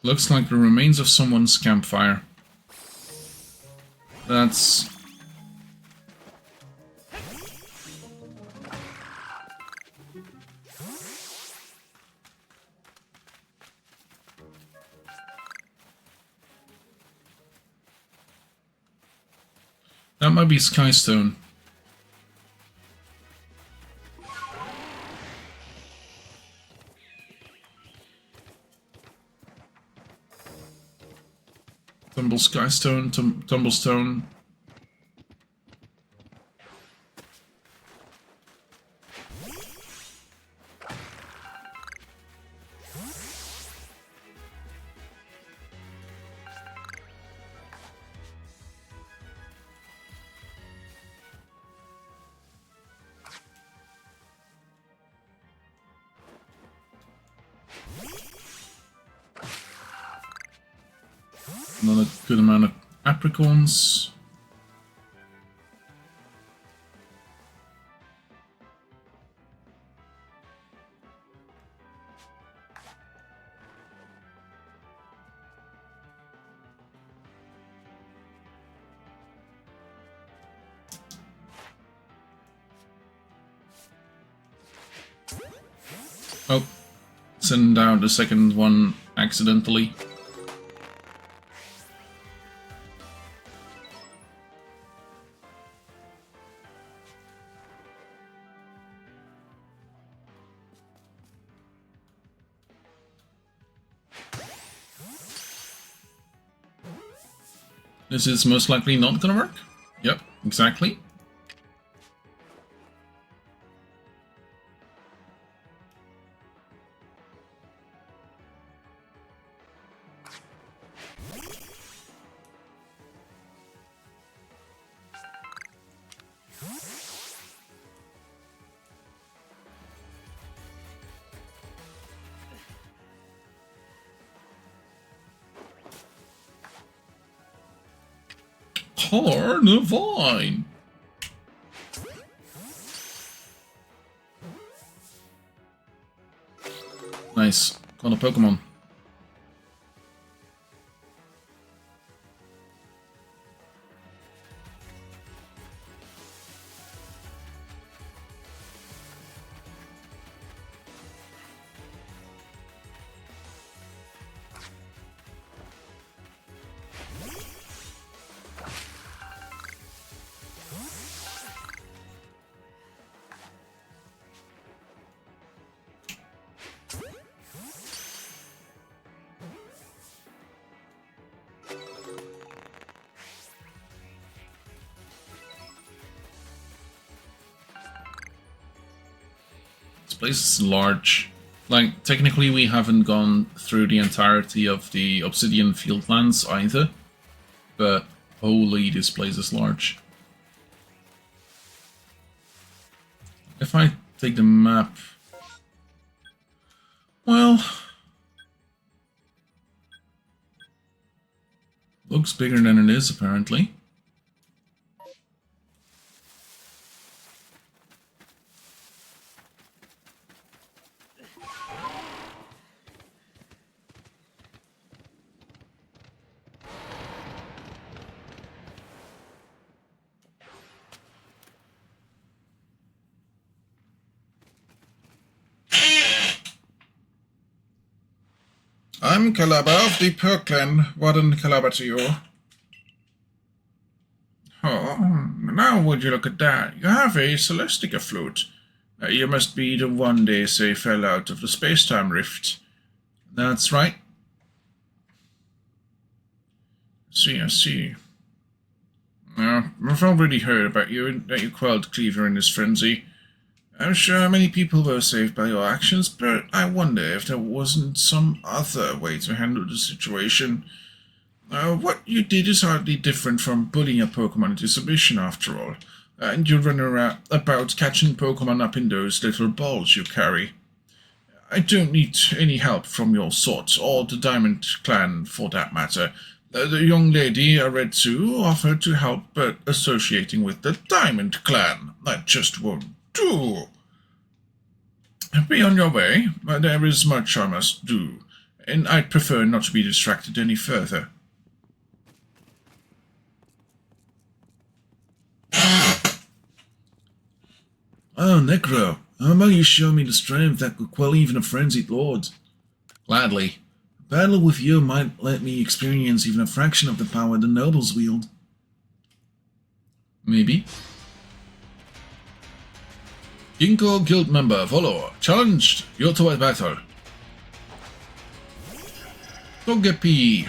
Looks like the remains of someone's campfire. That's... That might be Skystone. Tumble Skystone, Tumblestone. Another good amount of apricorns. Oh, send down the second one accidentally. This is most likely not gonna work. Yep, exactly. Carnivine. Nice. Caught a Pokemon. This place is large. Like, technically we haven't gone through the entirety of the Obsidian Fieldlands either, but holy, this place is large. If I take the map... Well... Looks bigger than it is, apparently. I'm Calabar of the Perklen. Warden Calabar to you. Oh, now would you look at that? You have a Celestica flute. You must be the one they say fell out of the space-time rift. That's right. I see. I've already heard about you, that you quelled Cleaver in his frenzy. I'm sure many people were saved by your actions, but I wonder if there wasn't some other way to handle the situation. What you did is hardly different from bullying a Pokemon into submission, after all. And you run around about catching Pokemon up in those little balls you carry. I don't need any help from your sort, or the Diamond Clan for that matter. The young lady I read to offered to help, but associating with the Diamond Clan, that just won't do. Be on your way. There is much I must do, and I'd prefer not to be distracted any further. Oh, Necro, how about you show me the strength that could quell even a frenzied lord? Gladly. A battle with you might let me experience even a fraction of the power the nobles wield. Maybe. Ginkgo Guild member, follow. Challenged. You're to a battle. Togepi.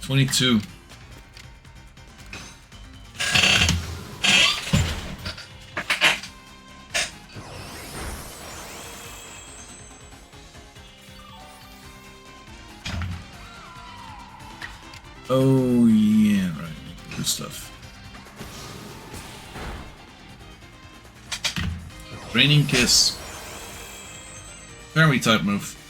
$22. Oh yeah, right. Good stuff. Raining Kiss. Fairy type move.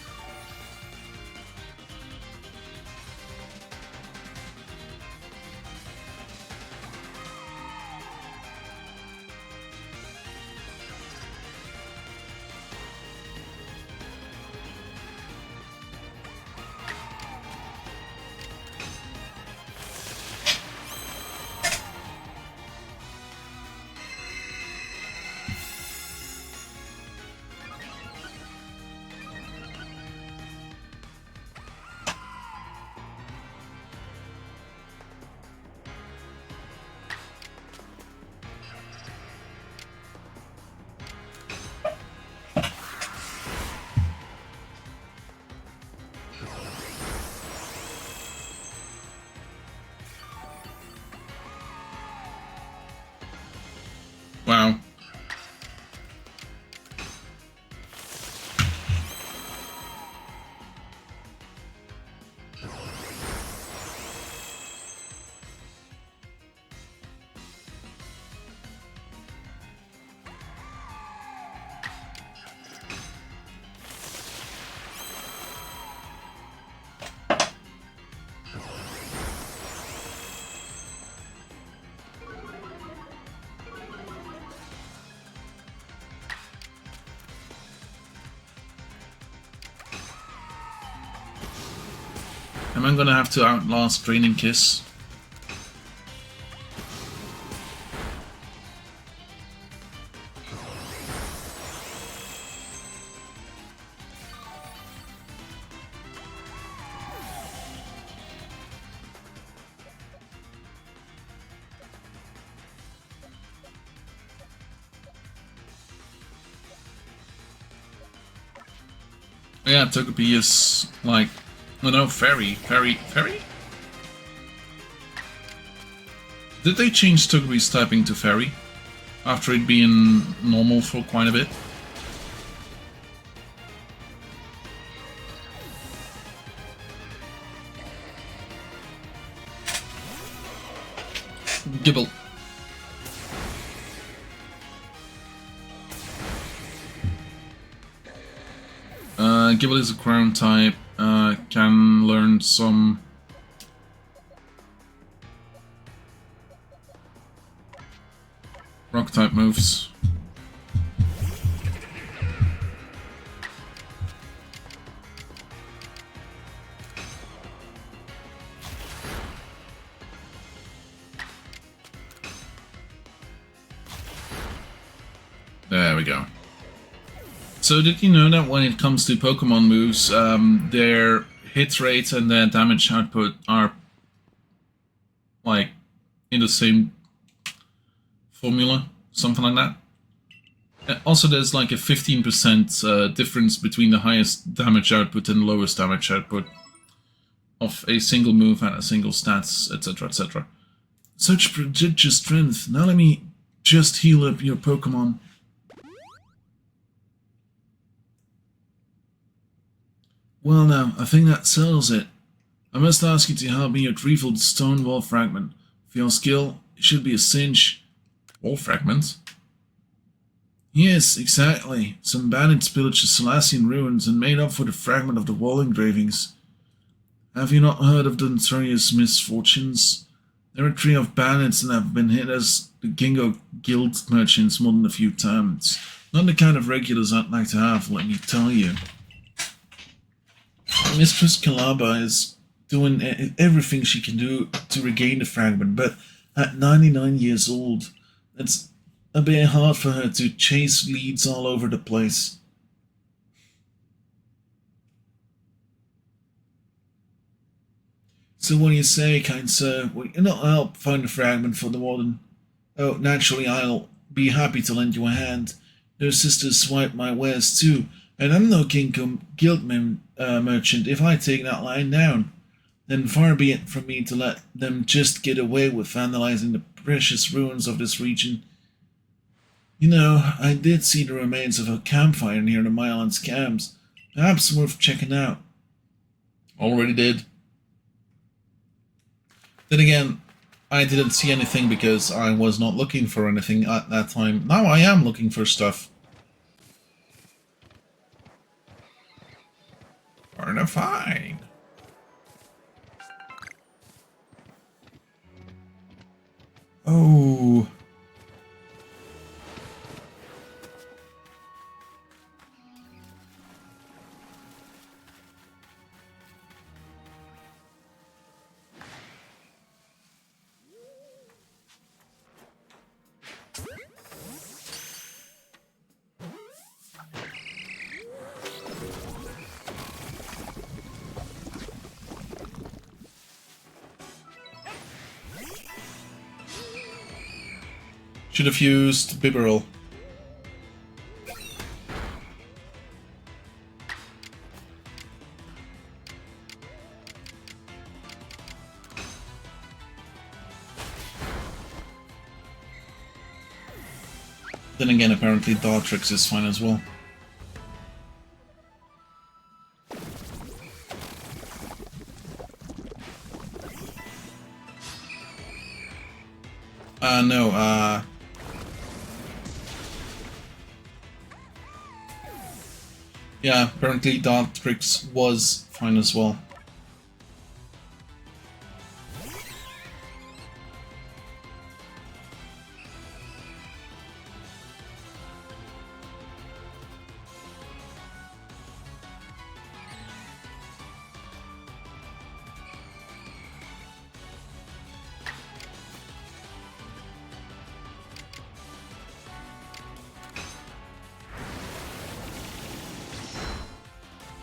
Wow. Am I gonna have to outlast Draining Kiss? Yeah, Togepi is like, oh no, Fairy? Did they change Togepi's typing to Fairy? After it being normal for quite a bit? Gibble. Gibble is a ground type, can learn some rock type moves. There we go. So did you know that when it comes to Pokemon moves, their hit rate and their damage output are like in the same formula, something like that? Also, there's like a 15% difference between the highest damage output and lowest damage output of a single move and a single stats, etc., etc. Such prodigious strength. Now let me just heal up your Pokemon. Well now, I think that settles it. I must ask you to help me retrieve the stone wall fragment. With your skill, it should be a cinch. Wall fragment? Yes, exactly. Some bandits pillaged the Salacian ruins and made up for the fragment of the wall engravings. Have you not heard of the notorious misfortunes? There are 3 of bandits and have been hit as the Gingo Guild merchants more than a few times. Not the kind of regulars I'd like to have, let me tell you. Mistress Calaba is doing everything she can do to regain the fragment, but at 99 years old, it's a bit hard for her to chase leads all over the place. So what do you say, kind sir? Will you not help find the fragment for the warden? Oh, naturally I'll be happy to lend you a hand. Those sisters swipe my wares too, and I'm no Gingo Guild merchant if I take that line down. Then far be it from me to let them just get away with vandalizing the precious ruins of this region. You know, I did see the remains of a campfire near the Mirelands camps. Perhaps worth checking out. Already did. Then again, I didn't see anything because I was not looking for anything at that time. Now I am looking for stuff. Fine. Oh. Should have used Bibarel. Then again, apparently Dartrix is fine as well. No, yeah, apparently Dartrix was fine as well.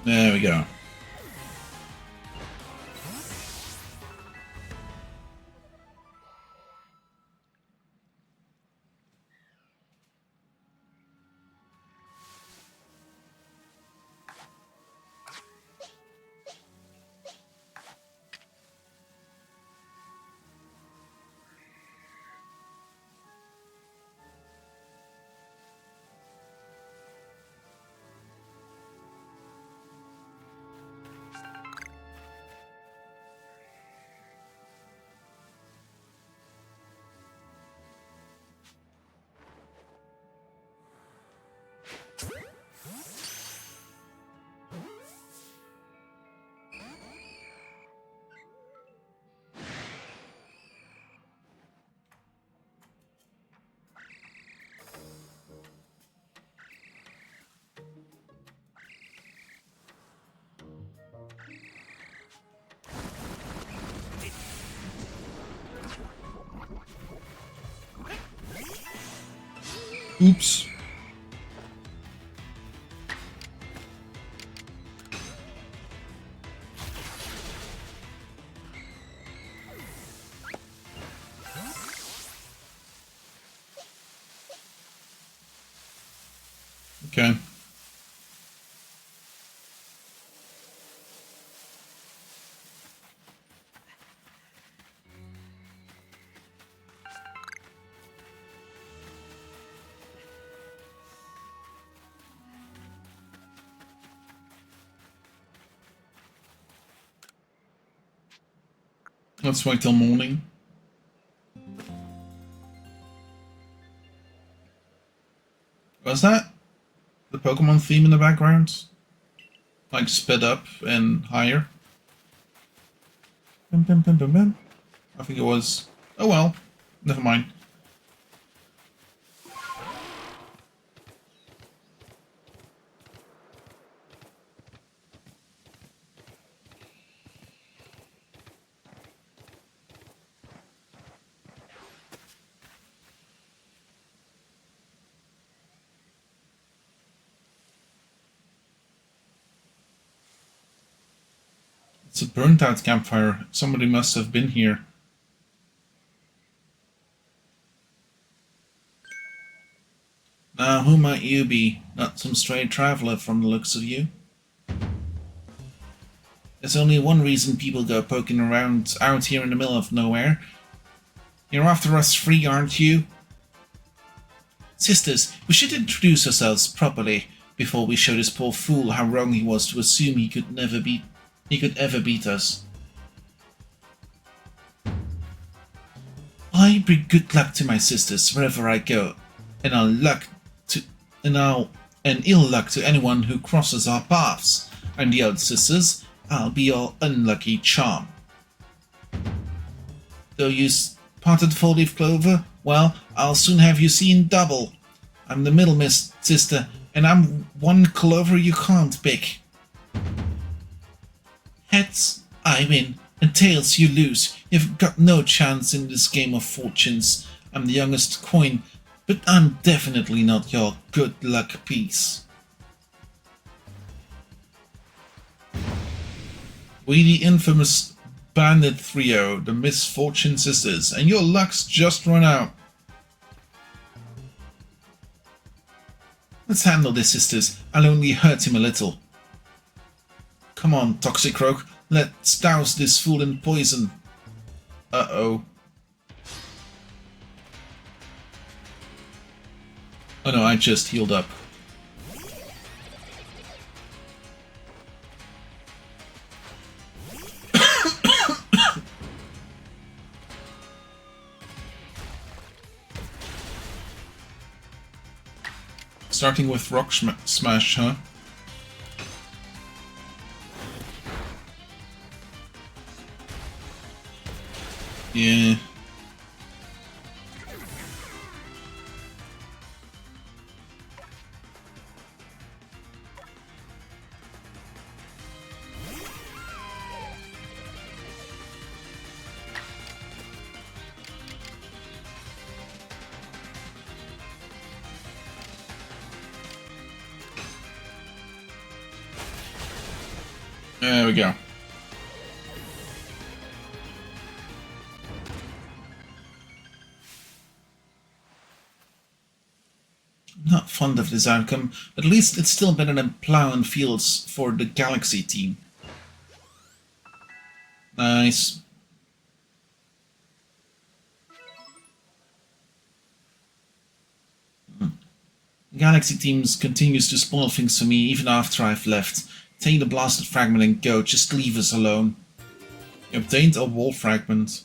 There we go. Oops. Okay. Let's wait till morning. Was that the Pokemon theme in the background? Like sped up and higher? Bum, bum, bum, bum, bum. I think it was. Oh well, never mind. It's a burnt out campfire. Somebody must have been here. Now, who might you be? Not some stray traveller from the looks of you. There's only one reason people go poking around out here in the middle of nowhere. You're after us free, aren't you? Sisters, we should introduce ourselves properly before we show this poor fool how wrong he was to assume he could ever beat us. I bring good luck to my sisters wherever I go, and ill luck to anyone who crosses our paths. I'm the old sisters. I'll be your unlucky charm. Though you spotted four-leaf clover, well, I'll soon have you seen double. I'm the middle sister, and I'm one clover you can't pick. Heads, I win, and tails, you lose. You've got no chance in this game of fortunes. I'm the youngest coin, but I'm definitely not your good luck piece. We the infamous bandit trio, the Misfortune Sisters, and your luck's just run out. Let's handle this, sisters. I'll only hurt him a little. Come on, Toxicroak. Let's douse this fool in poison. Uh-oh. Oh no, I just healed up. Starting with Rock Smash, huh? Yeah. There we go. Not fond of this outcome, but at least it's still better than plowing fields for the Galaxy team. Nice. Galaxy teams continues to spoil things for me even after I've left. Take the blasted fragment and go, just leave us alone. You obtained a wall fragment.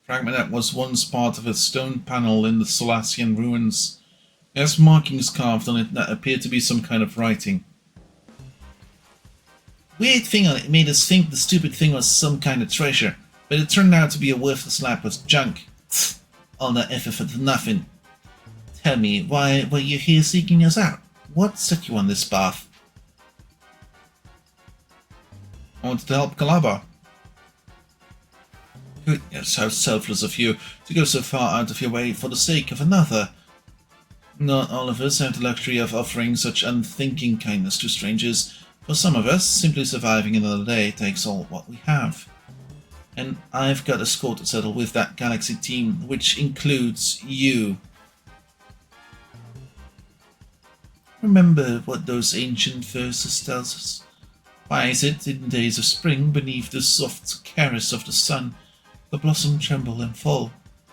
Fragment that was once part of a stone panel in the Solacian ruins. It has markings carved on it that appear to be some kind of writing. Weird thing on it made us think the stupid thing was some kind of treasure, but it turned out to be a worthless lap of junk. All that effort for nothing. Tell me, why were you here seeking us out? What set you on this path? I wanted to help Calabar. Goodness, how selfless of you to go so far out of your way for the sake of another. Not all of us have the luxury of offering such unthinking kindness to strangers. For some of us, simply surviving another day takes all what we have. And I've got a score to settle with that Galaxy team, which includes you. Remember what those ancient verses tell us? Why is it, in days of spring, beneath the soft caress of the sun, the blossom tremble and fall,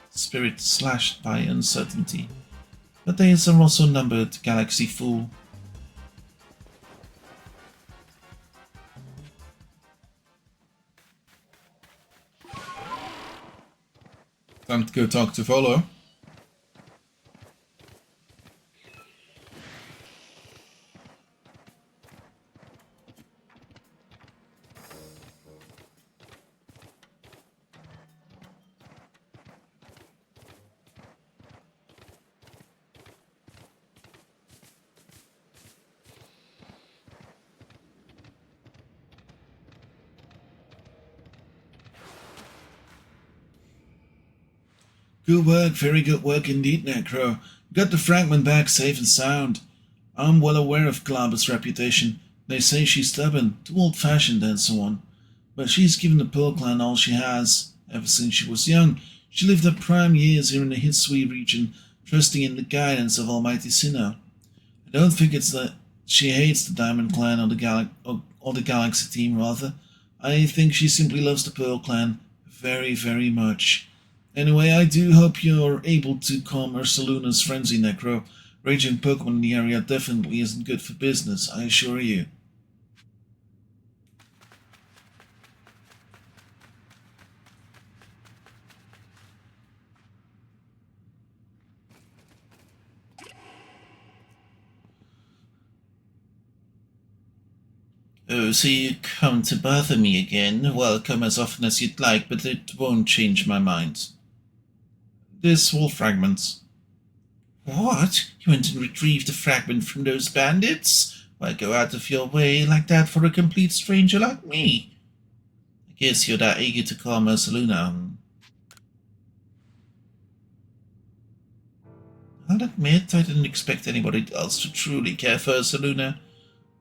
spirit slashed by uncertainty? But days are also numbered, Galaxy fool. Time to go talk to Volo. Good work, very good work indeed, Necro. Got the fragment back safe and sound. I'm well aware of Glaber's reputation. They say she's stubborn, too old-fashioned and so on. But she's given the Pearl Clan all she has, ever since she was young. She lived her prime years here in the Hitsui region, trusting in the guidance of Almighty Sinnoh. I don't think it's that she hates the Diamond Clan or the Galaxy team, rather. I think she simply loves the Pearl Clan very, very much. Anyway, I do hope you're able to calm Ursaluna's frenzy, Necro. Raging Pokemon in the area definitely isn't good for business, I assure you. Oh, so you come to bother me again? Well, come as often as you'd like, but it won't change my mind. This wall fragments. What? You went and retrieved the fragment from those bandits? Why go out of your way like that for a complete stranger like me? I guess you're that eager to calm Ursaluna. I'll admit I didn't expect anybody else to truly care for Ursaluna.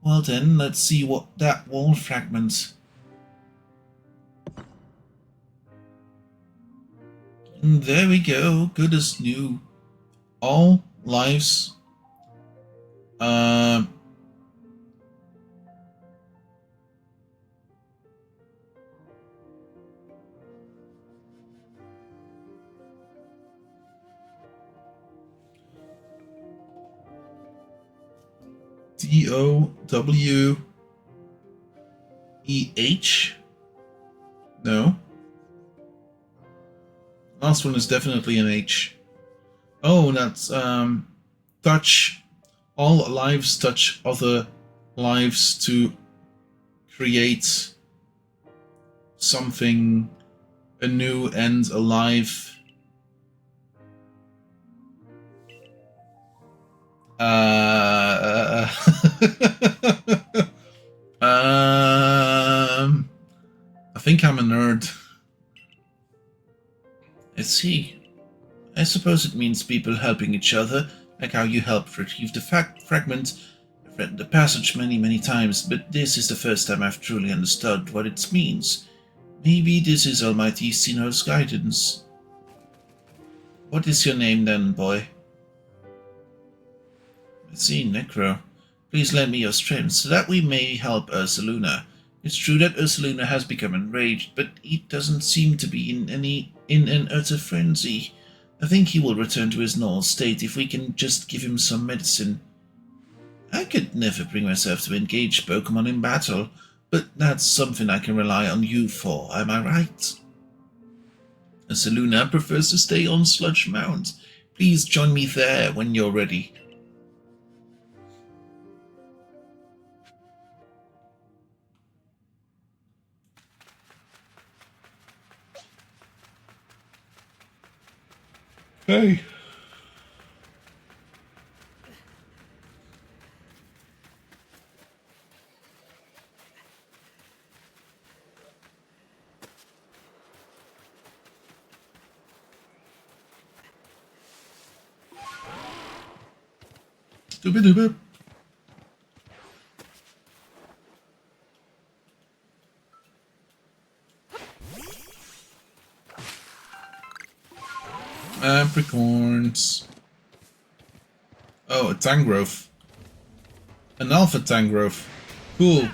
Well then, let's see what that wall fragment. And there we go, good as new. All lives. DOWEH? No. Last one is definitely an H. Oh, that's touch. All lives touch other lives to create something anew and alive. I think I'm a nerd. I see. I suppose it means people helping each other, like how you helped retrieve the fragment. I've read the passage many times, but this is the first time I've truly understood what it means. Maybe this is Almighty Sinnoh's guidance. What is your name then, boy? I see, Necro. Please lend me your strength so that we may help Ursaluna. It's true that Ursaluna has become enraged, but he doesn't seem to be in an utter frenzy. I think he will return to his normal state if we can just give him some medicine. I could never bring myself to engage Pokémon in battle, but that's something I can rely on you for, am I right? Ursaluna prefers to stay on Sludge Mount. Please join me there when you're ready. Hey. Doobie-doobie. Apricorns. Oh, a Tangrowth. An Alpha Tangrowth. Cool.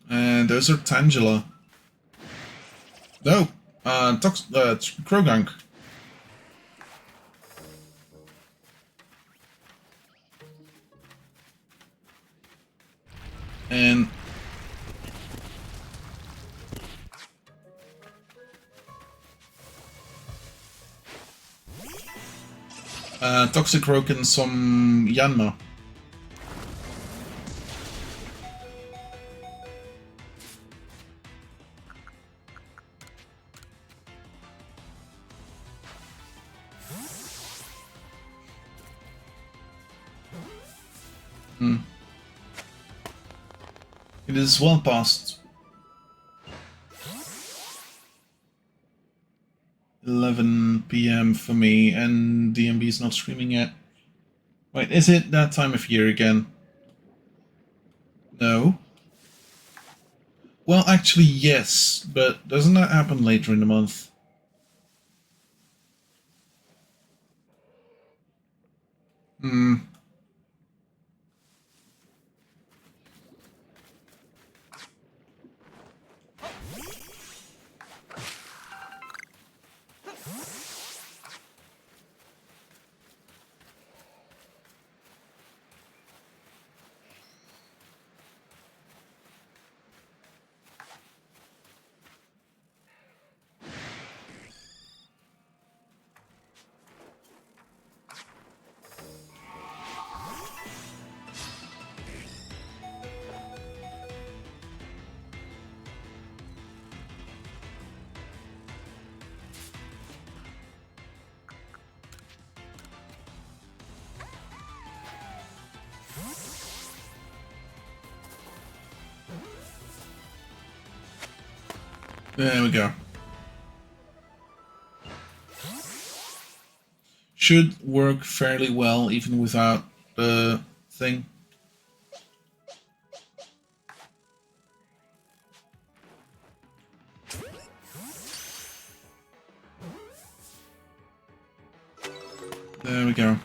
And those are Tangela. No, Krogunk. And Toxic Rogue and some Yanma. It is well past 11 PM for me, and DMB is not streaming yet. Wait, is it that time of year again? No. Well, actually, yes, but doesn't that happen later in the month? Hmm. There we go. Should work fairly well even without the thing. There we go.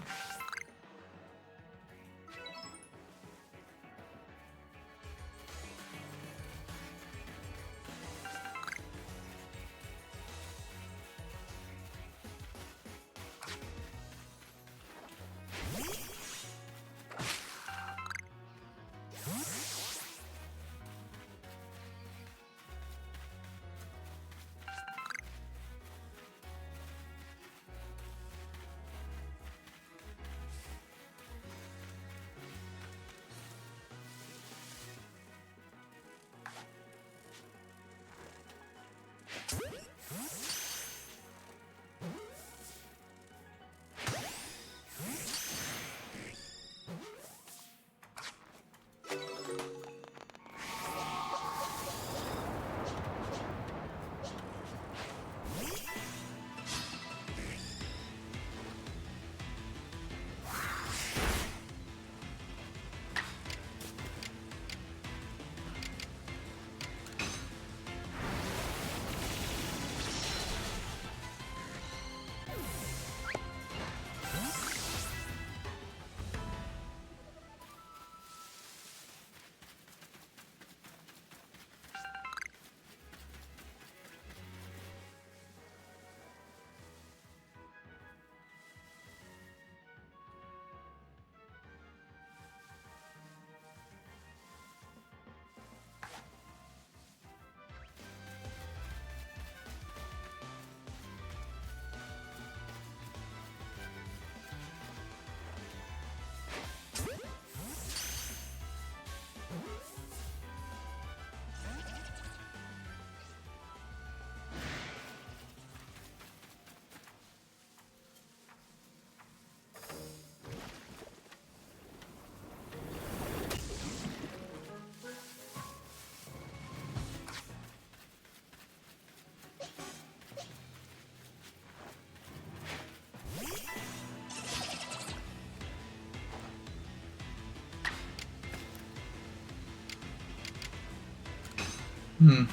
Hmm.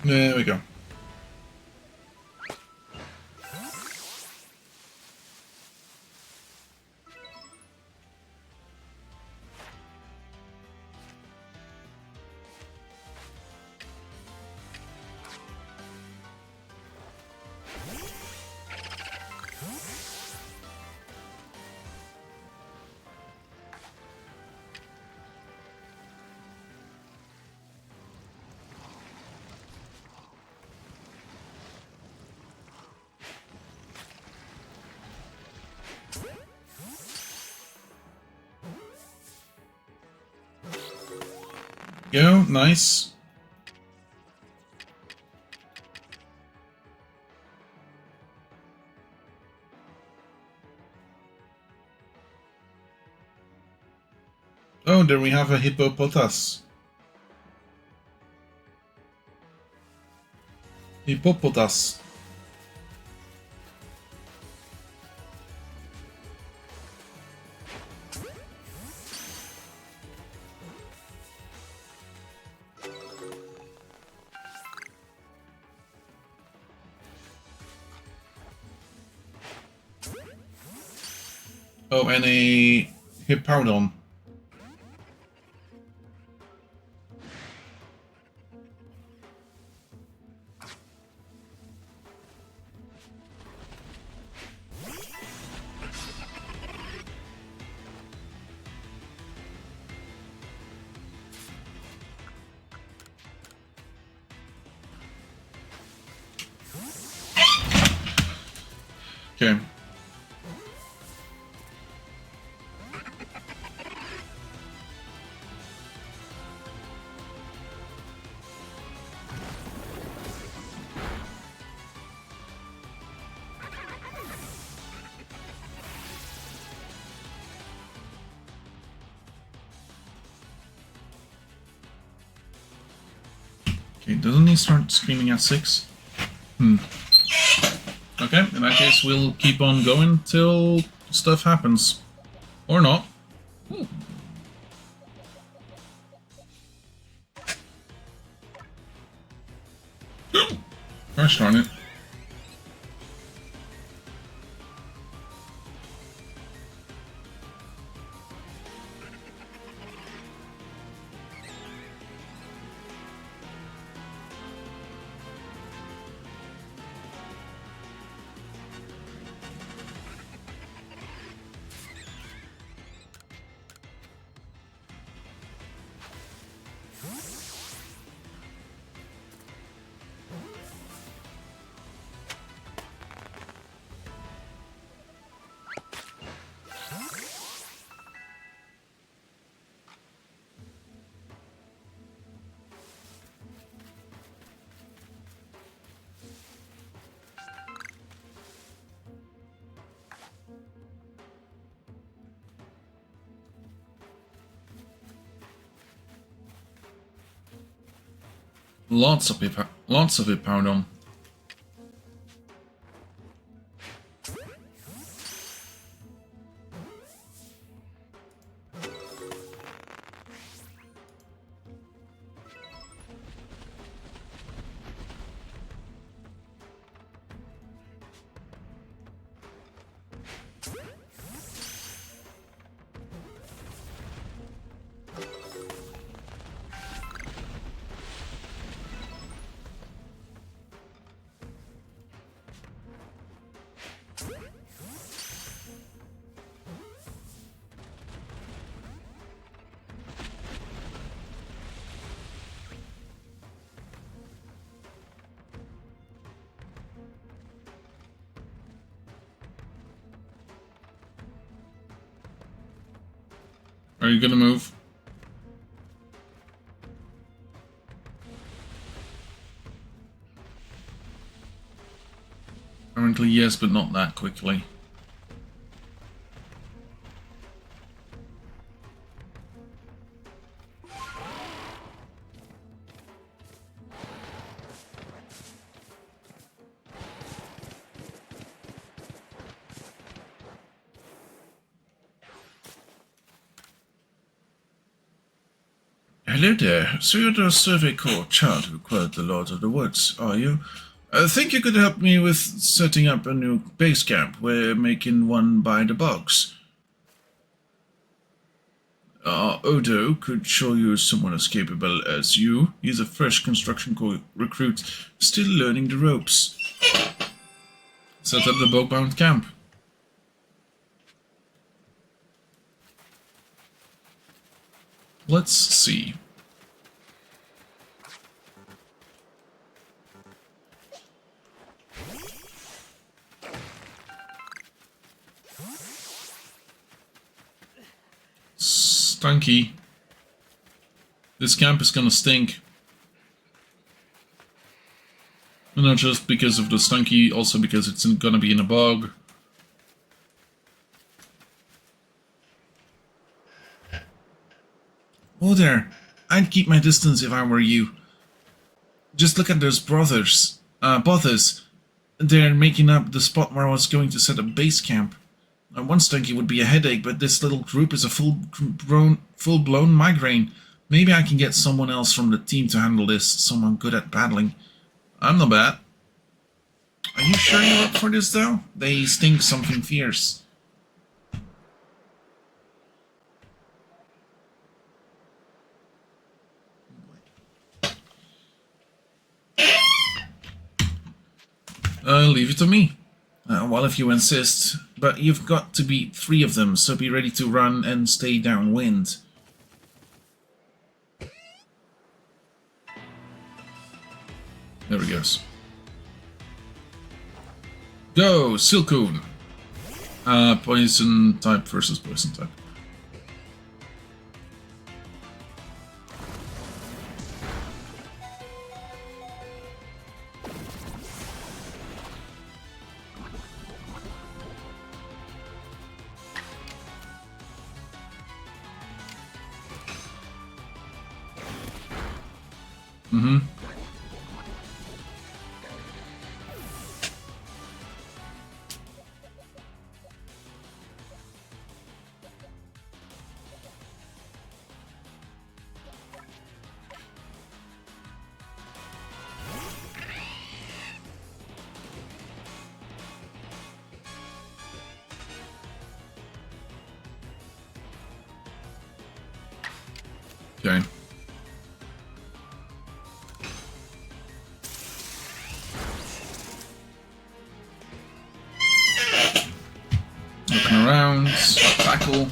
There we go. Go, nice. Oh, there we have a hippopotas. Hippopotas. Oh, and a hippowdon. Okay. Okay, doesn't he start screaming at 6? Okay, in that case we'll keep on going till stuff happens. Or not. Gosh darn it. Lots of it, pardon. Are you gonna move? Apparently yes, but not that quickly. Hello there. So you're the Survey Corps child who acquired the Lord of the Woods, are you? I think you could help me with setting up a new base camp. We're making one by the bogs. Odo could show you someone as capable as you. He's a fresh construction corps recruit, still learning the ropes. Set up the bog-bound camp. Let's see. Stunky. This camp is gonna stink. And not just because of the stunky, also because it's gonna be in a bog. Oh there, I'd keep my distance if I were you. Just look at those bothers. They're making up the spot where I was going to set up base camp. One stunky would be a headache, but this little group is a full-blown migraine. Maybe I can get someone else from the team to handle this, someone good at battling. I'm not bad. Are you sure you're up for this, though? They stink something fierce. Leave it to me. Well, if you insist. But you've got to beat 3 of them, so be ready to run and stay downwind. There he goes. Go, Silcoon! Poison type versus poison type. Okay. Looking around, tackle.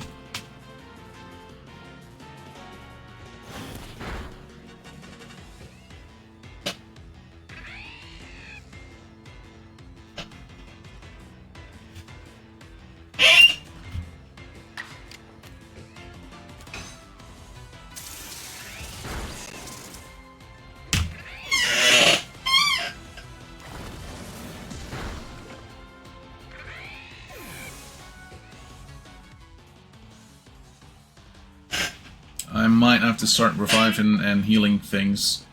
I might have to start reviving and healing things.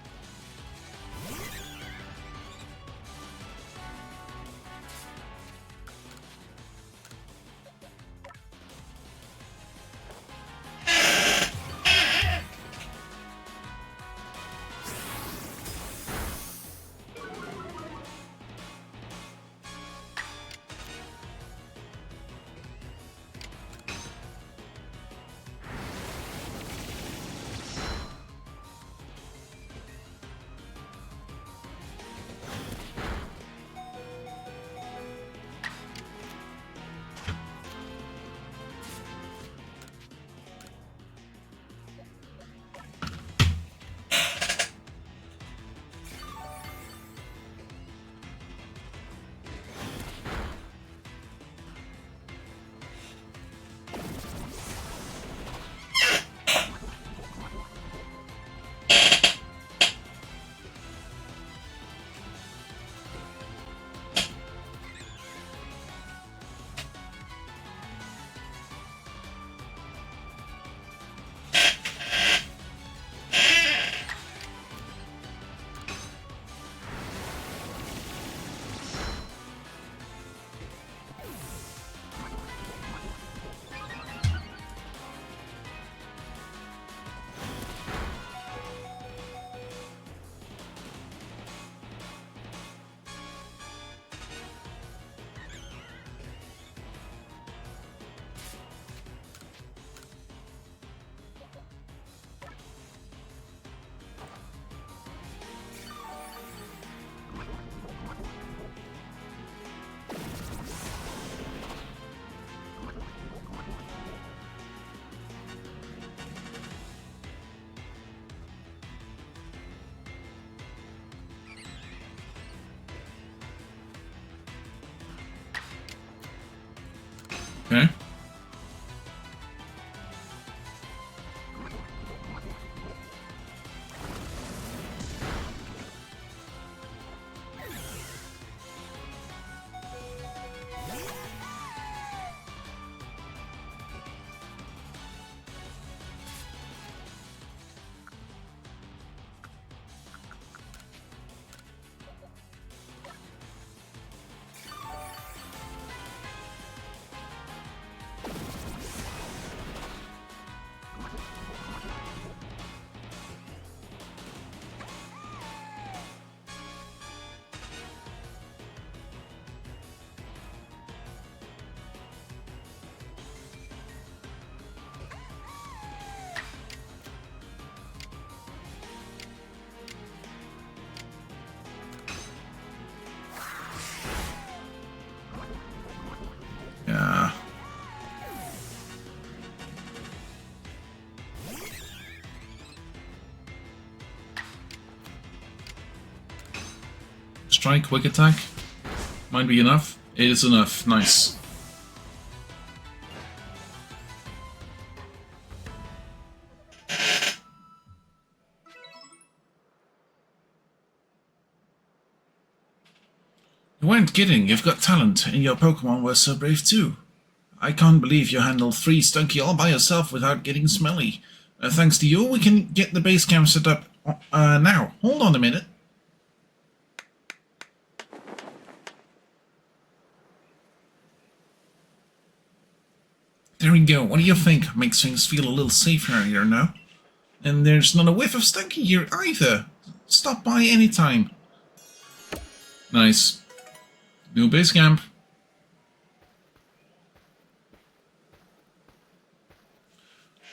strike, quick attack. Might be enough. It is enough. Nice. You weren't kidding. You've got talent, and your Pokemon were so brave too. I can't believe you handled 3 Stunky all by yourself without getting smelly. Thanks to you, we can get the base camp set up now. Hold on a minute. There we go. What do you think? Makes things feel a little safer here now. And there's not a whiff of Stunky here either. Stop by anytime. Nice. New base camp.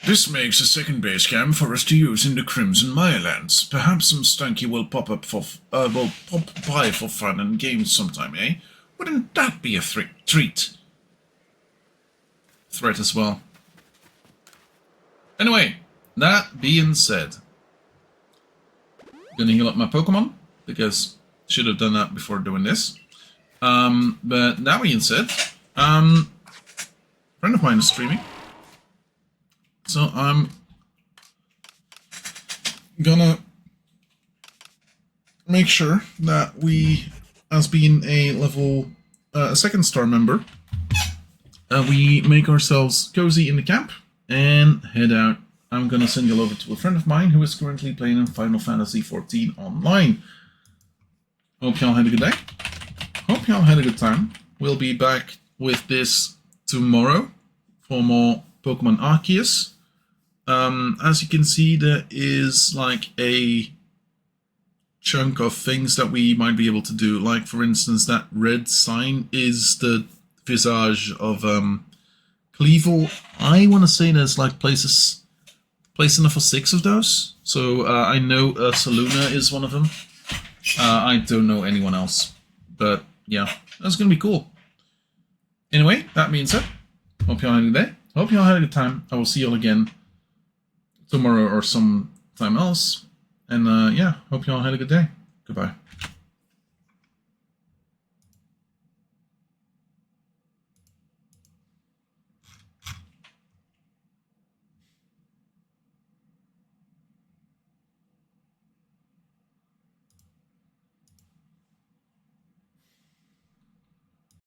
This makes a second base camp for us to use in the Crimson Mirelands. Perhaps some Stunky will pop by for fun and games sometime, eh? Wouldn't that be a treat? Threat as well. Anyway, that being said, gonna heal up my Pokemon because should have done that before doing this. But that being said, friend of mine is streaming. So I'm gonna make sure that we, as being a level a 2nd star member, we make ourselves cozy in the camp and head out. I'm gonna send you over to a friend of mine who is currently playing in Final Fantasy XIV online. Hope y'all had a good day. Hope y'all had a good time. We'll be back with this tomorrow for more Pokemon Arceus. As you can see, there is like a chunk of things that we might be able to do. Like, for instance, that red sign is the visage of Cleavel. I want to say there's like place enough for 6 of those. So I know Saluna is one of them. I don't know anyone else. But yeah, that's going to be cool. Anyway, that being said, hope y'all had a good day. Hope y'all had a good time. I will see y'all again tomorrow or sometime else. And yeah, hope y'all had a good day. Goodbye.